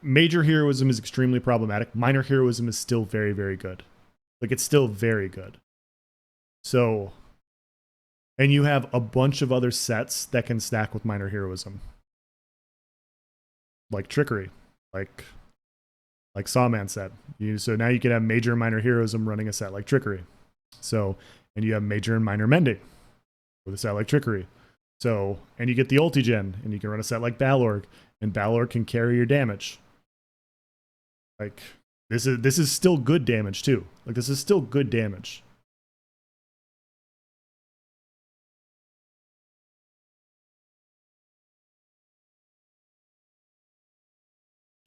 major heroism is extremely problematic. Minor heroism is still very, very good. Like, it's still very good. So, and you have a bunch of other sets that can stack with minor heroism. Like Trickery. Like Sawman said. So now you can have major and minor heroism running a set like Trickery. So, and you have major and minor mending with a set like Trickery. So, and you get the ulti gen, and you can run a set like Balorg, and Balorg can carry your damage. Like, this is still good damage too. Like, this is still good damage.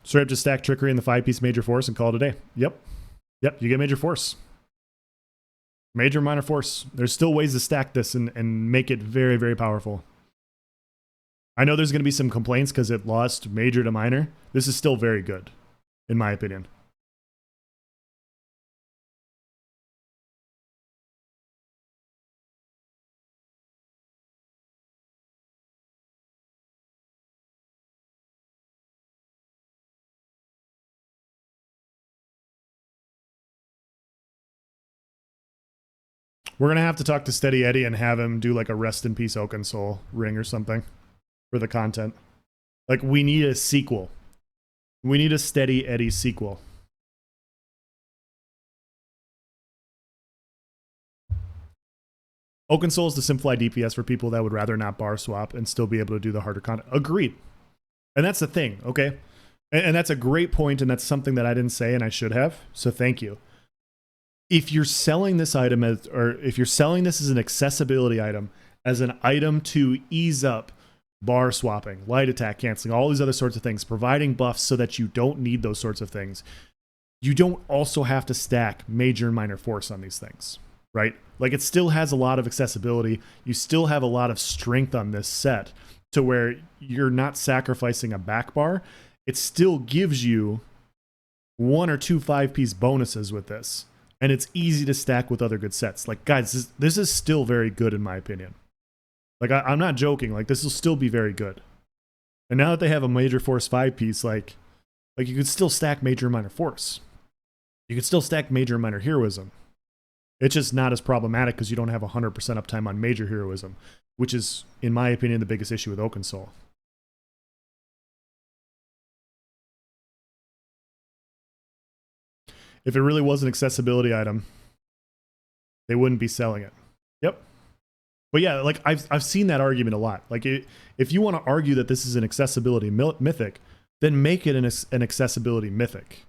Straight up just stack Trickery in the 5-piece Major Force and call it a day. Yep. Yep, you get Major Force. Major, Minor Force. There's still ways to stack this and make it very, very powerful. I know there's going to be some complaints because it lost Major to Minor. This is still very good, in my opinion. We're going to have to talk to Steady Eddie and have him do like a Rest in Peace Oakensoul ring or something for the content. Like, we need a sequel. We need a Steady Eddie sequel. Oakensoul is the Simfly DPS for people that would rather not bar swap and still be able to do the harder content. Agreed. And that's the thing, okay? And that's a great point, and that's something that I didn't say and I should have, so thank you. If you're selling this item as, or if you're selling this as an accessibility item, as an item to ease up bar swapping, light attack canceling, all these other sorts of things, providing buffs so that you don't need those sorts of things, you don't also have to stack Major and Minor Force on these things, right? Like, it still has a lot of accessibility. You still have a lot of strength on this set to where you're not sacrificing a back bar. It still gives you 1 or 2 5-piece bonuses with this. And it's easy to stack with other good sets. Like, guys, this is still very good in my opinion. Like, I'm not joking. Like, this will still be very good. And now that they have a Major Force 5-piece, like you could still stack Major and Minor Force. You could still stack Major and Minor Heroism. It's just not as problematic because you don't have 100% uptime on Major Heroism, which is, in my opinion, the biggest issue with Oakensoul. If it really was an accessibility item, they wouldn't be selling it. Yep. But yeah, like, I've seen that argument a lot. Like, if you want to argue that this is an accessibility mythic, then make it an accessibility mythic.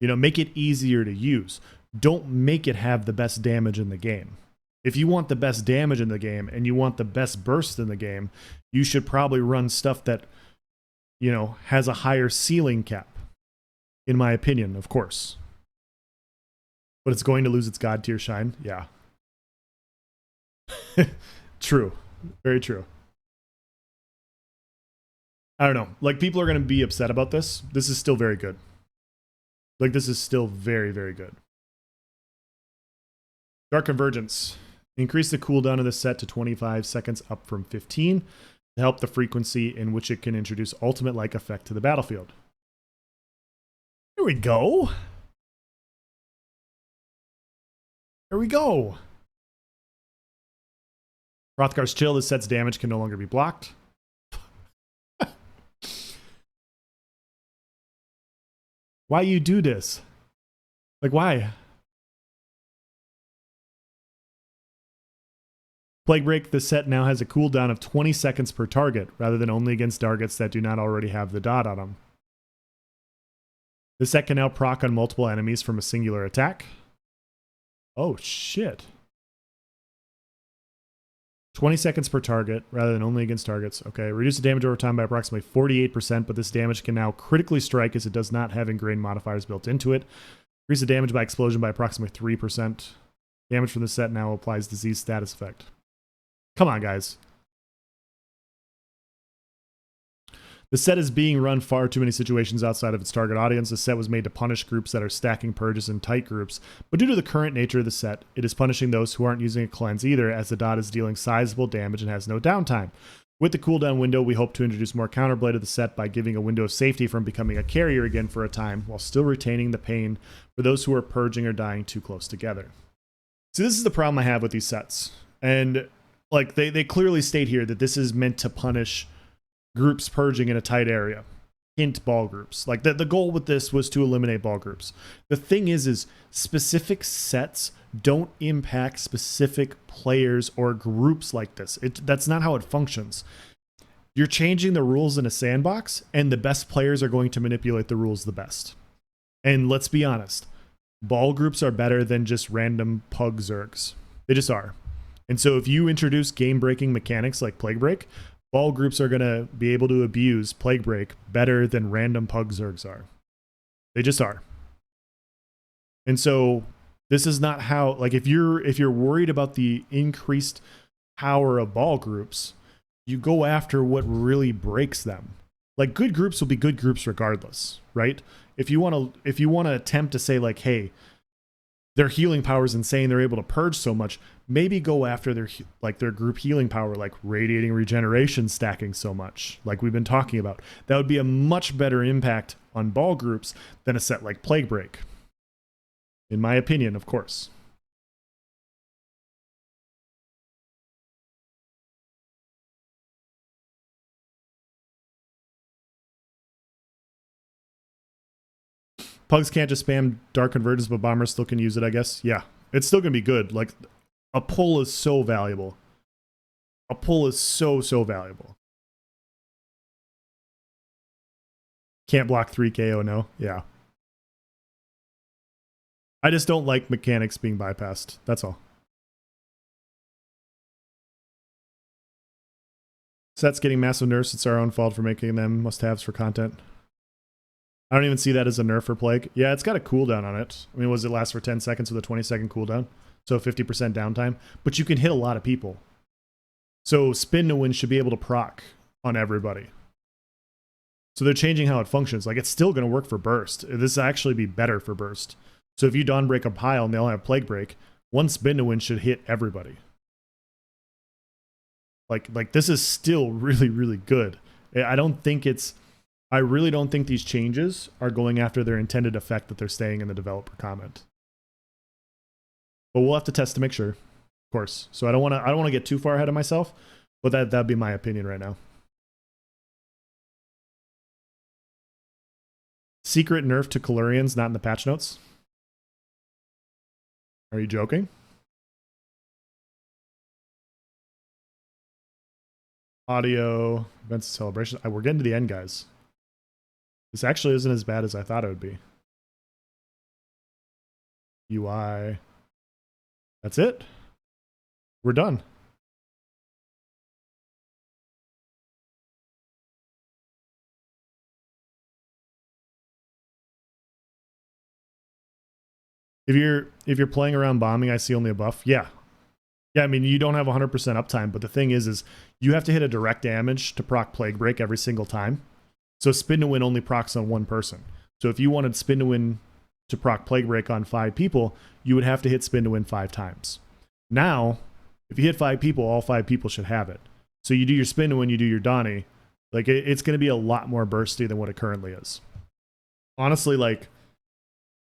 You know, make it easier to use. Don't make it have the best damage in the game. If you want the best damage in the game and you want the best burst in the game, you should probably run stuff that, you know, has a higher ceiling cap. In my opinion, of course. But it's going to lose its God tier shine? Yeah. True. Very true. I don't know. Like, people are going to be upset about this. This is still very good. Like, this is still very, very good. Dark Convergence. Increase the cooldown of the set to 25 seconds, up from 15, to help the frequency in which it can introduce ultimate-like effect to the battlefield. Here we go. Here we go. Hrothgar's Chill. This set's damage can no longer be blocked. Why you do this? Like, why? Plaguebreak. This set now has a cooldown of 20 seconds per target, rather than only against targets that do not already have the dot on them. This set can now proc on multiple enemies from a singular attack. Oh, shit. 20 seconds per target, rather than only against targets. Okay, reduce the damage over time by approximately 48%, but this damage can now critically strike as it does not have ingrained modifiers built into it. Increase the damage by explosion by approximately 3%. Damage from the set now applies disease status effect. Come on, guys. The set is being run far too many situations outside of its target audience. The set was made to punish groups that are stacking purges in tight groups, but due to the current nature of the set, it is punishing those who aren't using a cleanse either, as the dot is dealing sizable damage and has no downtime. With the cooldown window, we hope to introduce more counterplay to the set by giving a window of safety from becoming a carrier again for a time, while still retaining the pain for those who are purging or dying too close together. So this is the problem I have with these sets. And like, they clearly state here that this is meant to punish groups purging in a tight area. Hint, ball groups. Like, the goal with this was to eliminate ball groups. The thing is specific sets don't impact specific players or groups like this. That's not how it functions. You're changing the rules in a sandbox, and the best players are going to manipulate the rules the best. And let's be honest, ball groups are better than just random pug zergs. They just are. And so if you introduce game-breaking mechanics like Plaguebreak, ball groups are going to be able to abuse Plaguebreak better than random pug zergs are. They just are. And so this is not how, like, if you're worried about the increased power of ball groups, you go after what really breaks them. Like, good groups will be good groups regardless, right? If you want to attempt to say like, hey, their healing power is insane, they're able to purge so much, maybe go after their group healing power, like radiating regeneration stacking so much, like we've been talking about. That would be a much better impact on ball groups than a set like Plaguebreak. In my opinion, of course. Pugs can't just spam Dark Convergence, but Bombers still can use it, I guess. Yeah, it's still going to be good. Like, a pull is so valuable. A pull is so valuable. Can't block 3 KO, no? Yeah. I just don't like mechanics being bypassed. That's all. Sets getting massive nerfs. It's our own fault for making them must-haves for content. I don't even see that as a nerf for Plague. Yeah, it's got a cooldown on it. I mean, was it last for 10 seconds with a 20-second cooldown? So 50% downtime. But you can hit a lot of people. So Spin to Win should be able to proc on everybody. So they're changing how it functions. Like, it's still going to work for Burst. This will actually be better for Burst. So if you Dawnbreak a pile and they all have Plaguebreak, one Spin to Win should hit everybody. Like this is still really, really good. I really don't think these changes are going after their intended effect that they're staying in the developer comment. But we'll have to test to make sure, of course. So I don't want to get too far ahead of myself, but that'd be my opinion right now. Secret nerf to Calurians not in the patch notes. Are you joking? Audio, events and celebrations. We're getting to the end, guys. This actually isn't as bad as I thought it would be. UI. That's it. We're done. If you're playing around bombing, I see only a buff. Yeah. Yeah, I mean, you don't have 100% uptime, but the thing is you have to hit a direct damage to proc Plaguebreak every single time. So Spin to Win only procs on one person. So if you wanted Spin to Win to proc Plaguebreak on 5 people, you would have to hit Spin to Win 5 times. Now, if you hit 5 people, all 5 people should have it. So you do your Spin to Win, you do your Donnie. Like, it's going to be a lot more bursty than what it currently is. Honestly, like,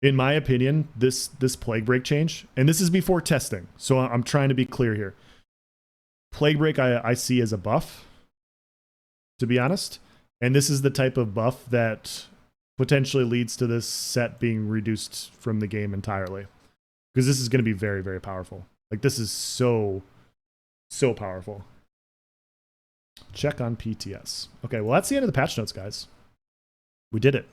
in my opinion, this Plaguebreak change, and this is before testing, so I'm trying to be clear here. Plaguebreak I see as a buff, to be honest. And this is the type of buff that potentially leads to this set being reduced from the game entirely. Because this is going to be very, very powerful. Like, this is so powerful. Check on PTS. Okay, well, that's the end of the patch notes, guys. We did it.